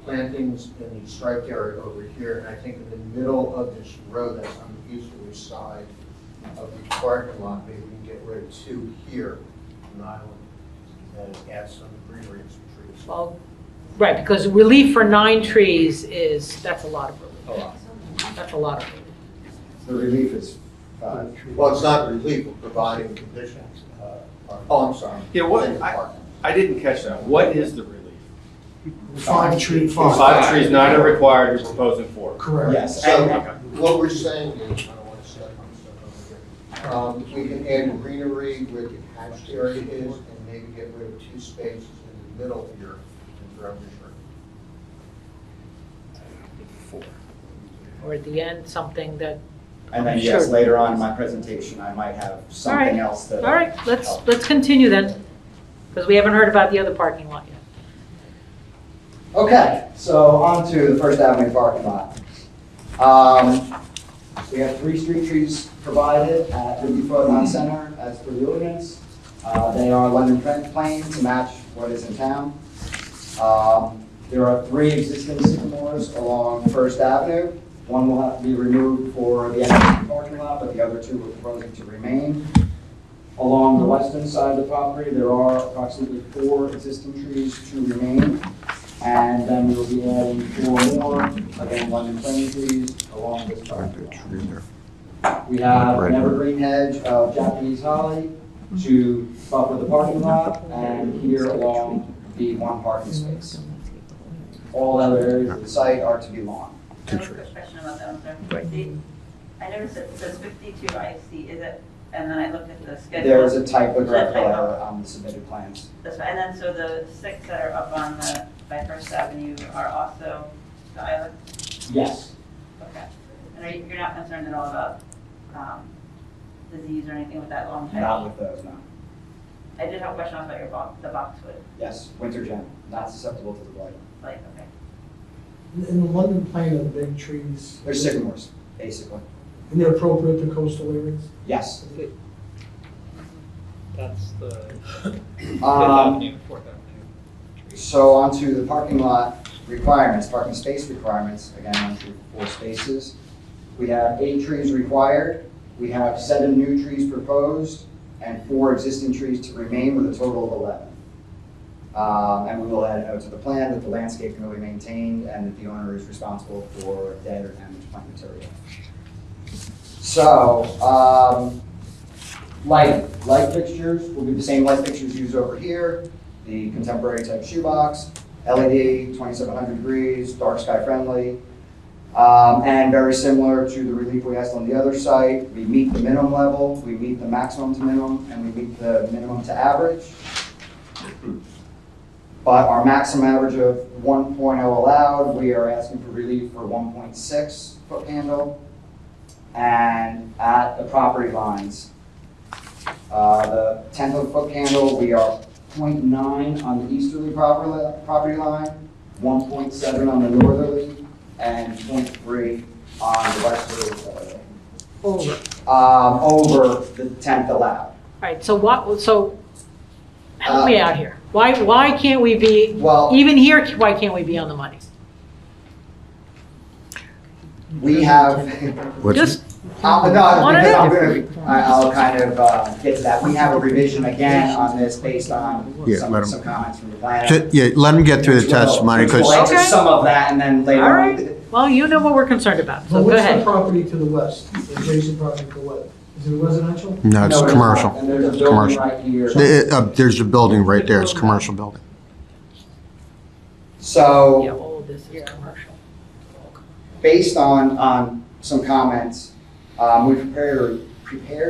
C: plantings in the striped area over here, and I think in the middle of this road that's on the easterly side of the parking lot, maybe we can get rid of 2 here on the island and add some greenery and some trees.
B: Well, right, because relief for 9 trees that's a lot of relief. That's a lot of relief.
M: The relief is 5.
C: Well, it's not relief, we're providing conditions. Oh, I'm sorry.
D: Yeah, what,
C: Thank you, Parking.
D: I didn't catch that. What is the relief?
F: 5 tree,
D: 5 trees, 9 are required, you're proposing 4.
F: Correct.
M: Yes.
C: So
D: Okay.
C: what we're saying is, I don't want to step on stuff over here. We can add greenery where the hatched area is and maybe get rid of 2 spaces in the middle here and throw the shrub.
B: Or at the end, something that,
M: And then,
B: Sure.
M: yes, later on in my presentation, I might have something else that.
B: all right, let's continue then, because we haven't heard about the other parking lot yet.
M: Okay, so on to the First Avenue parking lot. We have 3 street trees provided at 50-foot on center as per the ordinance. They are London Trent plane to match what is in town. There are 3 existing sycamores along First Avenue. One will have to be removed for the end of the parking lot, but the other 2 we're proposing to remain. Along the western side of the property, there are approximately 4 existing trees to remain. And then we'll be adding 4 more, again, London plane trees along this property. We have an evergreen hedge of Japanese holly to buffer the parking lot and here along the 1 parking space. All other areas of the site are to be lawn.
G: I have a quick question about that one, sir. I noticed it says 52 IC, is it, and then I looked at the schedule.
M: There is a typographical
G: Is that typo?
M: error on the submitted plans.
G: That's right, and then so the 6 that are up on by First Avenue are also the island?
M: Yes.
G: Okay. And you're not concerned at all about disease or anything with that long hedge?
M: Not with those, no.
G: I did have a question about your the boxwood,
M: Yes, winter gem, not susceptible to the blight.
G: like, okay.
F: In the London plane are the big trees.
M: They're sycamores, basically.
F: And they're appropriate to coastal areas?
M: Yes.
I: That's the Fifth
M: Um,
I: Avenue, 4th Avenue.
M: So onto the parking lot requirements, parking space requirements, again, on to 4 spaces. We have 8 trees required, we have 7 new trees proposed, and 4 existing trees to remain with a total of 11. And we will add a note to the plan that the landscape can be maintained and that the owner is responsible for dead or damaged plant material. So, light fixtures will be the same light fixtures used over here. The contemporary type shoebox, LED, 2700 degrees, dark sky friendly, and very similar to the relief we asked on the other site. We meet the minimum level, we meet the maximum to minimum, and we meet the minimum to average. But our maximum average of 1.0 allowed, we are asking for relief for 1.6 foot candle. And at the property lines, the 10 foot candle, we are 0.9 on the easterly property line, 1.7 on the northerly, and 0.3 on the westerly building.
B: Over.
M: Over the 10th allowed.
B: Right, so help me out here. Why can't we be,
M: Well-
B: even here, why can't we be on the money?
M: We have,
B: Just,
M: no,
B: Wanna
M: because
B: know.
M: I'll kind of get to that. We have a revision again on this based on
C: Yeah, let 'em-
M: some comments from the planner.
C: Yeah, let him get through the testimony,
M: Which will
C: because
M: answer
B: Okay.
M: some of that, and then later
B: all
M: on.
B: right, well, you know what we're concerned about, so
F: But
B: go
F: what's the
B: ahead.
F: property to the west, the adjacent property to the west? Is it residential?
C: no, it's
M: not.
C: commercial.
M: And there's a
C: It's
M: building
C: commercial.
M: right here.
C: There's a building right there, it's a commercial building.
B: Yeah,
M: So,
B: all of this is commercial.
M: based on some comments, we prepared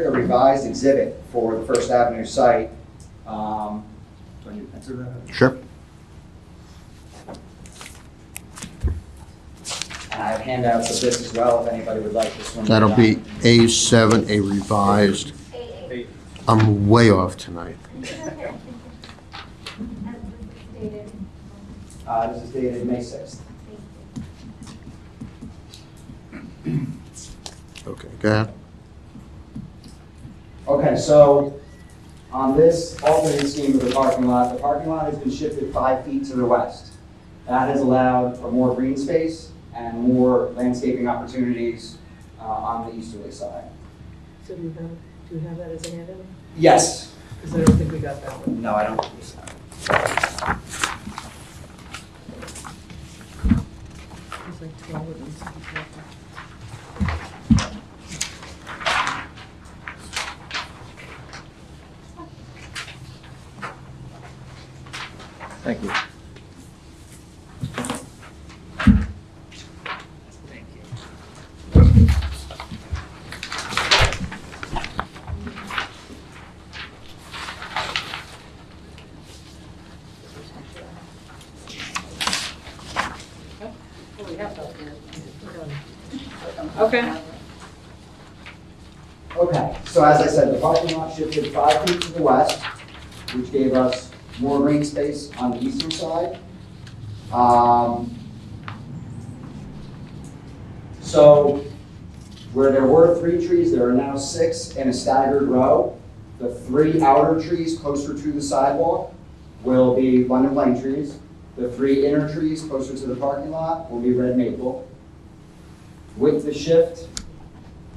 M: a revised exhibit for the First Avenue site. Do I need to enter that?
C: Sure.
M: And I have handouts of this as well, if anybody would like this one.
C: That'll be A7, a revised.
A: AA.
C: I'm way off tonight.
A: As stated.
M: This is dated May 6th.
C: Okay, go ahead.
M: Okay, so on this alternate scheme of the parking lot has been shifted 5 feet to the west. That has allowed for more green space and more landscaping opportunities on the easterly side.
J: So do you have that as an add-on?
M: Yes.
J: Because I don't think we got that one.
M: No, I don't believe so.
J: There's like 12 of these.
K: Thank you.
I: Thank you.
B: Okay.
M: Okay, so as I said, the parking lot shifted 5 feet to the west, which gave us more green space on the eastern side. So where there were 3 trees, there are now 6 in a staggered row. The 3 outer trees closer to the sidewalk will be London plane trees. The 3 inner trees closer to the parking lot will be red maple. With the shift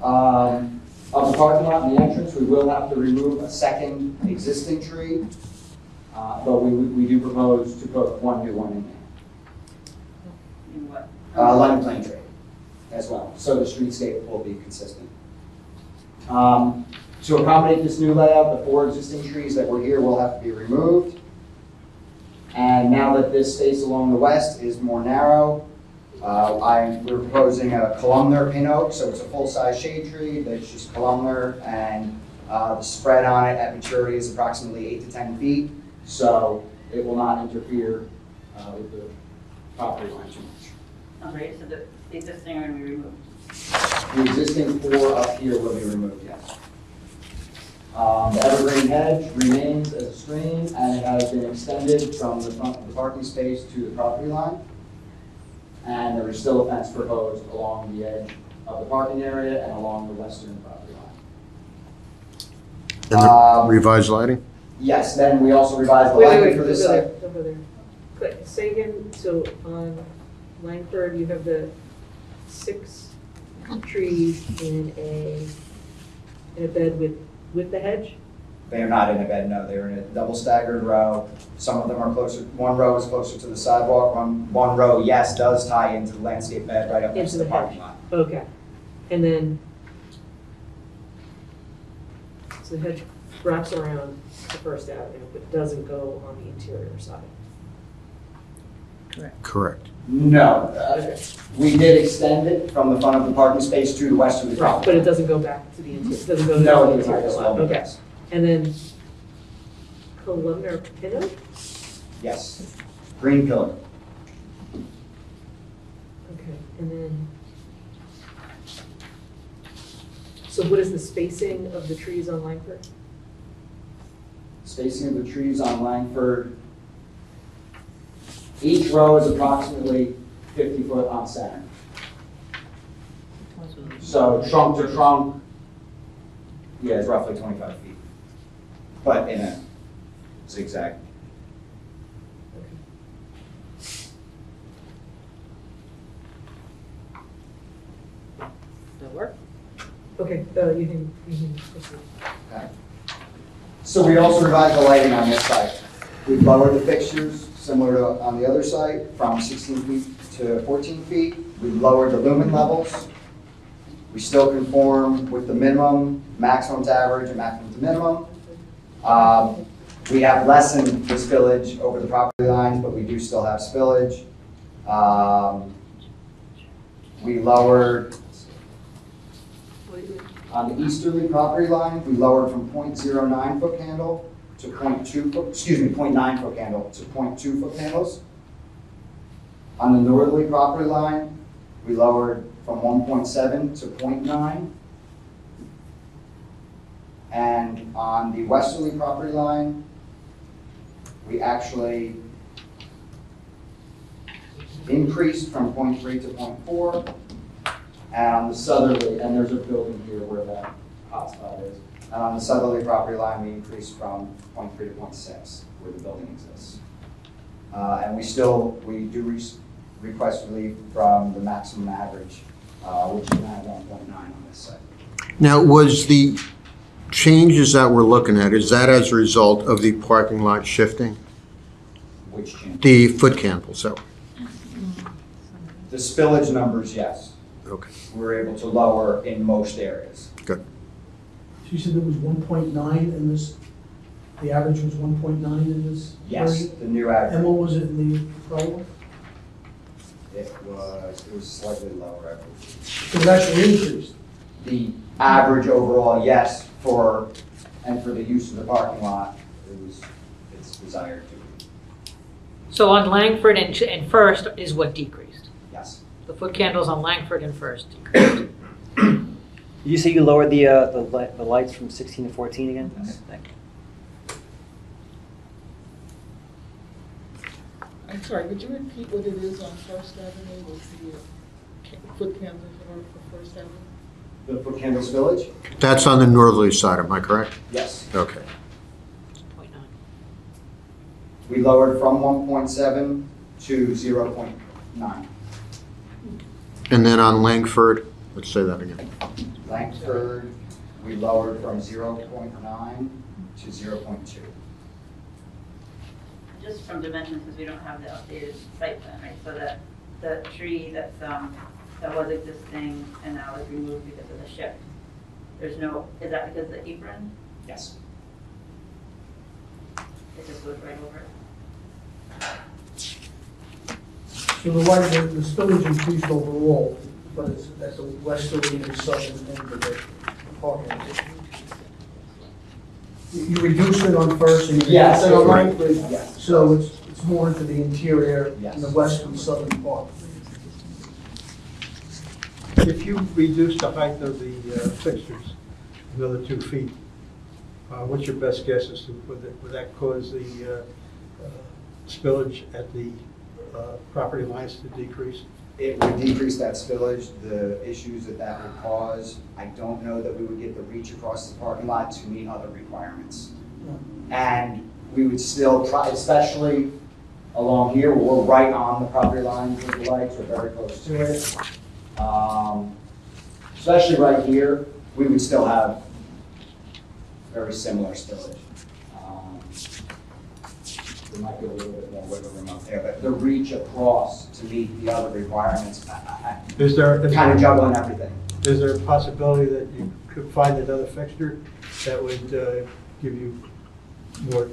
M: of the parking lot and the entrance, we will have to remove a second existing tree, but we do propose to put one new one in there.
G: In what?
M: London plane tree as well, so the streetscape will be consistent. To accommodate this new layout, the 4 existing trees that were here will have to be removed. And now that this space along the west is more narrow, we're proposing a columnar pin oak, so it's a full-size shade tree that's just columnar, and the spread on it at maturity is approximately 8 to 10 feet, so it will not interfere with the property line too much.
G: Okay, so the existing are going to be removed.
M: The existing 4 up here will be removed, yes. The evergreen hedge remains as a screen, and it has been extended from the front of the parking space to the property line. And there is still a fence proposed along the edge of the parking area and along the western property line.
C: And the revised lighting?
M: Yes, then we also revised the
J: Wait,
M: lighting for this
J: go there,
M: site.
J: go there. Quick, say again, so on Lankford, you have the 6 trees in a bed with the hedge?
M: They are not in a bed, no, they're in a double staggered row. Some of them are closer, one row is closer to the sidewalk, one row, yes, does tie into the landscape bed right up next to
J: Into
M: the
J: the hedge.
M: parking lot.
J: Okay. And then, so the hedge wraps around the First Avenue, but doesn't go on the interior side.
C: Correct.
M: No, we did extend it from the front of the parking space to the west of the
J: But
M: property.
J: it doesn't go back to the interior, doesn't go
M: No,
J: down
M: it
J: the
M: is not,
J: interior
M: this
J: side,
M: will,
J: okay.
M: yes.
J: And then columnar pin oak?
M: Yes, green pillar.
J: Okay, and then, so what is the spacing of the trees on Lankford?
M: Spacing of the trees on Lankford. Each row is approximately 50 foot on center.
E: So trunk to trunk, yeah, it's roughly 25 feet, but in a zigzag.
B: That work?
J: Okay, you can proceed.
E: Okay. So we also revised the lighting on this site. We've lowered the fixtures, similar to on the other site, from 16 feet to 14 feet. We've lowered the lumen levels. We still conform with the minimum, maximum to average, and maximum to minimum. We have lessened the spillage over the property lines, but we do still have spillage. We lowered, on the easterly property line, we lowered from 0.09 foot candle to 0.2 foot, 0.9 foot candle to 0.2 foot candles. On the northerly property line, we lowered from 1.7 to 0.9. And on the westerly property line, we actually increased from 0.3 to 0.4. And on the southerly, and there's a building here where that hotspot is. And on the southerly property line, we increased from 0.3 to 0.6, where the building exists. And we do request relief from the maximum average, which is now 1.9 on this site.
C: Now, was the changes that we're looking at, is that as a result of the parking lot shifting?
E: Which change?
C: The foot candles, so,
E: The spillage numbers, yes.
C: okay,
E: We're able to lower in most areas.
C: good.
F: She said there was 1.9 in this, the average was 1.9 in this
E: Yes,
F: area?
E: the new
F: And
E: average.
F: what was it in the prior one?
E: It was slightly lower, I believe.
F: It was actually increased.
E: The average overall, yes, for the use of the parking lot, it's desired to be,
B: So on Lankford and First is what decreased.
E: yes.
B: The foot candles on Lankford and First decreased.
N: Did you say you lowered the lights from 16 to 14 again?
E: Yes.
N: Thank you.
O: I'm sorry, would you repeat what it is on First Avenue with the foot candles for First Avenue?
E: The foot candle spillage?
C: That's on the northerly side, am I correct?
E: Yes.
C: Okay.
B: 0.9.
E: We lowered from 1.7 to 0.9.
C: And then on Lankford, let's say that again.
E: Lankford, we lowered from 0.9 to 0.2.
G: Just from dimensions, because we don't have the updated site plan, right? So that the tree that was existing and now is removed because of the shift. There's no, is that because of the apron?
E: Yes.
G: It just goes right over it?
F: So the spillage increased overall, but it's at the westerly and southern end of the parking lot. You reduced it on First and you
E: Yes,
F: reduced it on
E: right.
F: Lankford,
E: Yes.
F: so it's more into the interior,
E: Yes.
F: in the west and southern part.
H: If you reduce the height of the fixtures another 2 feet, what's your best guess as to would that cause the spillage at the property lines to decrease?
E: It would decrease that spillage, the issues that would cause. I don't know that we would get the reach across the parking lot to meet other requirements. And we would still try, especially along here, we're right on the property line with the lights, we're very close to it. Especially right here, we would still have very similar spillage. There might be a little bit more wiggle room up there, but the reach across to meet the other requirements,
H: Is there
E: kind of juggling everything.
H: Is there a possibility that you could find another fixture that would give you more?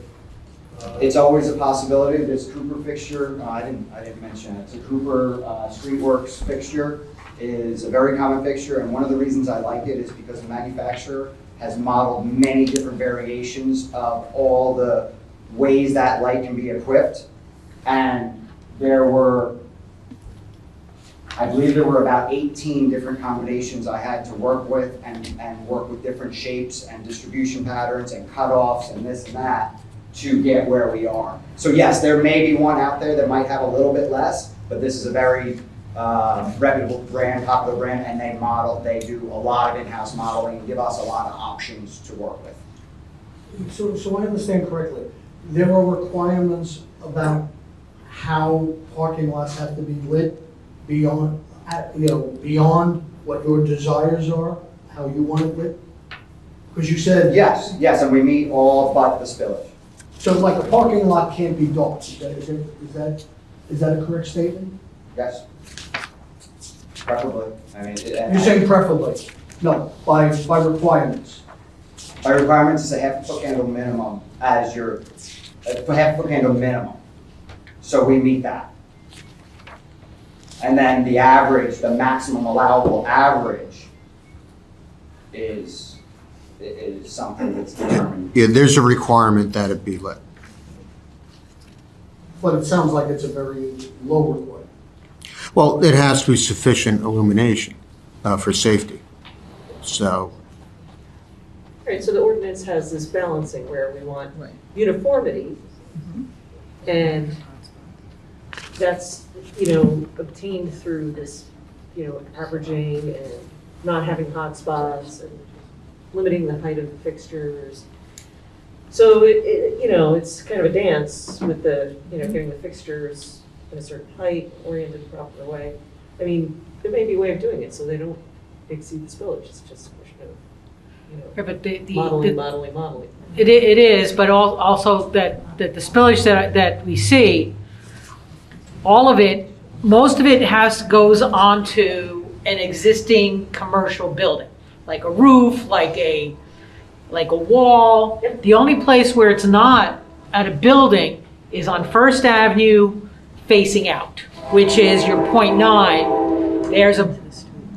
E: It's always a possibility. This Cooper fixture, I didn't mention it. It's a Cooper Streetworks fixture. Is a very common fixture, and one of the reasons I like it is because the manufacturer has modeled many different variations of all the ways that light can be equipped. And I believe there were about 18 different combinations I had to work with and work with different shapes and distribution patterns and cutoffs and this and that to get where we are. So yes, there may be one out there that might have a little bit less, but this is a very
M: reputable brand, popular brand, and they do a lot of in-house modeling, give us a lot of options to work with.
F: So I understand correctly, there are requirements about how parking lots have to be lit beyond, beyond what your desires are, how you want it lit? Because you said.
M: Yes, and we meet all but the spillage.
F: So like a parking lot can't be dark, is that a correct statement?
M: Yes. Preferably. I mean.
F: You're saying preferably? No, by requirements.
M: By requirements, it's a half-foot candle minimum as your, half-foot candle minimum. So we meet that. And then the average, the maximum allowable average is something that's determined.
C: Yeah, there's a requirement that it be lit.
F: But it sounds like it's a very low requirement.
C: Well, it has to be sufficient illumination for safety. So,
J: Right, so the ordinance has this balancing where we want uniformity, and that's, obtained through this, averaging and not having hot spots and limiting the height of the fixtures. So it's kind of a dance with the, getting the fixtures in a certain height, oriented the proper way. I mean, there may be a way of doing it so they don't exceed the spillage. It's just a question of,
B: Yeah, but
J: modeling.
B: It is, but also that the spillage that we see, all of it, most of it goes onto an existing commercial building, like a roof, like a wall.
J: Yep.
B: The only place where it's not at a building is on First Avenue facing out, which is your .9. There's a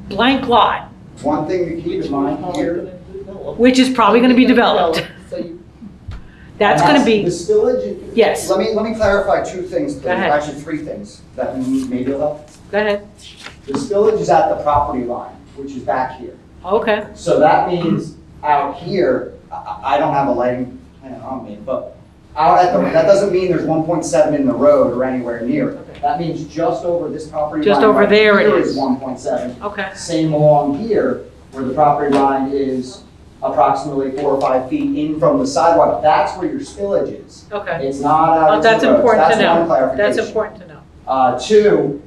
B: blank lot,
M: One thing to keep in mind here.
B: which is probably going to be developed. That's going to be,
M: The spillage.
B: yes.
M: Let me clarify two things, please.
B: Go ahead.
M: Actually, three things that maybe will help.
B: Go ahead.
M: The spillage is at the property line, which is back here.
B: Okay.
M: So that means out here, I don't have a lighting plan on me, but that doesn't mean there's 1.7 in the road or anywhere near it. That means just over this property line.
B: Just over
M: right
B: there it
M: here
B: is.
M: 1.7.
B: Okay.
M: Same along here, where the property line is approximately 4 or 5 feet in from the sidewalk. That's where your spillage is.
B: Okay.
M: It's not out into
B: That's
M: the roads.
B: important to
M: That's one
B: know.
M: clarification.
B: That's important to know.
M: Two,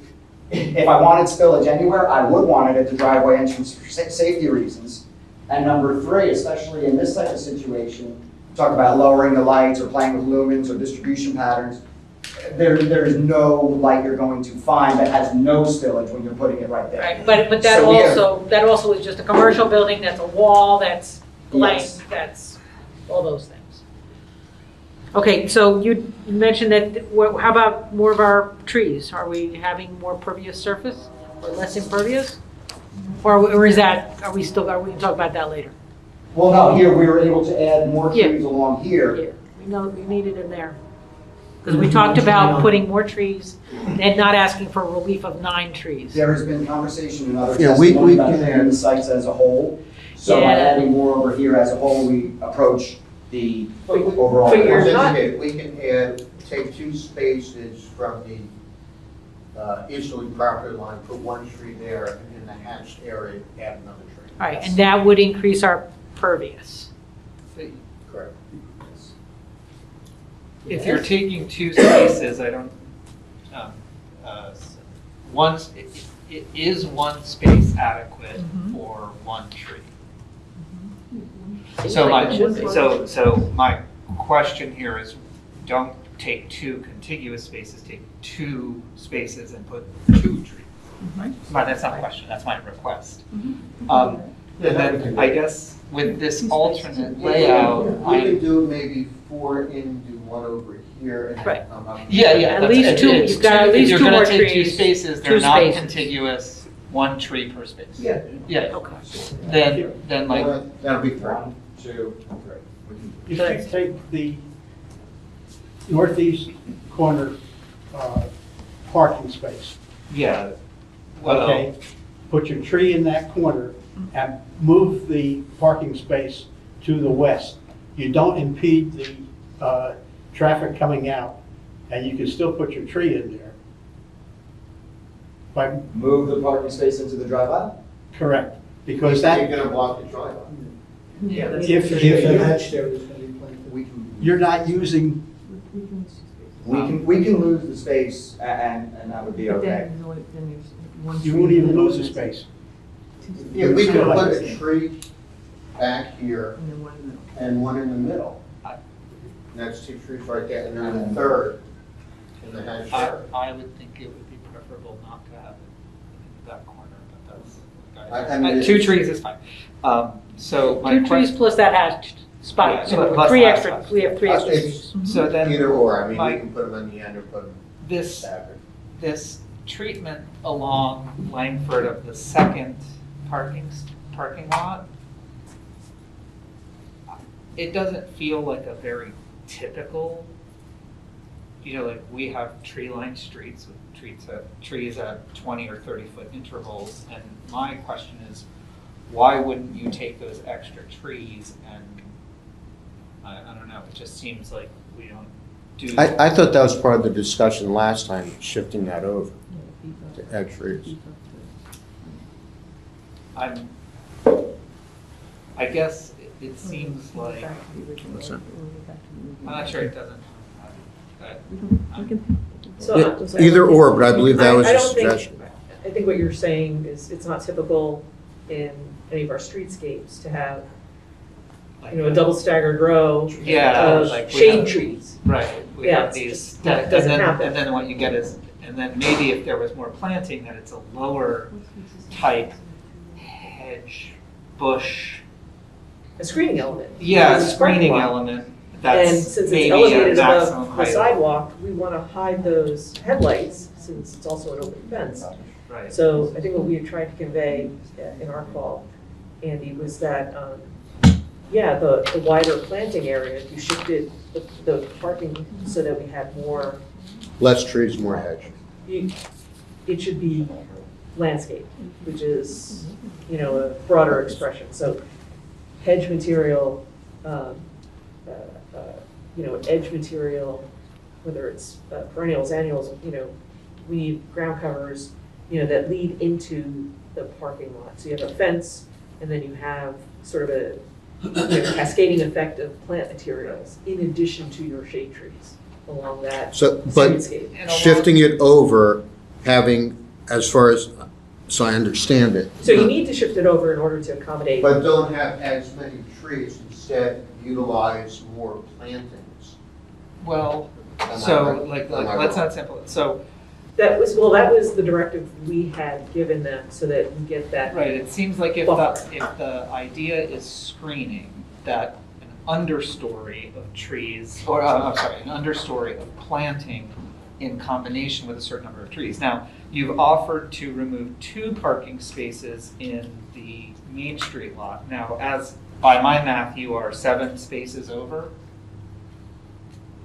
M: if I wanted spillage anywhere, I would want it at the driveway entrance for safety reasons. And number three, especially in this type of situation, talk about lowering the lights or playing with lumens or distribution patterns, there's no light you're going to find that has no spillage when you're putting it right there.
B: Right, but that also is just a commercial building, that's a wall, that's blank,
M: Yes.
B: that's all those things. Okay, so you mentioned that, how about more of our trees? Are we having more pervious surface or less impervious? Or is that, are we can talk about that later?
M: Well, no, here we were able to add more
B: Yeah.
M: trees along here.
B: Yeah, we know, we need it in there. Because we talked about putting more trees and not asking for a relief of 9 trees.
M: There has been conversation in other
C: Yeah,
M: testimony
C: we
M: about
C: can
M: treating
C: add-
M: the sites as a whole. So by
B: Yeah.
M: adding more over here as a whole, we approach the overall.
J: but you're not-
C: We can take 2 spaces from the easterly property line, put 1 tree there, and in the hatched area, add another tree.
B: All right, and that would increase our pervious.
C: Correct.
I: If you're taking 2 spaces, I don't, is 1 space adequate for 1 tree? So my question here is, don't take 2 contiguous spaces, take 2 spaces and put 2 trees. Right? That's not a question, that's my request. And then I guess with this alternate layout,
C: We could do maybe 4 in, do 1 over here, and
B: Right.
C: then come up.
I: Yeah,
B: At
I: that's
B: least
I: it.
B: 2,
I: It's
B: you've got at
I: if
B: least
I: you're
B: 2
I: gonna
B: more
I: take 2
B: trees.
I: spaces,
B: 2
I: they're not
B: spaces.
I: contiguous, 1 tree per space.
C: Yeah.
I: Yeah,
B: Okay.
I: then like,
C: That'll be 3.
M: 1, 2, 3.
H: You should take the northeast corner parking space,
I: yeah. Well,
H: okay? Put your tree in that corner and move the parking space to the west. You don't impede the traffic coming out, and you can still put your tree in there. By,
P: Move the parking space into the drive aisle?
H: correct, because
C: You're
H: that,
C: gonna block the drive aisle.
J: Yeah, that's-
H: if,
F: There's a
H: if
F: hedge there that's gonna be planted.
P: We can,
H: you're not using,
P: we can lose the space and that would be okay.
H: you won't even lose the space.
C: Yeah, we could put a tree back here and one in the middle. That's two trees right there, and then a third in the hedge there.
I: I would think it would be preferable not to have it in that corner, but that's.
C: I mean,
I: Two trees is fine. So my
B: Two trees
I: question,
B: plus that hatched spot,
I: Yeah,
B: so
I: plus
B: three
I: that
B: extra,
I: spot.
B: we have three extra
C: It's
B: trees.
I: so then.
C: either or, I mean,
I: my-
C: we can put them on the end or put them
I: This,
C: staggered.
I: this treatment along Lankford of the second parking lot, it doesn't feel like a very typical, like we have tree-lined streets with trees at 20 or 30-foot intervals, and my question is, why wouldn't you take those extra trees and, I don't know, it just seems like we don't do.
C: I thought that was part of the discussion last time, shifting that over to edge trees.
I: I guess it seems like, I'm not sure it doesn't.
C: Either or, but I believe that was
J: I
C: a
J: don't think-
C: suggestion.
J: I think what you're saying is it's not typical in any of our streetscapes to have, a double staggered row
I: Yeah,
J: of
I: like we
J: shade
I: have-
J: trees.
I: Right, we
J: Yeah,
I: have
J: it's
I: these,
J: just not- doesn't happen.
I: and then what you get is, and then maybe if there was more planting, that it's a lower type hedge, bush.
J: A screening element.
I: Yeah,
J: It's a parking
I: screening
J: lot.
I: element,
J: And
I: that's
J: since
I: maybe
J: it's
I: a
J: elevated
I: maximum
J: above the
I: height.
J: sidewalk, we want to hide those headlights since it's also an open fence.
I: Right.
J: So I think what we had tried to convey in our call, Andy, was that, the wider planting area, if you shifted the parking so that we had more,
C: Less trees, more hedge.
J: it should be landscape, which is, a broader expression. So hedge material, edge material, whether it's perennials, annuals, we need ground covers, that lead into the parking lot. So you have a fence, and then you have sort of a cascading effect of plant materials in addition to your shade trees along that
C: So, but
J: streetscape.
C: shifting it over, having, as far as, so I understand it.
J: So you need to shift it over in order to accommodate.
C: But don't have as many trees, instead utilize more plantings.
I: Well,
C: Am I
I: so
C: right?
I: like,
C: Am I
I: let's
C: wrong?
I: not simple, so.
J: That was the directive we had given them so that we get that.
I: Right, it seems like if
J: buffer.
I: the idea is screening, that an understory of trees, or I'm sorry, an understory of planting in combination with a certain number of trees. Now, you've offered to remove 2 parking spaces in the Main Street lot. Now, as by my math, you are 7 spaces over?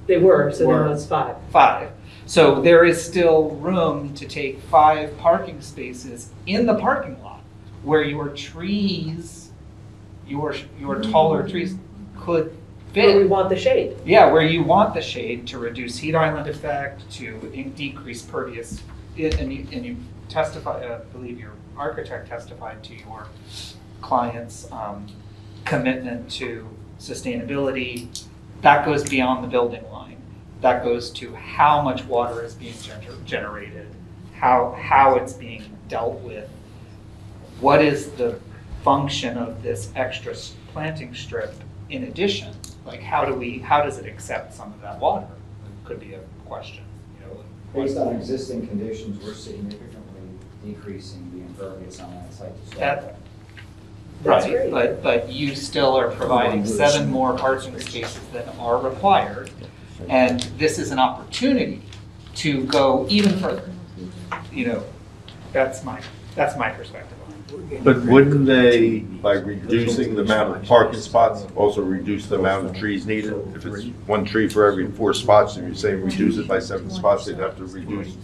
J: They were, so
I: Were.
J: now it's 5.
I: 5. So there is still room to take 5 parking spaces in the parking lot where your trees, your taller trees could fit.
J: Where we want the shade.
I: Yeah, where you want the shade to reduce heat island effect, to decrease pervious, and you testify, I believe your architect testified to your client's commitment to sustainability. That goes beyond the building line. That goes to how much water is being generated, how it's being dealt with. What is the function of this extra planting strip in addition? Like how does it accept some of that water? It could be a question.
P: Based on existing conditions, we're significantly decreasing the impervious on that site to start with.
J: That's
I: Right,
J: great.
I: but you still are providing 7 more parking spaces than are required. And this is an opportunity to go even further. That's my perspective on it.
L: But wouldn't they, by reducing the amount of parking spots, also reduce the amount of trees needed? If it's 1 tree for every 4 spots, if you're saying reduce it by 7 spots, they'd have to reduce.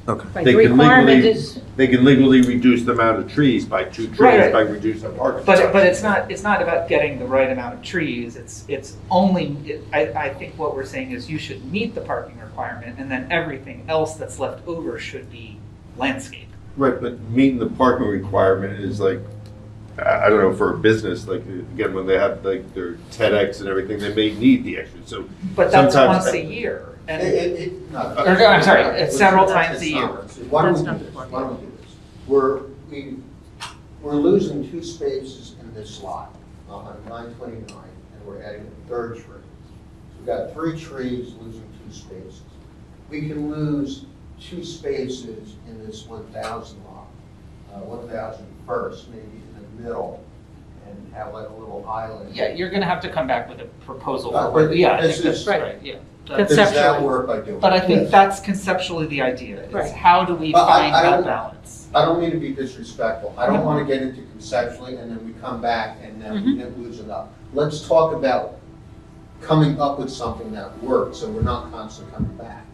C: Okay.
B: Right, the requirement is,
L: They can legally reduce the amount of trees by 2 trees
I: Right.
L: by reducing parking spots.
I: But it's not about getting the right amount of trees. I think what we're saying is you should meet the parking requirement, and then everything else that's left over should be landscape.
L: Right, but meeting the parking requirement is like, I don't know, for a business, like, again, when they have like their TEDx and everything, they may need the extra, so.
I: But that's
L: sometimes-
I: once a year. And,
C: No,
I: or, I'm sorry, it's several times a year.
C: Why don't we do this? Why don't we do this? We're losing 2 spaces in this lot on 929, and we're adding a 3rd tree. So we've got 3 trees losing 2 spaces. We can lose 2 spaces in this 1,000 lot, 1,000 first, maybe in the middle, and have like a little island.
I: Yeah, you're gonna have to come back with a proposal
C: But
I: for, yeah, I
C: this
I: think that's
C: is-
I: right, yeah.
C: Does that work by doing?
I: But I think
C: Yes.
I: that's conceptually the idea, is
J: Right.
I: how do we
C: But
I: find
C: I
I: that
C: don't-
I: balance?
C: I don't mean to be disrespectful. I don't want to get into conceptually and then we come back and then we didn't lose enough. Let's talk about coming up with something that works so we're not constantly coming back.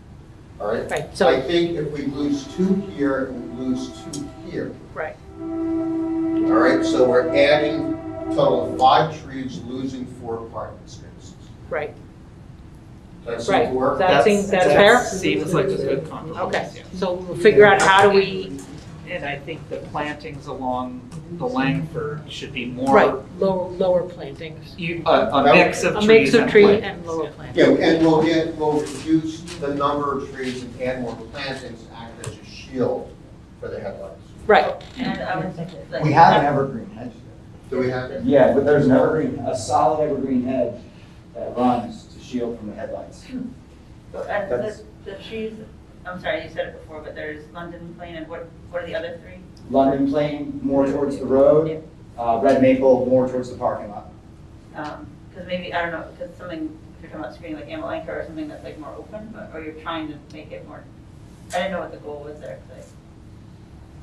C: All right?
B: Right, so-
C: I think if we lose 2 here and we lose 2 here,
B: Right.
C: all right, so we're adding a total of 5 trees, losing 4 parking spaces.
B: Right.
C: Does that seem
B: Right.
C: to work?
B: That's fair?
I: Seems like a good compromise.
B: Okay,
I: yeah.
B: so we'll figure out how do we,
I: And I think the plantings along the Langford should be more.
B: right, lower plantings.
I: A mix of
B: A
I: trees
B: mix of
I: and
B: tree
I: plantings.
B: and lower
C: Yeah,
B: plantings.
C: and we'll reduce the number of trees and add more plantings to act as a shield for the headlights.
B: Right.
G: And I would like.
M: We have an evergreen hedge.
C: Do we have that?
P: Yeah, but there's an evergreen, a solid evergreen hedge that runs to shield from the headlights.
G: And the trees, I'm sorry, you said it before, but there's London Plain and what are the other 3?
P: London Plain more towards the road, Red Maple more towards the parking lot.
G: Because maybe, I don't know, because something, if you're talking about screening like Amelanca or something that's like more open, or you're trying to make it more, I didn't know what the goal was there.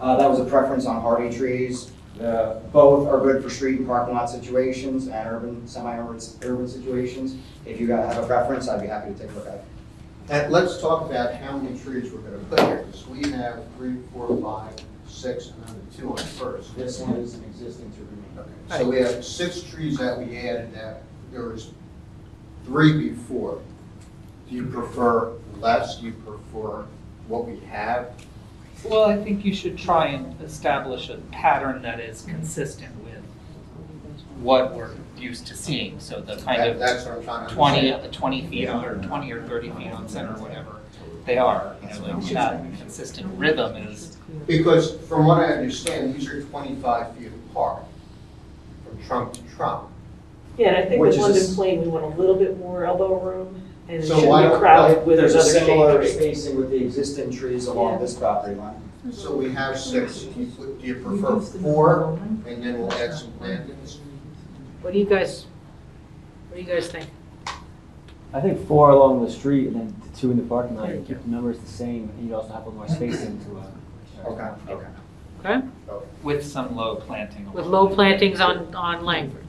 P: That was a preference on hardy trees. Both are good for street and parking lot situations and urban, semi-urban situations. If you guys have a preference, I'd be happy to take a look at it.
C: And let's talk about how many trees we're going to put here, because we have 3, 4, 5, 6, and then the 2 on first.
P: This one is an existing to remain.
C: Okay. So we have 6 trees that we added that there was 3 before. Do you prefer less? Do you prefer what we have?
I: Well, I think you should try and establish a pattern that is consistent with what we're used to seeing. So the kind of
C: That's what I'm trying to
I: 20 feet on, or 20 or 30 feet on center, whatever they are. You know, like that consistent rhythm is.
C: Because from what I understand, these are 25 feet apart from trunk to trunk.
J: Yeah, and I think
P: Which
J: with
P: is
J: London
P: a-
J: Plain, we want a little bit more elbow room, and it
C: So
J: shouldn't
C: why
J: be
C: don't-
J: crowded with
P: There's a
J: another
P: similar
J: shade tree.
P: spacing with the existing trees along this property line.
C: So we have 6. Do you prefer 4, and then we'll add some plantings?
B: What do you guys think?
N: I think 4 along the street and then 2 in the parking lot, and keep the numbers the same, and you also have a little more spacing to,
P: Okay.
B: Okay?
I: With some low planting.
B: With low plantings on Langford.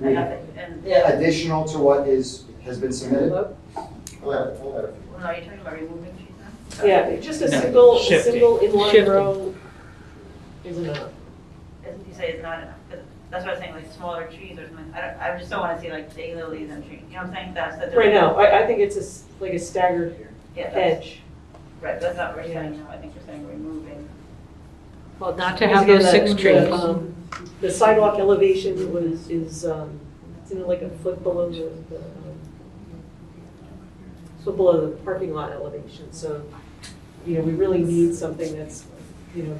G: And,
P: Additional to what has been submitted?
C: We'll add
G: well, no, are you talking about removing trees now?
J: Yeah, just a
I: No,
J: single
I: shifting.
J: inline
B: Shifting.
J: row isn't enough.
G: You say it's not enough, 'cause that's what I was saying, like smaller trees or something. I just don't want to see like daylilies and trees, you know what I'm saying? That's the.
J: Right now, I think it's like a staggered
G: Yeah, that's-
J: hedge.
G: Right, that's not what we're saying now, I think we're saying removing.
B: Well, not to have those 6 trees.
J: The sidewalk elevation is it's in like a foot below foot below the parking lot elevation. So, we really need something that's, gonna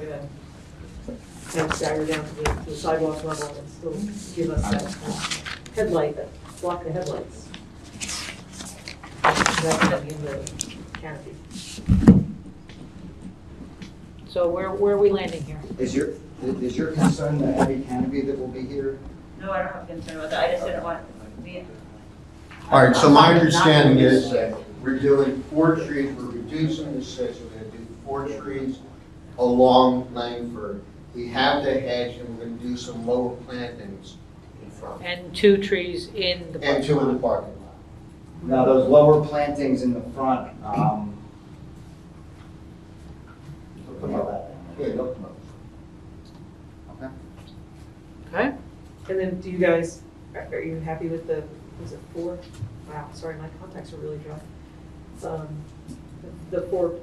J: kind of stagger down to the sidewalk level and still give us that headlight, that block the headlights. That's gonna be in the canopy.
B: So where are we landing here?
P: Is your concern the heavy canopy that will be here?
G: No, I don't have a concern about that, I just didn't want it to be.
C: All right, so my understanding is that we're doing 4 trees, we're reducing the 6, we're going to do 4 trees along Langford. We have the hedge, and we're going to do some lower plantings in front.
B: And 2 trees in the
C: And 2 in
B: parking
C: the
B: lot.
C: parking lot.
P: Now, those lower plantings in the front,
C: Come up. Yeah, they'll come up.
P: Okay.
B: Okay?
J: And then do you guys, are you happy with the, was it 4? Wow, sorry, my contacts are really dry. The 4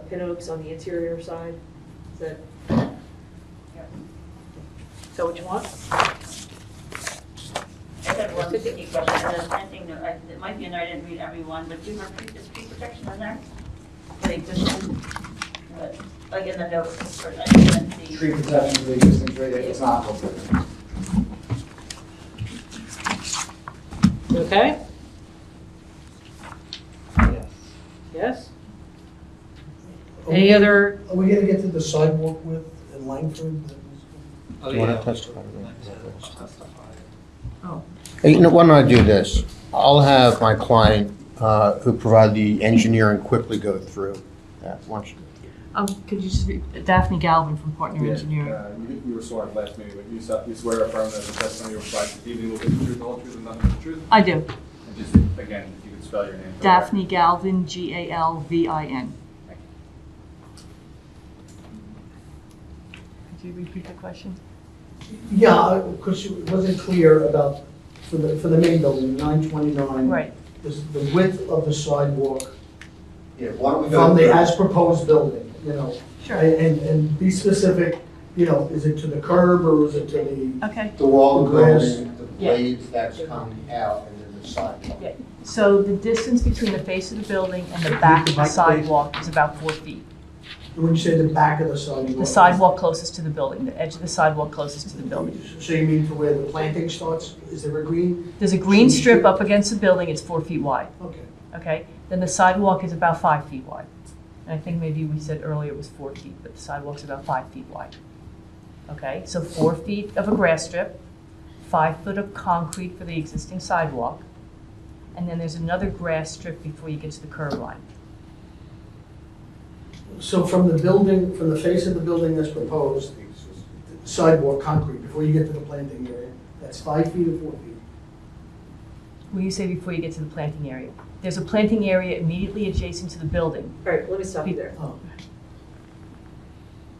J: pin oaks on the interior side. Is that,
B: Is that what you want?
G: I had one sticky question, and then planting, it might be in there, I didn't read every one, but do you have is tree protection in there? The existing, like in the notes, or I didn't see.
P: Tree protection for the existing tree, it's not appropriate.
B: Okay? Yes? Any other,
F: Are we gonna get to the sidewalk width in Lankford?
I: Oh,
C: Do you wanna
I: yeah.
C: testify?
B: oh,
C: Hey, you know, why don't I do this? I'll have my client, who provided the engineering, quickly go through that. Why don't you-
B: could you just, Daphne Galvin from Partner Engineering.
D: You were sworn at last meeting, but you swear or affirm that the testimony you provide this evening will be the truth, the whole truth, and nothing but the truth?
B: I do.
D: And just, again, if you could spell your name. for the
B: Daphne Galvin, Galvin. Could you repeat the question?
F: Yeah, because it wasn't clear about, for the main building, 929.
B: Right.
F: The width of the sidewalk
P: Yeah, why don't we go
F: from the
P: through-
F: as-proposed building, you know?
B: Sure.
F: And be specific, you know, is it to the curb or is it to the?
B: Okay.
C: The wall of the
F: Grass.
C: building, the blades that's coming out, and then the sidewalk.
B: Yeah. So the distance between the face of the building and the back of the sidewalk is about 4 feet.
F: When you say the back of the sidewalk?
B: The sidewalk closest to the building, the edge of the sidewalk closest to the building.
F: So you mean to where the planting starts? Is there a green?
B: There's a green strip up against the building, it's 4 feet wide,
F: Okay.
B: okay? Then the sidewalk is about 5 feet wide. And I think maybe we said earlier it was 4 feet, but the sidewalk's about 5 feet wide. Okay, so 4 feet of a grass strip, 5 foot of concrete for the existing sidewalk, and then there's another grass strip before you get to the curb line.
F: So from the building, from the face of the building that's proposed, sidewalk, concrete, before you get to the planting area, that's 5 feet or 4 feet?
B: When you say before you get to the planting area, there's a planting area immediately adjacent to the building.
J: all right, let me stop you there.
F: Oh.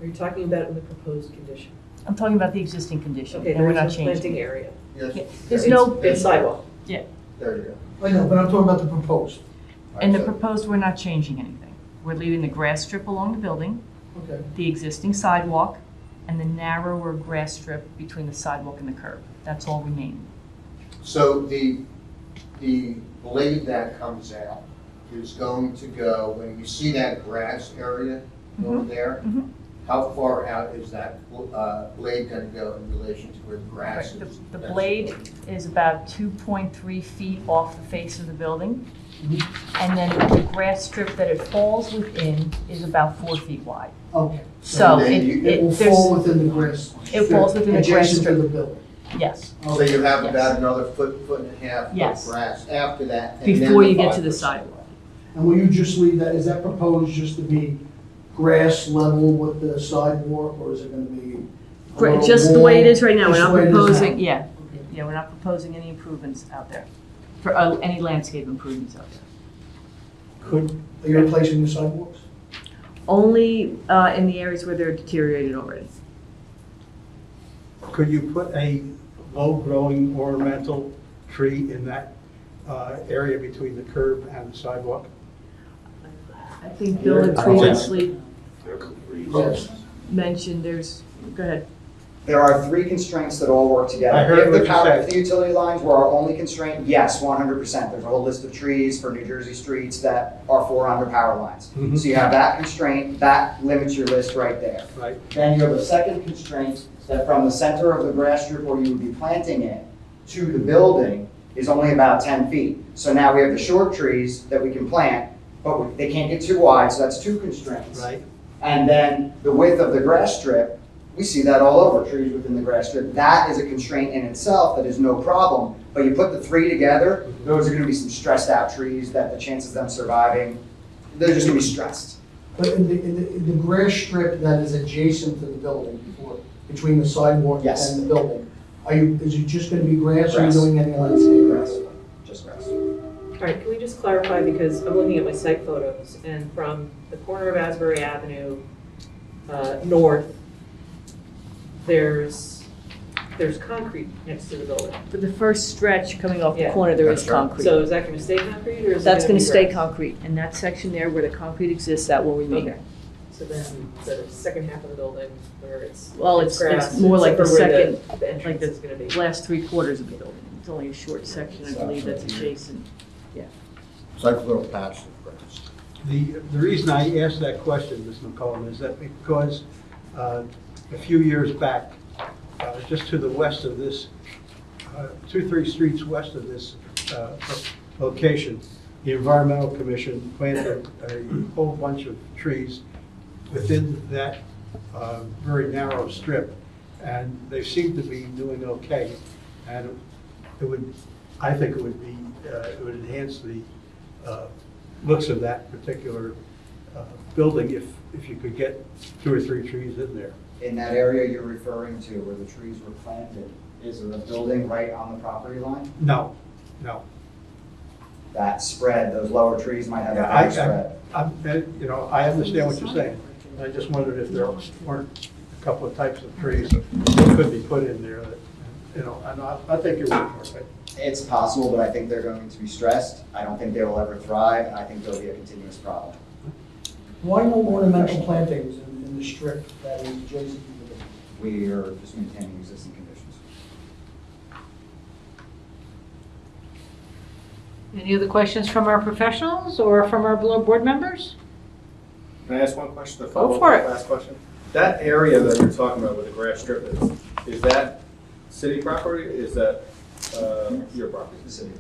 J: Are you talking about in the proposed condition?
B: I'm talking about the existing condition,
J: Okay,
B: and we're
J: there
B: not
J: is no
B: changing.
J: planting area.
B: Yeah,
C: Yes.
B: there's no,
J: It's sidewalk.
B: yeah,
C: There you go.
F: I know, but I'm talking about the proposed.
B: in the proposed, we're not changing anything. We're leaving the grass strip along the building,
F: Okay.
B: the existing sidewalk, and the narrower grass strip between the sidewalk and the curb. That's all remaining.
C: So the blade that comes out is going to go, when you see that grass area over there,
B: Mhm.
C: how far out is that blade going to go in relation to where the grass
B: Right,
C: is?
B: the blade is about 2.3 feet off the face of the building, and then the grass strip that it falls within is about 4 feet wide.
F: Okay.
B: So
C: And then
F: It will fall within the grass.
B: It falls within the grass
F: Adjacent to
B: strip.
F: the building.
B: Yes,
C: So you have
B: Yes.
C: about another foot and a half of
B: Yes.
C: grass after that. and then
B: before you get
C: 5
B: to the
C: foot
B: sidewalk.
F: And will you just leave that, is that proposed just to be grass level with the sidewalk, or is it gonna be? a
B: Great,
F: little
B: just the way it is right now, we're
F: just
B: not
F: the way it is now?
B: proposing, yeah,
F: Okay.
B: yeah, we're not proposing any improvements out there, for any landscape improvements out there.
F: Could, are you replacing the sidewalks?
B: Only in the areas where they're deteriorated already.
H: Could you put a low-growing ornamental tree in that area between the curb and the sidewalk?
B: I think Bill had
C: I don't
B: previously
F: Yes.
B: mentioned there's, go ahead.
P: There are 3 constraints that all work together.
H: I heard
P: If
H: what
P: the
H: you
P: power,
H: said.
P: if the utility lines were our only constraint, yes, 100%. There's a whole list of trees for New Jersey streets that are 4 under power lines.
H: Mhm.
P: So you have that constraint, that limits your list right there.
H: Right.
P: Then you have a second constraint that from the center of the grass strip where you would be planting it to the building is only about 10 feet. So now we have the short trees that we can plant, but they can't get too wide, so that's 2 constraints.
H: Right.
P: And then the width of the grass strip, we see that all over, trees within the grass strip. That is a constraint in itself that is no problem. But you put the 3 together, those are gonna be some stressed out trees that the chances of them surviving, they're just gonna be stressed.
F: But in the grass strip that is adjacent to the building, before, between the sidewalk
P: Yes.
F: and the building, is it just gonna be grass, or are you
P: Grass.
F: doing any landscape?
P: Grass, just grass.
J: All right, can we just clarify, because I'm looking at my site photos, and from the corner of Asbury Avenue north, there's concrete next to the building.
B: For the first stretch coming off the
J: Yeah.
B: corner, there is
C: That's right.
B: concrete.
J: So is that gonna stay concrete, or is it
B: That's
J: gonna
B: gonna
J: be
B: stay
J: grass?
B: concrete, and that section there where the concrete exists, that will remain.
J: Okay. So then the second half of the building where it's.
Q: Well, it's
J: grass,
Q: more like the
J: except for where
Q: second,
J: the
Q: like
J: entrance
Q: the
J: is gonna be.
Q: last 3/4 of the building. It's only a short section, I believe, that's adjacent.
C: It's like a little patch of grass.
H: The reason I asked that question, Ms. McCollum, is that because a few years back, just to the west of this, 2-3 streets west of this location, the Environmental Commission planted a whole bunch of trees within that very narrow strip, and they seem to be doing okay. And it would, I think it would be, it would enhance the looks of that particular building if you could get 2 or 3 trees in there.
P: In that area you're referring to where the trees were planted, is there a building right on the property line?
H: No, no.
P: That spread, those lower trees might have a big spread.
H: You know, I understand what you're saying. I just wondered if there weren't a couple of types of trees that could be put in there that, you know, and I think it would work.
P: It's possible, but I think they're going to be stressed. I don't think they will ever thrive, and I think there'll be a continuous problem.
F: Why no ornamental plantings in the strip that is adjacent to the building?
P: We are just maintaining existing conditions.
B: Any other questions from our professionals or from our board members?
D: Can I ask one question to
B: Go
D: follow up
B: for
D: on
B: it.
D: the last question? That area that you're talking about where the grass strip is that city property? Is that your property? City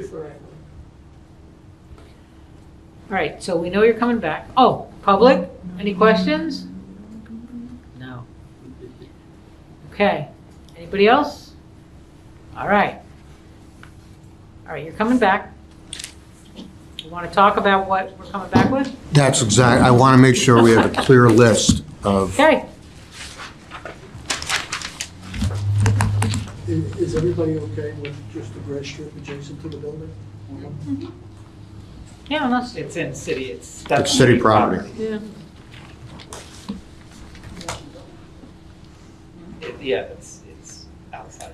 D: property.
B: All right, so we know you're coming back. Oh, public, any questions? No. Okay, anybody else? All right. All right, you're coming back. You want to talk about what we're coming back with?
C: That's exact, I want to make sure we have a clear list of,
B: Okay.
F: Is everybody okay with just the grass strip adjacent to the building?
B: Yeah, unless,
I: It's in city, it's.
C: It's city property.
B: yeah.
I: Yeah, it's outside.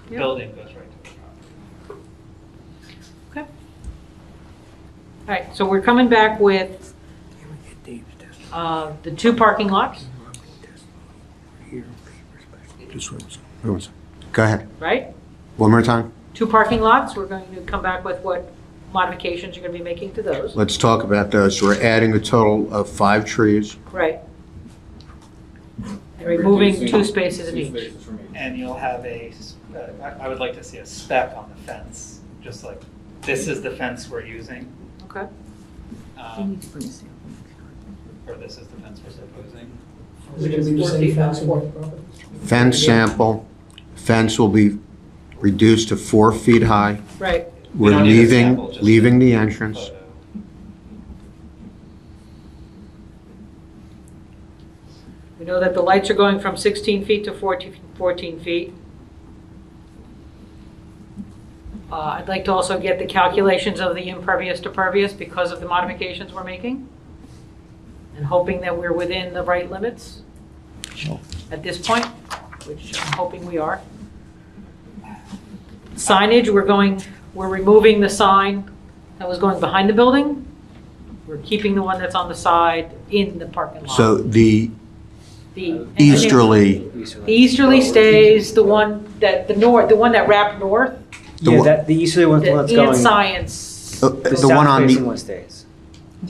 I: The
B: Yeah.
I: building goes right to the property.
B: Okay. All right, so we're coming back with the 2 parking lots,
C: Go ahead.
B: right?
C: One more time.
B: 2 parking lots. We're going to come back with what modifications you're going to be making to those.
C: Let's talk about those. We're adding a total of 5 trees.
B: Right. And removing 2 spaces in each.
I: And you'll have I would like to see a spec on the fence, just like, this is the fence we're using.
B: Okay.
I: Or this is the fence we're proposing.
F: Is it going to be the same fence on both properties?
C: Fence sample, fence will be reduced to 4 feet high.
B: Right.
C: We're
I: don't need a sample, just
C: leaving
I: a
C: the entrance.
I: photo.
B: We know that the lights are going from 16 feet to 14 feet. I'd like to also get the calculations of the impervious to pervious because of the modifications we're making, and hoping that we're within the right limits at this point, which I'm hoping we are. Signage, we're removing the sign that was going behind the building. We're keeping the one that's on the side in the parking lot.
C: So the
B: The
C: easterly,
B: The easterly stays, the one that, the one that wrapped north,
N: The easterly one's the one that's
B: and
N: going.
B: science.
C: the one on
N: south-facing
C: the,
N: one stays.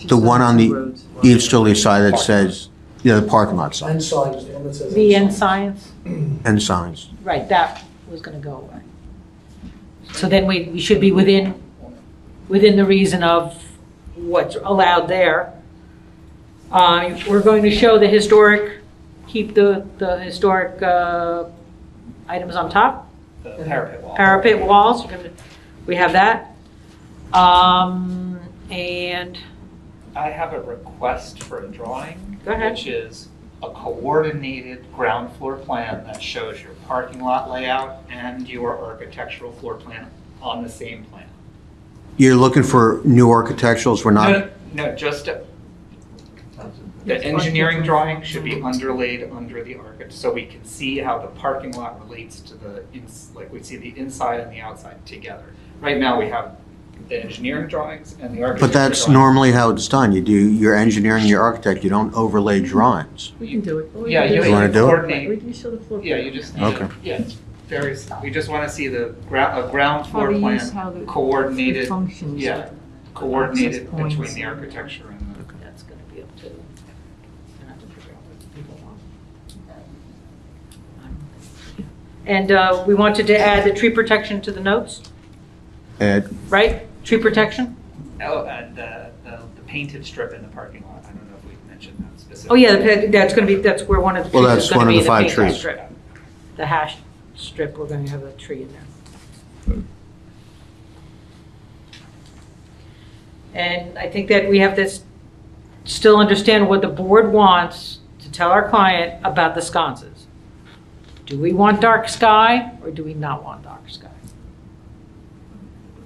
C: the one on the easterly side that says, the parking lot sign
F: And signs, the one that says.
B: The end science,
C: and signs.
B: right, that was gonna go away. So then we should be within the reason of what's allowed there. We're going to show the historic, keep the historic items on top.
I: The parapet wall.
B: Parapet walls, we have that. And
I: I have a request for a drawing.
B: Go ahead.
I: Which is a coordinated ground floor plan that shows your parking lot layout and your architectural floor plan on the same plan.
C: You're looking for new architecturals, we're not,
I: No, just the engineering drawing should be underlaid under the architect, so we can see how the parking lot relates to like we see the inside and the outside together. Right now, we have the engineering drawings and the architecture
C: But that's
I: drawings.
C: normally how it's done. You do your engineering, your architect, you don't overlay drawings.
Q: We can do it.
I: Yeah,
C: You wanna do it?
I: coordinate.
Q: We can show the floor.
I: Yeah,
Q: plan.
I: you just,
C: Okay.
I: yeah, it's very, we just want to see the ground floor
Q: Probably use how
I: plan
Q: the-
I: coordinated,
Q: it functions.
I: yeah, coordinated
Q: Access points.
I: between the architecture and the.
B: That's gonna be up to, I have to figure out what people want. And we wanted to add the tree protection to the notes,
C: Ed,
B: right? Tree protection?
I: Oh, the painted strip in the parking lot, I don't know if we mentioned that specifically.
B: Oh, yeah, that's where one of the
C: Well,
B: trees
C: that's
B: is gonna
C: one of
B: be,
C: the
B: the
C: 5
B: painted
C: trees.
B: strip. The hash strip, we're gonna have a tree in there. And I think that we have to still understand what the board wants to tell our client about the sconces. Do we want dark sky or do we not want dark sky?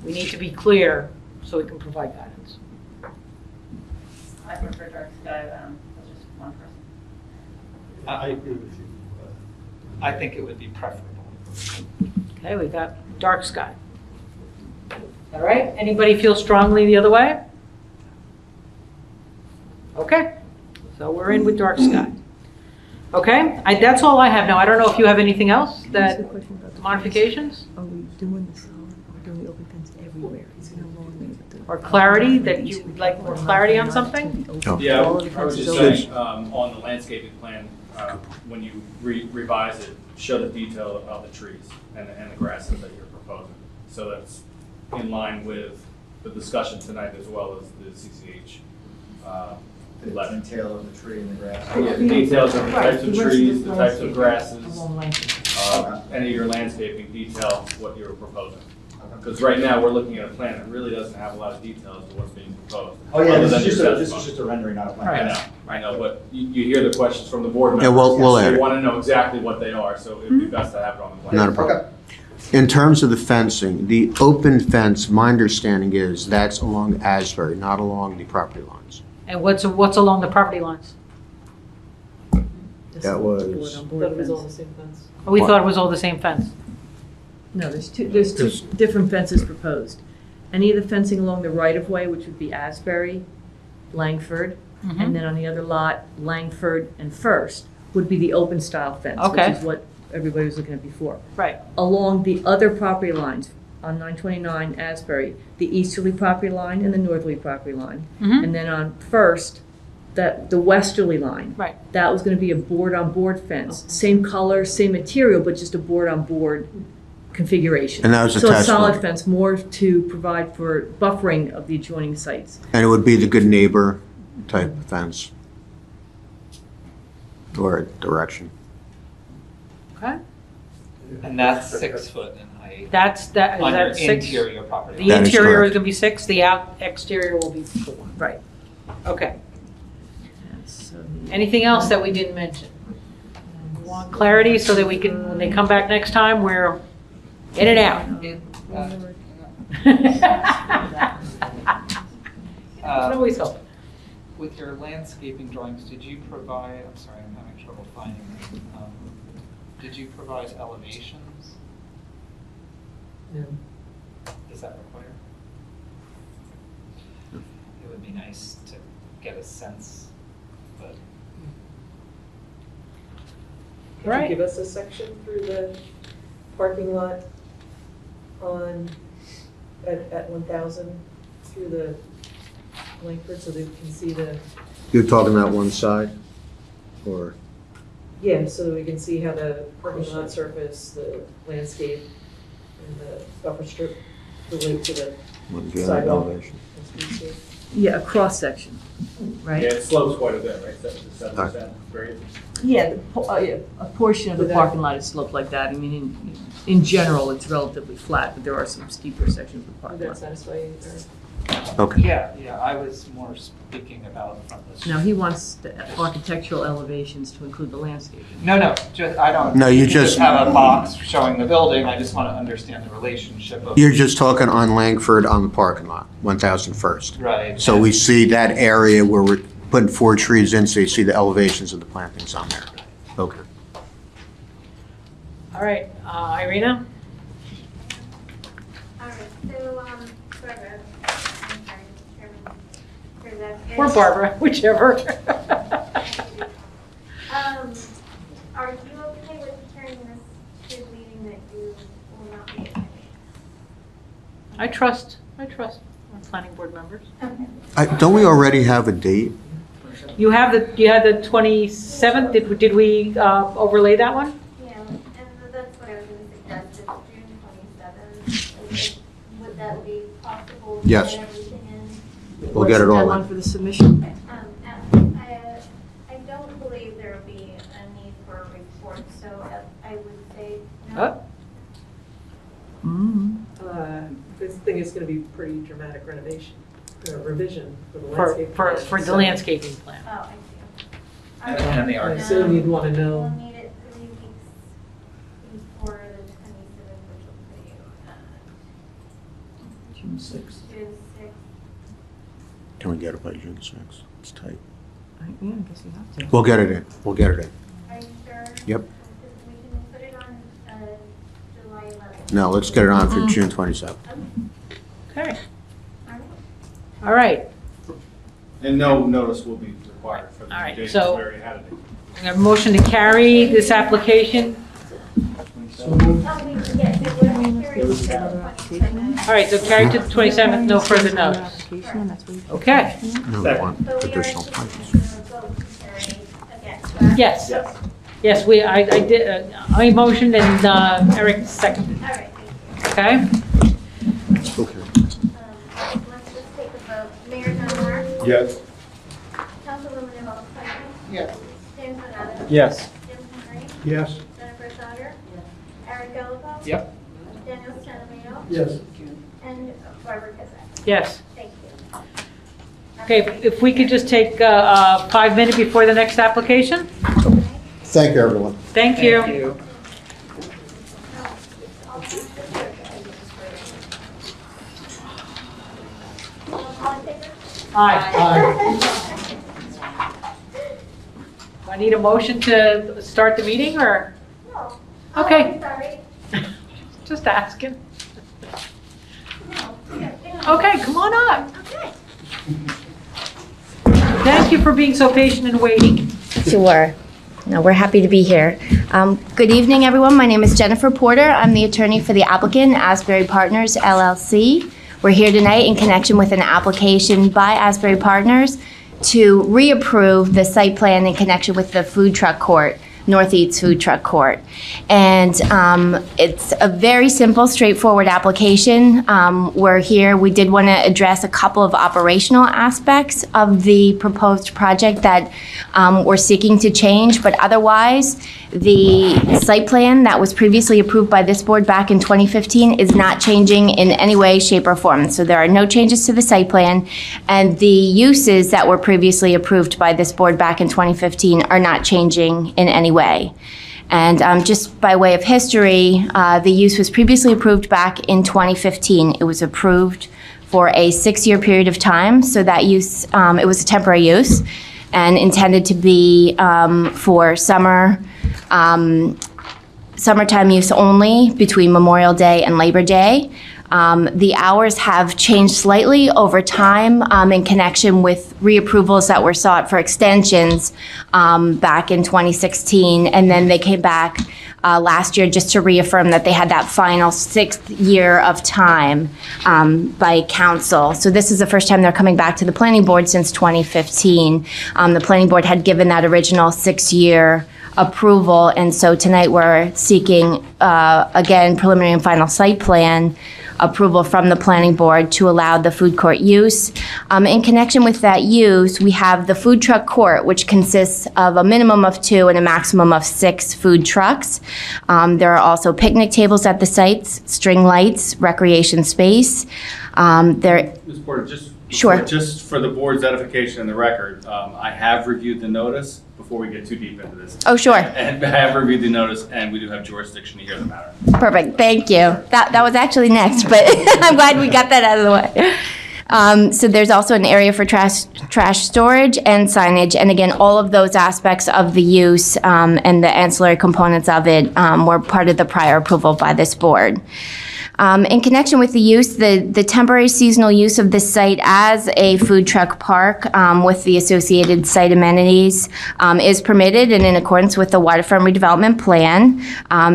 B: We need to be clear so we can provide guidance.
G: I prefer dark sky, that's just one person.
H: I agree with you.
I: I think it would be preferable.
B: Okay, we got dark sky. All right, anybody feel strongly the other way? Okay, so we're in with dark sky. Okay, that's all I have now. I don't know if you have anything else that, modifications?
Q: Are we doing the solid or doing the open fence everywhere? Is it no longer the-
B: Or clarity, that you would like more clarity on something?
K: Yeah,
Q: All of the
K: I was
Q: fences
K: just
Q: open.
K: saying, on the landscaping plan, when you revise it, show the detail of the trees and the grasses that you're proposing. So that's in line with the discussion tonight as well as the CCH.
E: The detail of the tree and the grass.
K: Yeah, the details of the types of
B: Right,
K: trees, the types of
B: landscaping
K: grasses,
B: along Lankford.
K: any of your landscaping detail what you're proposing. Because right now, we're looking at a plan that really doesn't have a lot of details to what's being proposed.
P: Oh, yeah,
K: other
P: this
K: than
P: is just
K: your
P: a, this is
K: testimony.
P: just a rendering, not a plan.
K: I know, but you hear the questions from the board
C: Yeah,
K: members.
C: we'll add
K: They
C: it.
K: want to know exactly what they are, so it'd be best to have it on the plan.
C: Not a problem. In terms of the fencing, the open fence, my understanding is that's along Asbury, not along the property lines.
B: And what's along the property lines?
C: That was,
J: Thought it was all the same fence.
B: We thought it was all the same fence.
Q: No, there's two different fences proposed. Any of the fencing along the right-of-way, which would be Asbury, Lankford,
B: Mm-hmm.
Q: and then on the other lot, Lankford and First, would be the open-style fence,
B: Okay.
Q: which is what everybody was looking at before.
B: Right.
Q: Along the other property lines, on 929 Asbury, the easterly property line and the northerly property line.
B: Mhm.
Q: And then on First, the westerly line.
B: Right.
Q: That was gonna be a board-on-board fence. Same color, same material, but just a board-on-board configuration.
C: And that was a
Q: So a
C: test
Q: solid
C: one.
Q: fence, more to provide for buffering of the adjoining sites.
C: and it would be the good neighbor type of fence. Or direction.
B: Okay.
I: And that's 6 foot in height.
B: Is that
I: On your
B: 6?
I: interior property.
B: The
C: That is
B: interior
C: correct.
B: is gonna be 6, the exterior will be 4.
Q: Right.
B: Okay.
Q: So
B: Anything else that we didn't mention? We want clarity so that we can, when they come back next time, we're in and out. Can always help.
I: With your landscaping drawings, did you provide, I'm sorry, I'm having trouble finding them. Did you provide elevations?
Q: No.
I: Is that required? It would be nice to get a sense, but.
J: Could you give us a section through the parking lot at 1000 through the Lankford so they can see
C: You're talking about one side? Or,
J: yeah, so that we can see how the parking lot surface, the landscape, and the buffer strip relate to the
C: what the
J: sidewalk.
C: elevation?
Q: Yeah, a cross-section, right?
K: Yeah, it slopes quite a bit, right, 7%, great.
Q: Yeah, a portion of the parking lot is sloped like that. I mean, in general, it's relatively flat, but there are some steeper sections of the
J: Would
Q: parking
J: that
Q: lot.
J: satisfy you?
C: Okay.
I: Yeah, I was more speaking about from the.
Q: Now, he wants the architectural elevations to include the landscaping.
I: No, I don't.
C: No, you
I: can
C: just-
I: have a box showing the building, I just want to understand the relationship of.
C: You're just talking on Lankford on the parking lot, 1000 First.
I: Right.
C: So we see that area where we're putting 4 trees in, so you see the elevations of the plantings on there. Okay.
B: All right, Irina?
A: All right, so Barbara. I'm sorry, Chairman Kurzak.
B: Or Barbara, whichever.
A: Are you okay with carrying this to the meeting that you will not be attending?
B: I trust our planning board members.
A: Okay.
C: Don't we already have a date?
B: You had the 27th, did we overlay that one?
A: Yeah, and that's what I was going to suggest, it's June 27th. Would that be possible to
C: Yes.
A: get everything in?
C: We'll get it all
Q: What's the deadline
C: in.
Q: for the submission?
A: I don't believe there will be a need for a report, so I would say
B: Oh.
A: no.
J: This thing is gonna be pretty dramatic revision for the
B: For,
J: landscape.
B: for,
J: plan,
B: for the
J: so
B: landscaping plan.
A: Oh, I see.
I: And the
J: I
I: art.
J: assume you'd wanna
A: We'll
J: know.
A: need it 3 weeks before the 27th, which will put you
M: June 6th.
A: June 6th.
C: Can we get it by June 6th? It's tight.
Q: Yeah, I guess you have to.
C: We'll get it in. We'll get it in.
A: Are you sure?
C: Yep.
A: We can put it on July 11th.
C: No, let's get it on for June 27th.
B: Okay,
A: All right.
B: all right.
D: And no notice will be required for the
B: All right,
D: date
B: so-
D: we already had it.
B: We have a motion to carry this application.
F: So moved.
A: Oh, we can get, so we're hearing the 27th.
B: All right, so carry to the 27th, no further notice. Okay,
C: No, we want
A: But we are
C: additional
A: actually
C: plans.
A: going to vote to carry again, correct?
B: yes,
D: Yes.
B: yes, I did, I motioned and Eric seconded,
A: All right, thank you.
B: okay?
C: Okay.
A: Let's just take a vote. Mayor Dunbar?
L: Yes.
A: Councilwoman Yvonne Clayton?
O: Yes.
A: James Donato?
N: Yes.
A: Jim Henry?
H: Yes.
A: Jennifer Sauter? Eric Gallipo?
I: Yep.
A: Daniel Stanamino?
F: Yes.
A: And Barbara Kazak?
B: Yes.
A: Thank you.
B: Okay, if we could just take 5 minutes before the next application?
C: Thank you, everyone.
B: Thank you.
A: All in favor?
B: Aye. Do I need a motion to start the meeting, or?
A: No.
B: Okay.
A: Oh, sorry.
B: Just asking.
A: No.
B: Okay, come on up.
A: Okay.
B: Thank you for being so patient and waiting.
R: Sure. No, we're happy to be here. Good evening, everyone. My name is Jennifer Porter. I'm the attorney for the applicant, Asbury Partners, LLC. We're here tonight in connection with an application by Asbury Partners to reapprove the site plan in connection with the food truck court, North Eats Food Truck Court. And it's a very simple, straightforward application. We're here, we did want to address a couple of operational aspects of the proposed project that we're seeking to change, but otherwise, the site plan that was previously approved by this board back in 2015 is not changing in any way, shape, or form. So there are no changes to the site plan, and the uses that were previously approved by this board back in 2015 are not changing in any way. And just by way of history, the use was previously approved back in 2015. It was approved for a 6-year period of time, so that use, it was a temporary use and intended to be for summertime use only between Memorial Day and Labor Day. The hours have changed slightly over time in connection with reapprovals that were sought for extensions back in 2016, and then they came back last year just to reaffirm that they had that final 6th year of time by council. So this is the first time they're coming back to the planning board since 2015. The planning board had given that original 6-year approval, and so tonight we're seeking, again, preliminary and final site plan approval from the planning board to allow the food court use. In connection with that use, we have the food truck court, which consists of a minimum of 2 and a maximum of 6 food trucks. There are also picnic tables at the sites, string lights, recreation space.
D: Ms. Porter,
R: Sure.
D: just for the board's edification and the record, I have reviewed the notice before we get too deep into this.
R: Oh, sure.
D: And I have reviewed the notice, and we do have jurisdiction to hear the matter.
R: Perfect, thank you. That was actually next, but I'm glad we got that out of the way. So there's also an area for trash storage and signage, and again, all of those aspects of the use and the ancillary components of it were part of the prior approval by this board. In connection with the use, the temporary seasonal use of this site as a food truck park with the associated site amenities is permitted and in accordance with the waterfront redevelopment plan.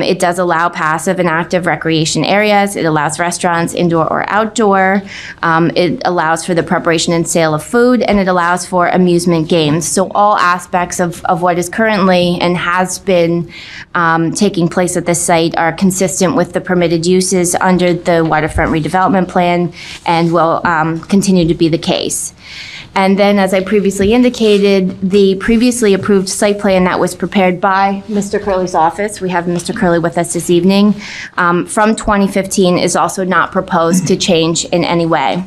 R: It does allow passive and active recreation areas. It allows restaurants, indoor or outdoor. It allows for the preparation and sale of food, and it allows for amusement games. So all aspects of what is currently and has been taking place at this site are consistent with the permitted uses under the waterfront redevelopment plan and will continue to be the case. And then, as I previously indicated, the previously approved site plan that was prepared by Mr. Curley's office, we have Mr. Curley with us this evening, from 2015 is also not proposed to change in any way.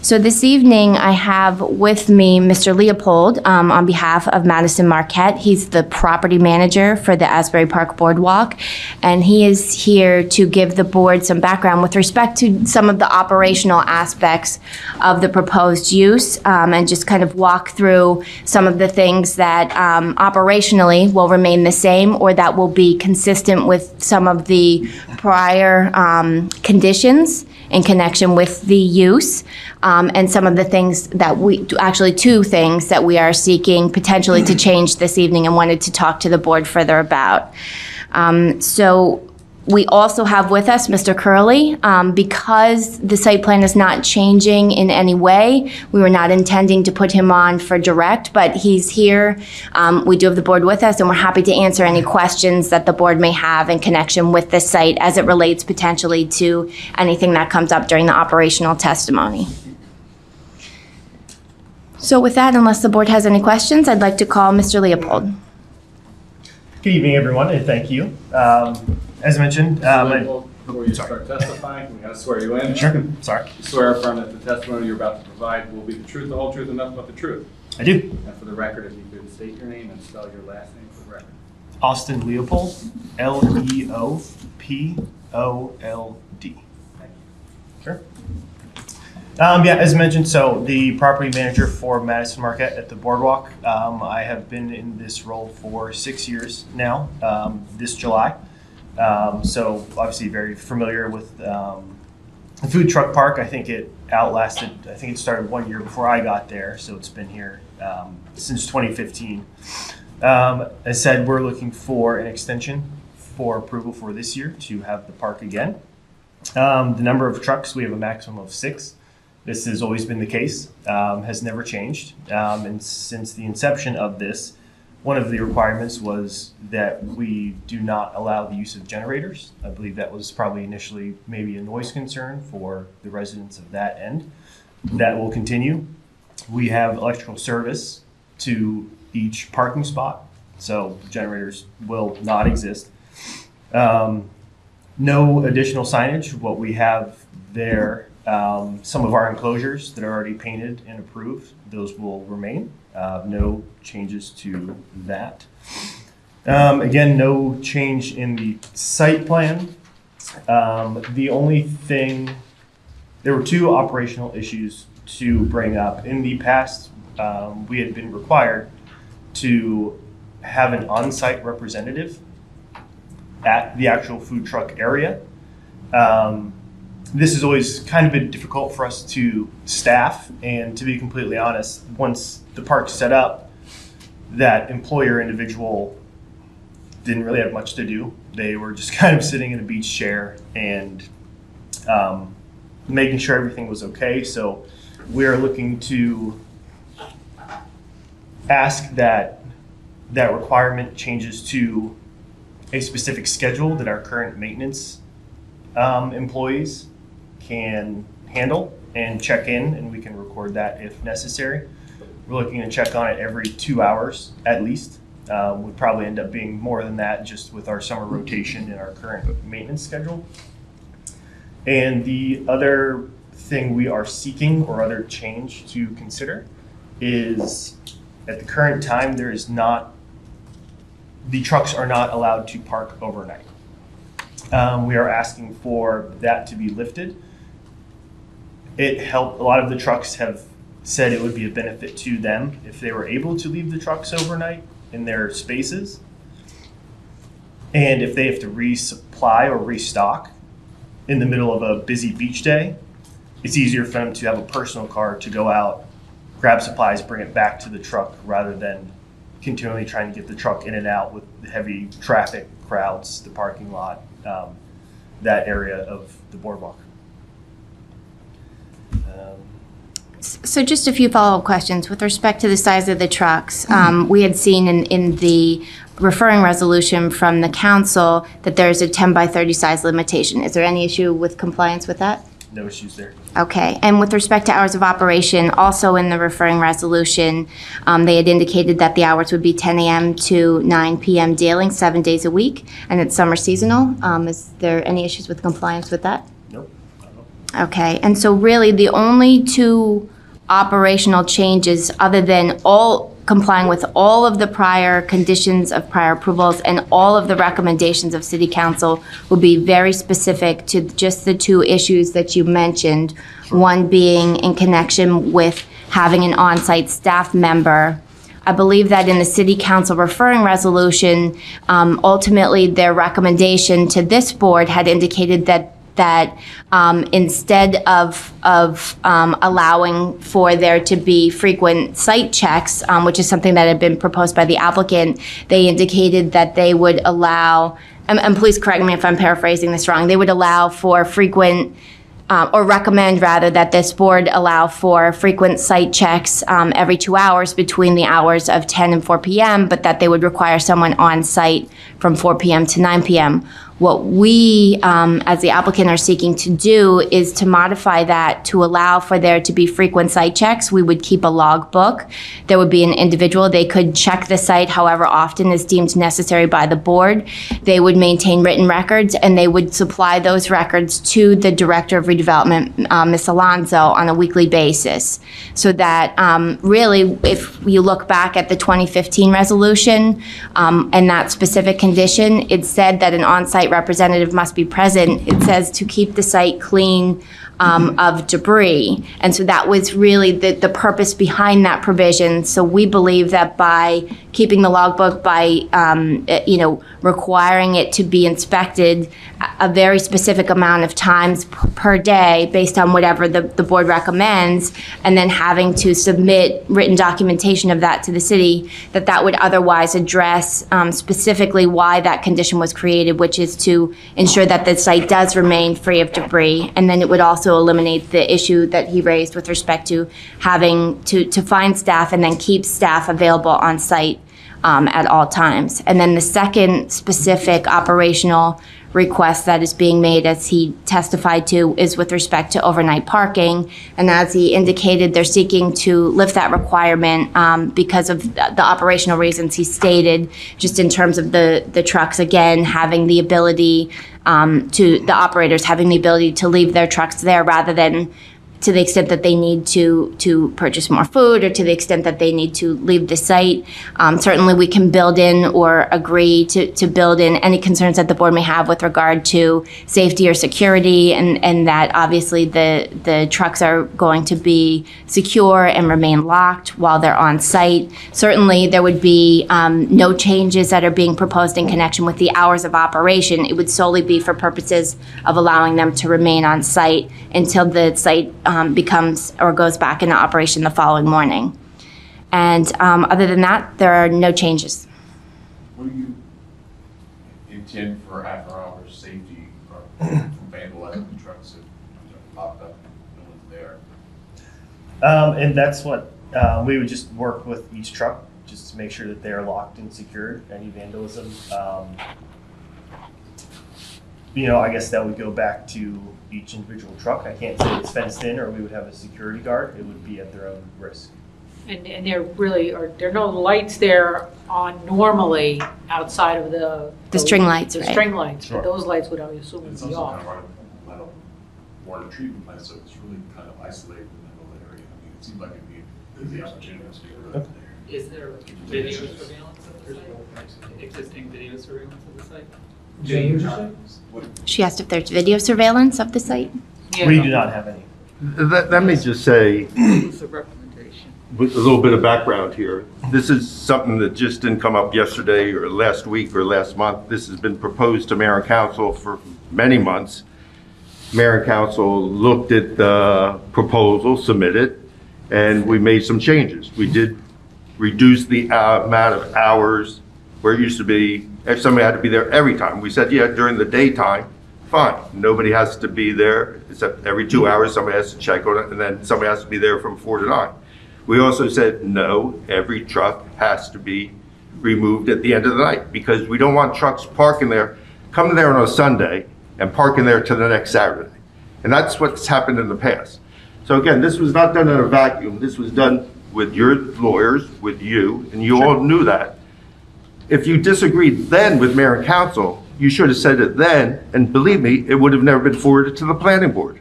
R: So this evening, I have with me Mr. Leopold on behalf of Madison Marquette. He's the property manager for the Asbury Park Boardwalk, and he is here to give the board some background with respect to some of the operational aspects of the proposed use, and just kind of walk through some of the things that operationally will remain the same or that will be consistent with some of the prior conditions in connection with the use, and some of the things that two things that we are seeking potentially to change this evening and wanted to talk to the board further about. So we also have with us Mr. Curley. Because the site plan is not changing in any way, we were not intending to put him on for direct, but he's here. We do have the board with us, and we're happy to answer any questions that the board may have in connection with this site as it relates potentially to anything that comes up during the operational testimony. So with that, unless the board has any questions, I'd like to call Mr. Leopold.
S: Good evening, everyone, and thank you. As mentioned,
D: before you start testifying, we gotta swear you in.
S: Sure. Sorry.
D: You swear affirm that the testimony you're about to provide will be the truth, the whole truth, and nothing but the truth.
S: I do.
D: And for the record, if you could state your name and spell your last name for the record.
S: Austin Leopold, Leopold. Sure. Yeah, as mentioned, so the property manager for Madison Marquette at the Boardwalk. I have been in this role for 6 years now, this July. So obviously very familiar with the food truck park. I think it outlasted, I think it started 1 year before I got there, so it's been here since 2015. As I said, we're looking for an extension for approval for this year to have the park again. The number of trucks, we have a maximum of 6. This has always been the case, has never changed. And since the inception of this, one of the requirements was that we do not allow the use of generators. I believe that was probably initially maybe a noise concern for the residents of that end. That will continue. We have electrical service to each parking spot, so generators will not exist. No additional signage. What we have there, some of our enclosures that are already painted and approved, those will remain. No changes to that. Again, no change in the site plan. The only thing, there were 2 operational issues to bring up. In the past, we had been required to have an on-site representative at the actual food truck area. This has always kind of been difficult for us to staff, and to be completely honest, once the park's set up, that employer individual didn't really have much to do. They were just kind of sitting in a beach chair and making sure everything was okay. So we're looking to ask that that requirement changes to a specific schedule that our current maintenance employees can handle and check in, and we can record that if necessary. We're looking to check on it every 2 hours at least. Would probably end up being more than that just with our summer rotation and our current maintenance schedule. And the other thing we are seeking, or other change to consider, is at the current time there is not, the trucks are not allowed to park overnight. We are asking for that to be lifted. A lot of the trucks have said it would be a benefit to them if they were able to leave the trucks overnight in their spaces. And if they have to resupply or restock, in the middle of a busy beach day, it's easier for them to have a personal car to go out, grab supplies, bring it back to the truck, rather than continually trying to get the truck in and out with the heavy traffic, crowds, the parking lot, that area of the boardwalk.
R: So just a few follow-up questions. With respect to the size of the trucks, we had seen in the referring resolution from the council that there's a 10 by 30 size limitation. Is there any issue with compliance with that?
S: No issues there.
R: Okay, and with respect to hours of operation, also in the referring resolution, they had indicated that the hours would be 10 a.m. to 9 p.m. daily, 7 days a week, and it's summer seasonal. Is there any issues with compliance with that?
S: Nope.
R: Okay, and so really the only two operational changes, other than complying with all of the prior conditions of prior approvals and all of the recommendations of City Council, will be very specific to just the two issues that you mentioned. One being in connection with having an on-site staff member. I believe that in the City Council referring resolution, ultimately their recommendation to this board had indicated that instead of allowing for there to be frequent site checks, which is something that had been proposed by the applicant, they indicated that they would allow, and please correct me if I'm paraphrasing this wrong, they would allow for frequent, or recommend rather, that this board allow for frequent site checks every 2 hours between the hours of 10 and 4 p.m., but that they would require someone on site from 4 p.m. to 9 p.m. What we, as the applicant, are seeking to do is to modify that to allow for there to be frequent site checks. We would keep a log book. There would be an individual. They could check the site however often is deemed necessary by the board. They would maintain written records, and they would supply those records to the Director of Redevelopment, Ms. Alonso, on a weekly basis. So that really, if you look back at the 2015 resolution and that specific condition, it said that an on-site representative must be present. It says to keep the site clean of debris. And so that was really the purpose behind that provision. So we believe that by keeping the logbook, by requiring it to be inspected a very specific amount of times per day based on whatever the board recommends, and then having to submit written documentation of that to the city, that would otherwise address specifically why that condition was created, which is to ensure that the site does remain free of debris. And then it would also eliminate the issue that he raised with respect to having to find staff and then keep staff available on site at all times. And then the second specific operational request that is being made, as he testified to, is with respect to overnight parking. And as he indicated, they're seeking to lift that requirement because of the operational reasons he stated, just in terms of the trucks, again, having the ability the operators having the ability to leave their trucks there, rather than to the extent that they need to purchase more food, or to the extent that they need to leave the site. Certainly we can build in or agree to build in any concerns that the board may have with regard to safety or security, and that obviously the trucks are going to be secure and remain locked while they're on site. Certainly there would be no changes that are being proposed in connection with the hours of operation. It would solely be for purposes of allowing them to remain on site until the site becomes or goes back into operation the following morning. And other than that, there are no changes.
T: What do you intend for after-hours safety from vandalizing the trucks if they're locked up, no one's there?
S: And that's what we would just work with each truck, just to make sure that they are locked and secured. Any vandalism, I guess that would go back to each individual truck. I can't say it's fenced in or we would have a security guard. It would be at their own risk.
B: And there are no lights there on normally outside of the
R: string lights,
B: the
R: right?
B: string lights.
T: Sure.
B: Those lights would, I assume,
T: It's
B: be
T: also
B: off.
T: kind of right on water treatment plant, so it's really kind of isolated in that little area. I mean, it seems like it'd be the opportunity to get rid of there.
I: Is there video surveillance of the site? Existing video surveillance of the site?
R: She asked if there's video surveillance of the site.
B: Yeah.
S: We do not have any.
L: Let me just say, with a little bit of background here, this is something that just didn't come up yesterday or last week or last month. This has been proposed to Mayor and Council for many months. Mayor and council looked at the proposal submitted, and we made some changes. We did reduce the amount of hours where it used to be, if somebody had to be there every time. We said, yeah, during the daytime, fine. Nobody has to be there, except every 2 hours, somebody has to check on it, and then somebody has to be there from 4 to 9. We also said, no, every truck has to be removed at the end of the night, because we don't want trucks parking there, coming there on a Sunday and parking there to the next Saturday. And that's what's happened in the past. So again, this was not done in a vacuum. This was done with your lawyers, with you, and you all knew that. If you disagreed then with mayor and council, you should have said it then, and believe me, it would have never been forwarded to the planning board.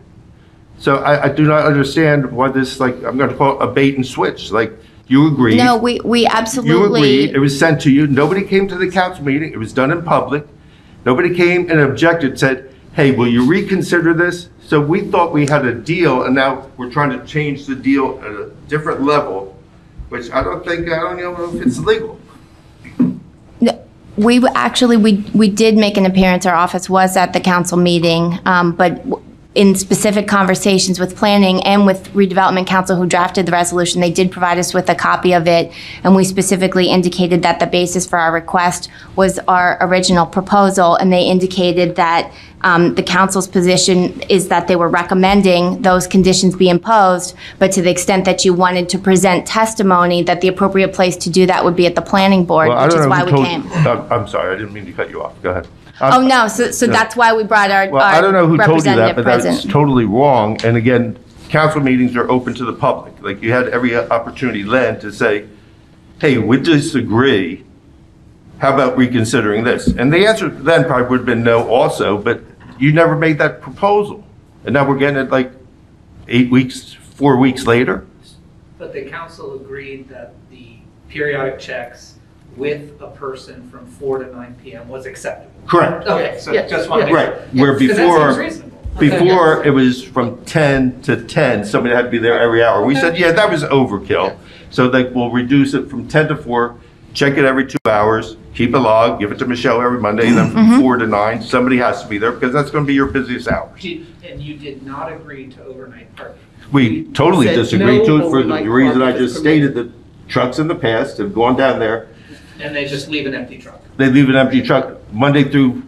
L: So I do not understand why this, like, I'm gonna call it a bait and switch, like, you agreed.
R: No, we absolutely.
L: You agreed, it was sent to you, nobody came to the council meeting, it was done in public. Nobody came and objected, said, hey, will you reconsider this? So we thought we had a deal, and now we're trying to change the deal at a different level, which I don't know if it's legal.
R: We actually, we did make an appearance, our office was at the council meeting, but in specific conversations with planning and with redevelopment council who drafted the resolution, they did provide us with a copy of it, and we specifically indicated that the basis for our request was our original proposal, and they indicated that the council's position is that they were recommending those conditions be imposed, but to the extent that you wanted to present testimony, that the appropriate place to do that would be at the planning board,
L: Well,
R: which is why we came.
L: I'm sorry, I didn't mean to cut you off, go ahead.
R: Oh, no, so that's why we brought our
L: Well, I don't know who told you that,
R: representative
L: but that's
R: present.
L: totally wrong. And again, council meetings are open to the public. Like, you had every opportunity then to say, hey, we disagree. How about reconsidering this? And the answer then probably would have been no also, but you never made that proposal. And now we're getting it like 8 weeks, 4 weeks later.
I: But the council agreed that the periodic checks with a person from 4 to 9 p.m. was acceptable.
L: Correct.
I: Okay, so
Q: Yeah.
I: just want to.
L: Right, where
I: Because that
L: before,
I: seems reasonable.
L: before it was from 10 to 10, somebody had to be there every hour. We said, yeah, that was overkill. So they will reduce it from 10 to 4, check it every 2 hours, keep a log, give it to Michelle every Monday, and then from 4 to 9, somebody has to be there because that's going to be your busiest hours.
I: And you did not agree to overnight parking.
L: We totally
O: said
L: disagree
O: no
L: to it for the
O: overnight
L: reason I
O: parking is
L: just stated, that trucks in the past have gone down there,
I: And they just leave an empty truck.
L: they leave an empty truck Monday through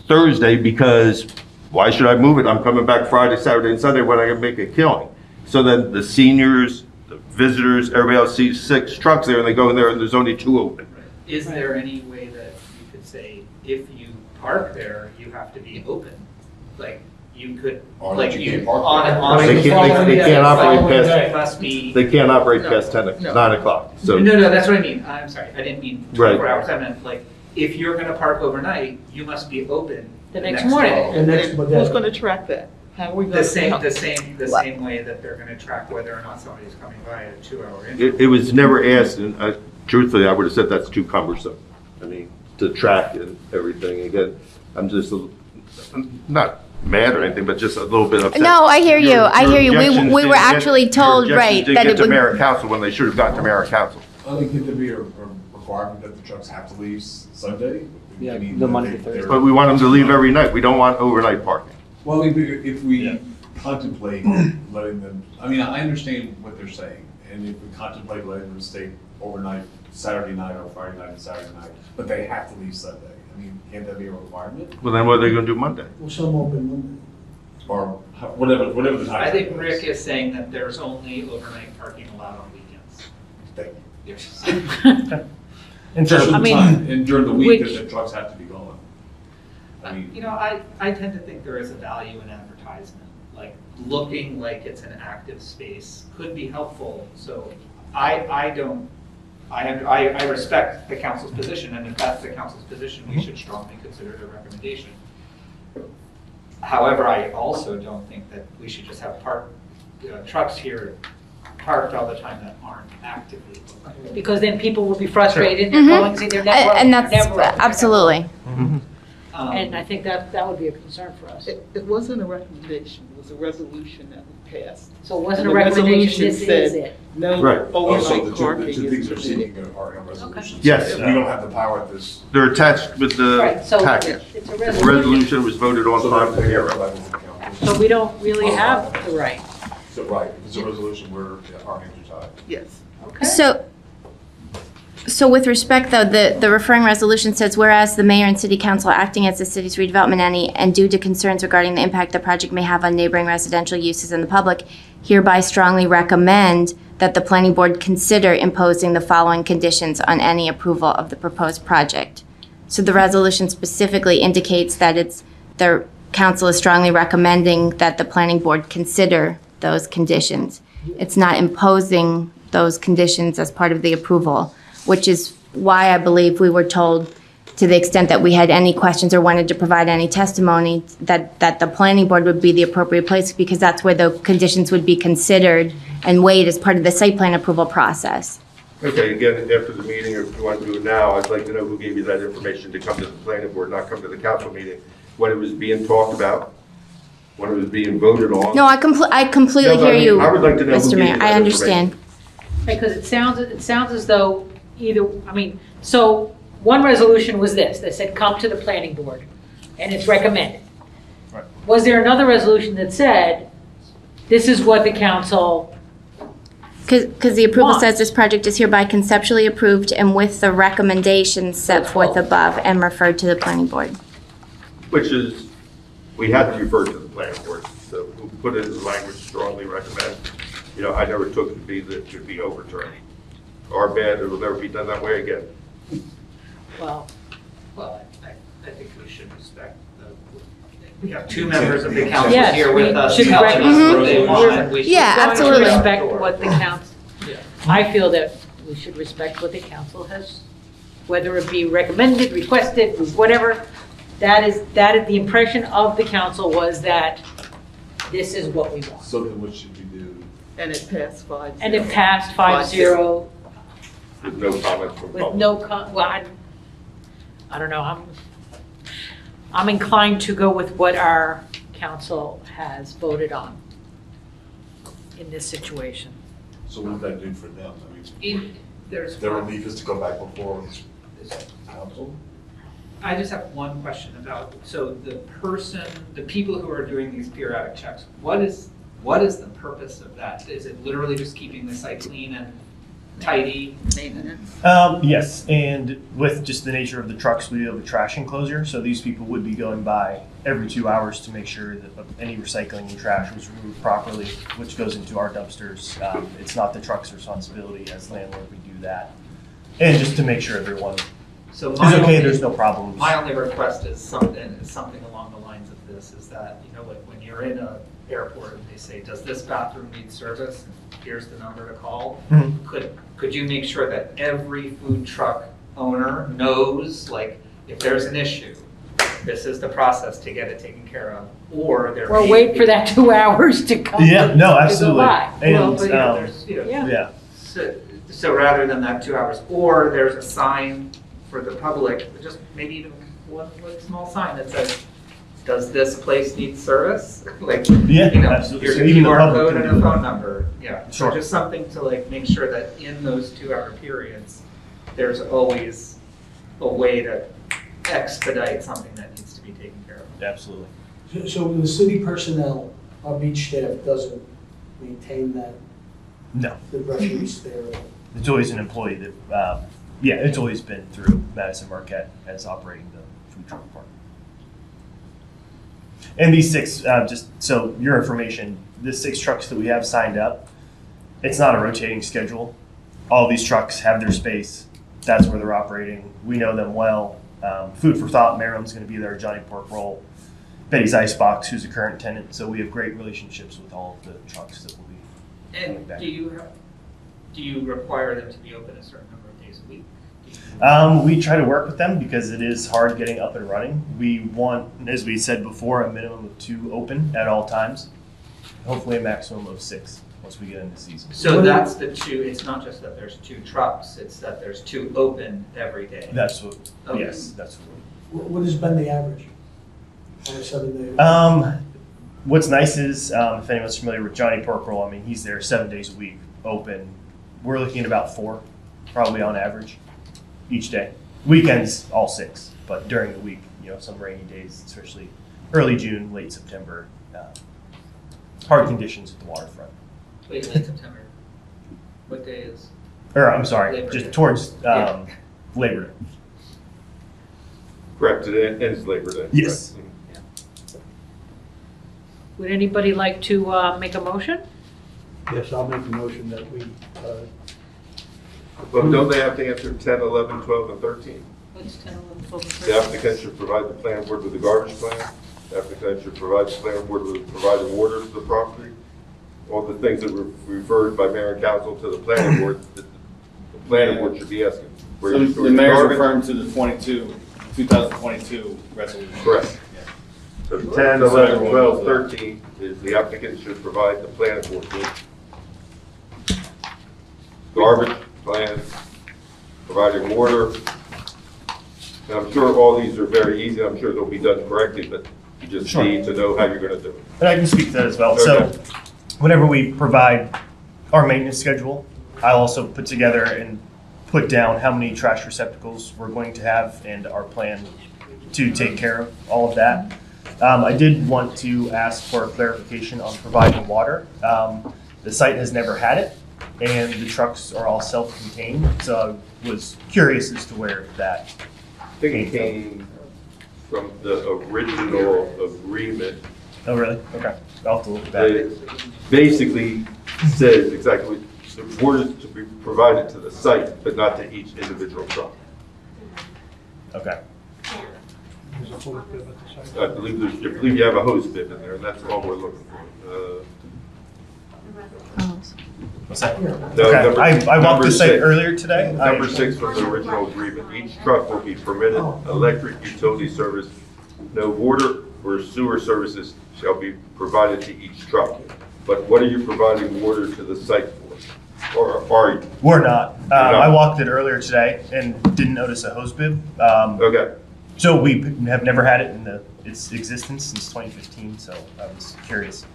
L: Thursday because why should I move it? I'm coming back Friday, Saturday, and Sunday when I can make a killing. So then the seniors, the visitors, everybody else sees 6 trucks there and they go in there and there's only 2 open.
I: Is there any way that you could say, if you park there, you have to be open? Like, you could,
T: Or
I: like,
T: that you
I: you,
T: can't park
I: on
T: there.
I: a.
L: They can't operate past,
I: Must be.
L: they can't operate past
I: No.
L: 9 o'clock. So
I: No, that's what I mean. I'm sorry, I didn't mean
L: Right.
I: 24 hours. I meant, like, if you're gonna park overnight, you must be open
Q: The next morning.
I: day.
F: And next, but
O: Who's
F: that,
O: gonna track that? How are we gonna?
I: The same way that they're gonna track whether or not somebody's coming by at a 2-hour interval.
L: it was never asked, and truthfully, I would have said that's too cumbersome. I mean, to track and everything. Again, I'm just I'm not mad or anything, but just a little bit upset.
R: No, I hear you.
L: Your
R: I hear you.
L: objections
R: We were
L: didn't get-
R: actually
L: your
R: told,
L: objections
R: right,
L: didn't
R: that
L: get
R: it
L: to
R: would.
L: mayor and council when they should have gotten to mayor and council.
T: I think could there be a requirement that the trucks have to leave Sunday?
N: Yeah,
T: I mean,
N: the Monday
T: they-
N: to Thursday.
T: they're-
L: But we want them to leave every night. We don't want overnight parking.
T: Well, if we contemplate letting them, I mean, I understand what they're saying, and if we contemplate letting them stay overnight, Saturday night or Friday night and Saturday night, but they have to leave Sunday. I mean, can't that be a requirement?
L: Well, then what are they going to do Monday?
F: well, some open Monday.
T: Or whatever the time.
I: I think Rick is saying that there's only overnight parking allowed on weekends.
T: Thank you.
I: Yes.
S: And
T: Just
S: so,
T: for
Q: I
T: the
Q: mean,
T: time, and during the week,
Q: which-
T: the trucks have to be gone. I mean,
I: You know, I tend to think there is a value in advertisement, like looking like it's an active space could be helpful. So I respect the council's position, and if that's the council's position, we should strongly consider the recommendation. However, I also don't think that we should just have trucks here parked all the time that aren't actively open.
Q: Because then people will be frustrated, they're
R: Mhm.
Q: going, see, they're never open.
R: And
Q: they're
R: that's,
Q: never open, they're never
R: absolutely.
Q: And I think that would be a concern for us.
O: It wasn't a recommendation, it was a resolution that was passed.
Q: So it wasn't a
O: And the
Q: recommendation, this
O: resolution
Q: is
O: said
Q: it.
O: No
L: Right.
T: also,
O: overnight
T: the
O: parking
T: two things are
O: is
T: seeking
O: permitted.
T: are in resolutions.
L: Yes.
T: We don't have the power at this.
L: They're attached with the
Q: Right, so
L: package.
Q: it's a
L: The
Q: resolution.
L: resolution was voted on
T: So
L: time.
T: they're here, everybody will count.
B: but we don't really have the right.
T: So, right, it's a resolution where our hands are tied.
O: Yes.
B: Okay.
R: So with respect, though, the referring resolution says, whereas the mayor and city council are acting as the city's redevelopment entity and due to concerns regarding the impact the project may have on neighboring residential uses and the public, hereby strongly recommend that the planning board consider imposing the following conditions on any approval of the proposed project. So the resolution specifically indicates that the council is strongly recommending that the planning board consider those conditions. It's not imposing those conditions as part of the approval, which is why I believe we were told, to the extent that we had any questions or wanted to provide any testimony, that the planning board would be the appropriate place, because that's where the conditions would be considered and weighed as part of the site plan approval process.
L: Okay, again, after the meeting, or if you want to do it now, I'd like to know who gave you that information to come to the planning board, not come to the council meeting, when it was being talked about, when it was being voted on.
R: No, I completely hear you,
L: I would like to know who
R: Mr.
L: gave
R: Mayor.
L: you
R: I
L: that
R: understand.
B: Because it sounds as though so one resolution was this, that said come to the planning board, and it's recommended.
S: Right.
B: Was there another resolution that said, this is what the council?
R: Because the approval says this project is hereby conceptually approved and with the recommendations set forth above and referred to the planning board.
L: Which is, we had to refer to the planning board, so we'll put it in the language strongly recommend. You know, I never took it to be that it should be overturned. Our bad, it will never be done that way again.
B: Well,
I: I think we should respect we have two members of the council
B: Yes,
I: here with us
B: should
I: telling us what they
R: Mhm.
I: want. We should
R: Yeah, absolutely.
B: respect what the council, I feel that we should respect what the council has, whether it be recommended, requested, whatever. That is the impression of the council was that this is what we want.
T: So then what should we do?
O: And it passed 5-0.
B: And it passed 5-0
L: With no comments from
B: with
L: public.
B: no, well, I don't know, I'm inclined to go with what our council has voted on in this situation.
T: So what does that do for them? I mean,
I: There's
T: their relief is to go back before council?
I: I just have one question about, so the people who are doing these periodic checks, what is the purpose of that? Is it literally just keeping the site clean and tidy?
O: Maintenance.
S: Yes, and with just the nature of the trucks, we have a trash enclosure, so these people would be going by every 2 hours to make sure that any recycling and trash was removed properly, which goes into our dumpsters. It's not the truck's responsibility as landlord, we do that. And just to make sure everyone
I: So
S: is okay, there's no problems.
I: My only request is something along the lines of this, is that, you know, like when you're in a airport and they say, does this bathroom need service? Here's the number to call.
S: Mhm.
I: Could you make sure that every food truck owner knows, like, if there's an issue, this is the process to get it taken care of, or there
B: Or
I: may
B: wait
I: be-
B: for that 2 hours to come.
S: Yeah, no,
B: to go
S: absolutely.
B: by.
I: Well,
S: And,
I: but, you know, there's, you know,
B: Yeah.
I: So rather than that 2 hours, or there's a sign for the public, just maybe even one small sign that says, does this place need service? Like,
S: Yeah,
I: you know,
S: absolutely.
I: here's
S: So
I: a
S: even the
I: QR
S: public
I: code
S: can
I: and
S: do
I: a
S: that.
I: phone number, yeah. So
S: Sure.
I: just something to like make sure that in those 2 hour periods, there's always a way to expedite something that needs to be taken care of.
S: Absolutely.
F: So the city personnel, our beach staff doesn't maintain that,
S: No,
F: the refuge there?
S: it's always an employee that, yeah, it's always been through Madison Marquette as operating the food truck park. And these 6, just so your information, the 6 trucks that we have signed up, it's not a rotating schedule. All these trucks have their space. That's where they're operating. We know them well. Food for Thought, Merrim's going to be there, Johnny Pork Roll, Betty's Icebox, who's a current tenant. So we have great relationships with all of the trucks that will be coming
I: And
S: back.
I: do you require them to be open a certain number of days a week?
S: We try to work with them because it is hard getting up and running. We want, as we said before, a minimum of 2 open at all times. Hopefully a maximum of 6 once we get into season.
I: So that's the 2, it's not just that there's 2 trucks, it's that there's 2 open every day.
S: That's what,
I: Okay.
S: yes, that's what
F: What has been the average on a 7-day?
S: what's nice is, if anyone's familiar with Johnny Pork Roll, I mean, he's there 7 days a week, open. We're looking at about 4, probably on average, each day. Weekends, all 6, but during the week, you know, some rainy days, especially early June, late September. Hard conditions at the waterfront.
I: Wait, late September. What day is?
S: Or, I'm sorry,
I: Labor
S: just
I: Day.
S: towards Labor Day.
L: Correct, it ends Labor Day.
S: Yes.
L: Correct.
B: Would anybody like to make a motion?
H: Yes, I'll make a motion that we,
L: But don't they have to answer 10, 11, 12, and 13?
B: What's 10, 11, 12, and
L: The
B: 13?
L: applicant should provide the planning board with a garbage plan. The applicant should provide the planning board with providing water to the property. All the things that were referred by mayor and council to the planning board, the planning board should be asking. Where
D: So
L: you
D: the
L: store
D: mayor's
L: garbage.
D: referring to the 2022 resolution.
L: Correct. So 10, 11, 12, 13 is the applicant should provide the planning board with garbage plans, providing water. And I'm sure all these are very easy. I'm sure they'll be done correctly, but you just
S: Sure.
L: need to know how you're going to do it.
S: And I can speak to that as well.
L: Okay.
S: So whenever we provide our maintenance schedule, I'll also put together and put down how many trash receptacles we're going to have and our plan to take care of all of that. I did want to ask for clarification on providing water. The site has never had it, and the trucks are all self-contained, so I was curious as to where that
L: I think it came from the original agreement.
S: Oh, really? Okay. I'll have to look at that.
L: It basically says exactly, the water is to be provided to the site, but not to each individual truck.
S: Okay.
H: there's a whole bit about the site.
L: I believe you have a hose bib in there, and that's all we're looking for.
S: What's that?
L: No,
S: Okay.
L: number-
S: I walked
L: number
S: the site
L: 6.
S: earlier today.
L: Number 6 from the original agreement. Each truck will be permitted electric utility service. No water or sewer services shall be provided to each truck. But what are you providing water to the site for? Or are you?
S: We're not.
L: not?
S: I walked it earlier today and didn't notice a hose bib.
L: Okay.
S: So we have never had it in its existence since 2015, so I was curious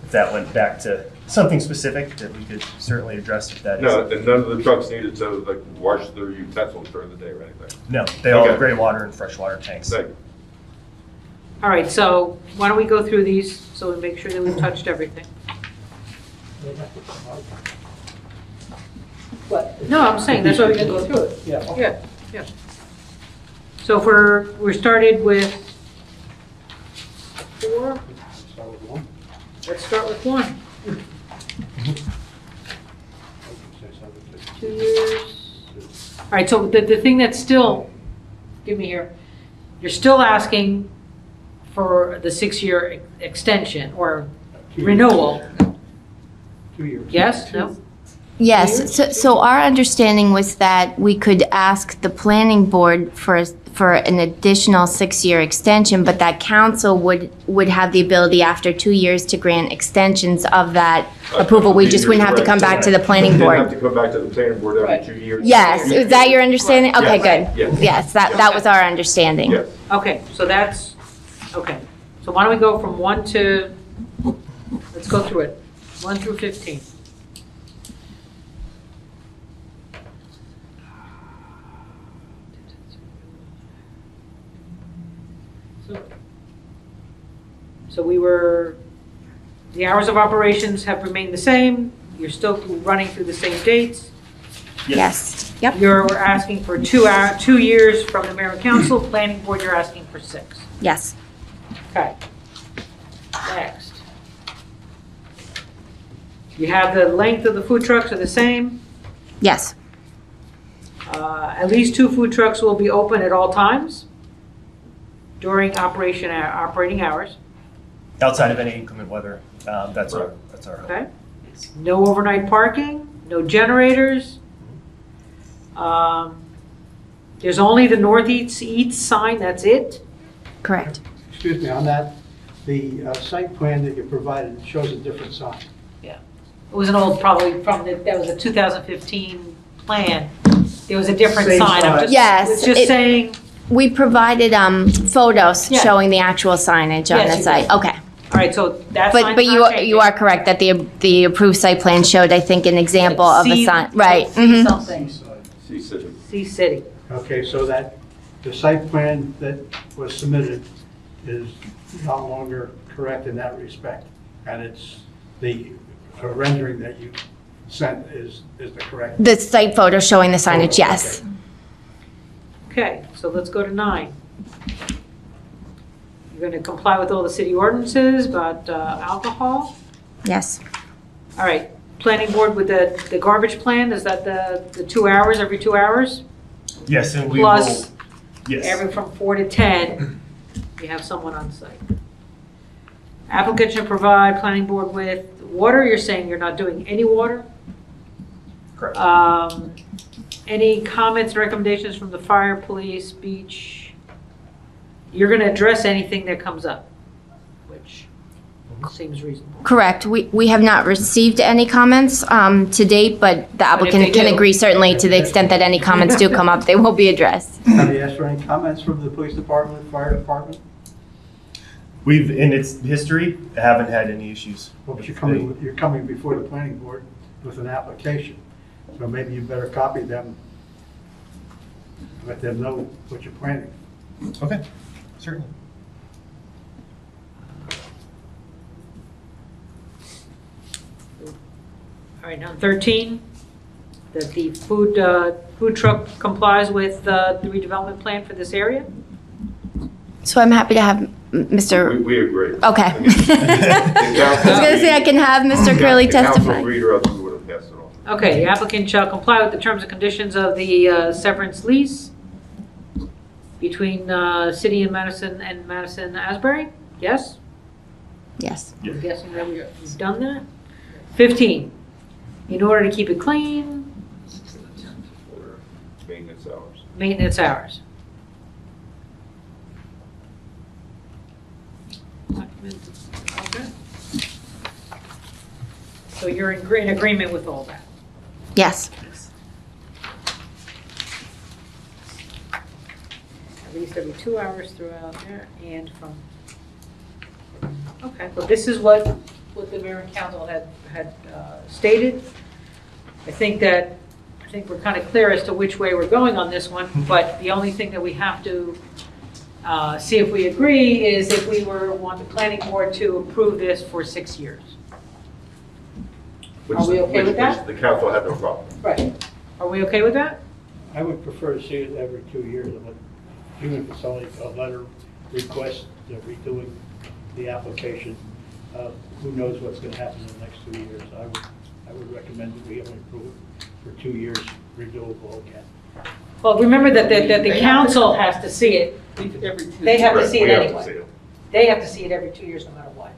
S: if that went back to something specific that we could certainly address if that is.
L: No, and none of the trucks needed to like wash their utensils during the day or anything.
S: No, they all have
L: Okay.
S: gray water and freshwater tanks.
L: Thank you.
B: All right, so why don't we go through these so we make sure that we've touched everything? What? No, I'm saying, that's why we can go through it.
H: Yeah.
B: Yeah. So if we're started with 4,
H: Start with one.
B: let's start with 1. 2 years. All right, so the thing that's still, give me here, you're still asking for the 6-year extension or renewal.
H: 2 years.
B: Yes, no?
R: Yes, so our understanding was that we could ask the planning board for an additional 6-year extension, but that council would have the ability after 2 years to grant extensions of that approval. We just wouldn't have to come back to the planning
L: You didn't have
R: board.
L: to come back to the planning board every 2 years.
R: Yes, is that your understanding? Okay,
L: Yes.
R: good.
L: Yes.
R: Yes, that was our understanding.
L: Yes.
B: Okay, so that's, okay. So why don't we go from 1 to, let's go through it, 1 through 15. So we were, the hours of operations have remained the same, you're still running through the same dates.
R: Yes, yep.
B: We're asking for 2 years from the mayor and council, planning board, you're asking for 6.
R: Yes.
B: Okay. Next. You have the length of the food trucks are the same.
R: Yes.
B: At least 2 food trucks will be open at all times during operating hours.
S: Outside of any inclement weather, that's our hope.
B: Okay. No overnight parking, no generators. There's only the Northeast Eats sign, that's it.
R: Correct.
H: Excuse me, on that, the site plan that you provided shows a different sign.
B: Yeah. It was an old, probably that was a 2015 plan. There was a different
H: Same
B: sign. I'm
H: size.
R: Yes,
B: it's just
R: it-
B: saying.
R: We provided photos
B: Yeah.
R: showing the actual signage on
B: Yes,
R: the
B: you
R: site.
B: did.
R: Okay.
B: All right, so that
R: But
B: sign's
R: you
B: not changing.
R: you are correct that the approved site plan showed, I think, an example of a
B: C-
R: sign. Right.
B: C
R: mhm.
B: something.
L: C City.
B: C City.
H: Okay, so that, the site plan that was submitted is no longer correct in that respect. And it's the rendering that you sent is the correct.
R: The site photo showing the signage, yes.
B: Okay, so let's go to 9. You're going to comply with all the city ordinances about alcohol?
R: Yes.
B: All right, planning board with the garbage plan, is that the 2 hours, every 2 hours?
S: Yes, and we will,
B: Plus,
S: yes.
B: every from 4 to 10, you have someone on site. Applicant should provide planning board with water. You're saying you're not doing any water?
S: Correct.
B: Any comments and recommendations from the fire, police, beach? You're going to address anything that comes up, which seems reasonable.
R: Correct. We have not received any comments to date, but the applicant can agree certainly to the extent that any comments do come up, they will be addressed.
H: Have you asked for any comments from the police department, fire department?
S: We've, in its history, haven't had any issues.
H: Well, but you're coming before the planning board with an application. So maybe you better copy them, let them know what you're planning.
S: Okay, certainly.
B: All right, now 13, that the food truck complies with the redevelopment plan for this area?
R: So I'm happy to have Mr.
L: We agree.
R: Okay. I was going to say I can have Mr. Curley testify.
L: Council agreed, or else we would have passed it on.
B: Okay, the applicant shall comply with the terms and conditions of the severance lease between City and Madison Asbury? Yes?
R: Yes.
B: I'm guessing that we've done that. 15, in order to keep it clean,
L: Maintenance hours.
B: maintenance hours. Okay. So you're in agreement with all that?
R: Yes.
B: At least every 2 hours throughout there and from, okay, well, this is what the mayor and council had stated. I think we're kind of clear as to which way we're going on this one, but the only thing that we have to see if we agree is if we want the planning board to approve this for 6 years. Are we okay with that?
L: Which the council had no problem.
B: Right. Are we okay with that?
H: I would prefer to see it every 2 years, even if it's only a letter request, redoing the application. Who knows what's going to happen in the next 2 years? I would recommend that we only approve it for 2 years, renewable again.
B: Well, remember that the council has to see it. They have to see it anyway. They have to see it every 2 years, no matter what.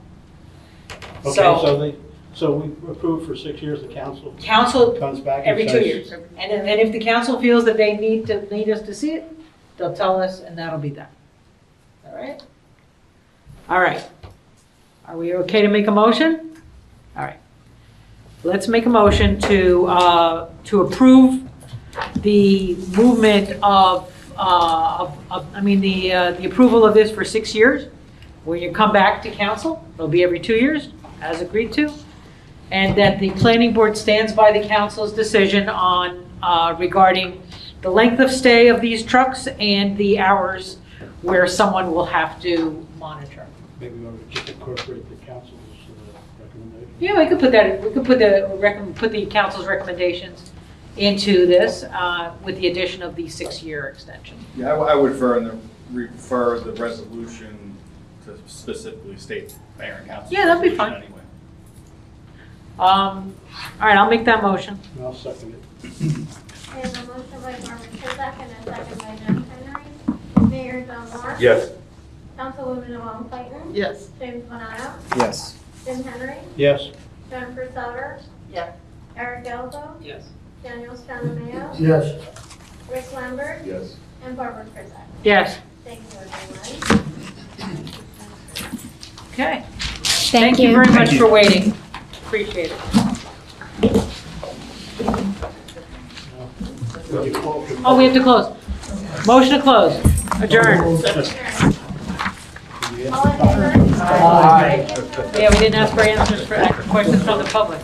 H: Okay, so we approve for 6 years, the council comes back and
B: every 2
H: says-
B: years. And if the council feels that they need us to see it, they'll tell us and that'll be that. All right? All right. Are we okay to make a motion? All right. Let's make a motion to approve the movement the approval of this for 6 years. When you come back to council, it'll be every 2 years, as agreed to. And that the planning board stands by the council's decision on regarding the length of stay of these trucks and the hours where someone will have to monitor.
H: Maybe we ought to just incorporate the council's recommendation.
B: Yeah, we could put that. We could put the council's recommendations into this with the addition of the 6-year extension.
D: Yeah, I would refer the resolution to specifically state mayor and council.
B: Yeah, that'd be fine.
D: Anyway.
B: All right, I'll make that motion.
H: And I'll second it.
A: I have a motion by Norman Chizak and a second by Jeff Henry. Mayor John Moore?
L: Yes.
A: Councilwoman Yvonne Clayton?
O: Yes.
A: James Bonato?
M: Yes.
A: Jim Henry?
H: Yes.
A: Jennifer Sauter?
G: Yes.
A: Eric Galzo?
I: Yes.
A: Daniel Strandameo?
F: Yes.
A: Rick Lambert?
L: Yes.
A: And Barbara Krizak.
B: Yes.
A: Thank you, everyone.
B: Okay.
R: Thank you.
B: Very much for waiting. Appreciate it. Oh, we have to close. Motion to close. Adjourn.
A: All in favor?
B: Yeah, we didn't ask for answers for questions from the public.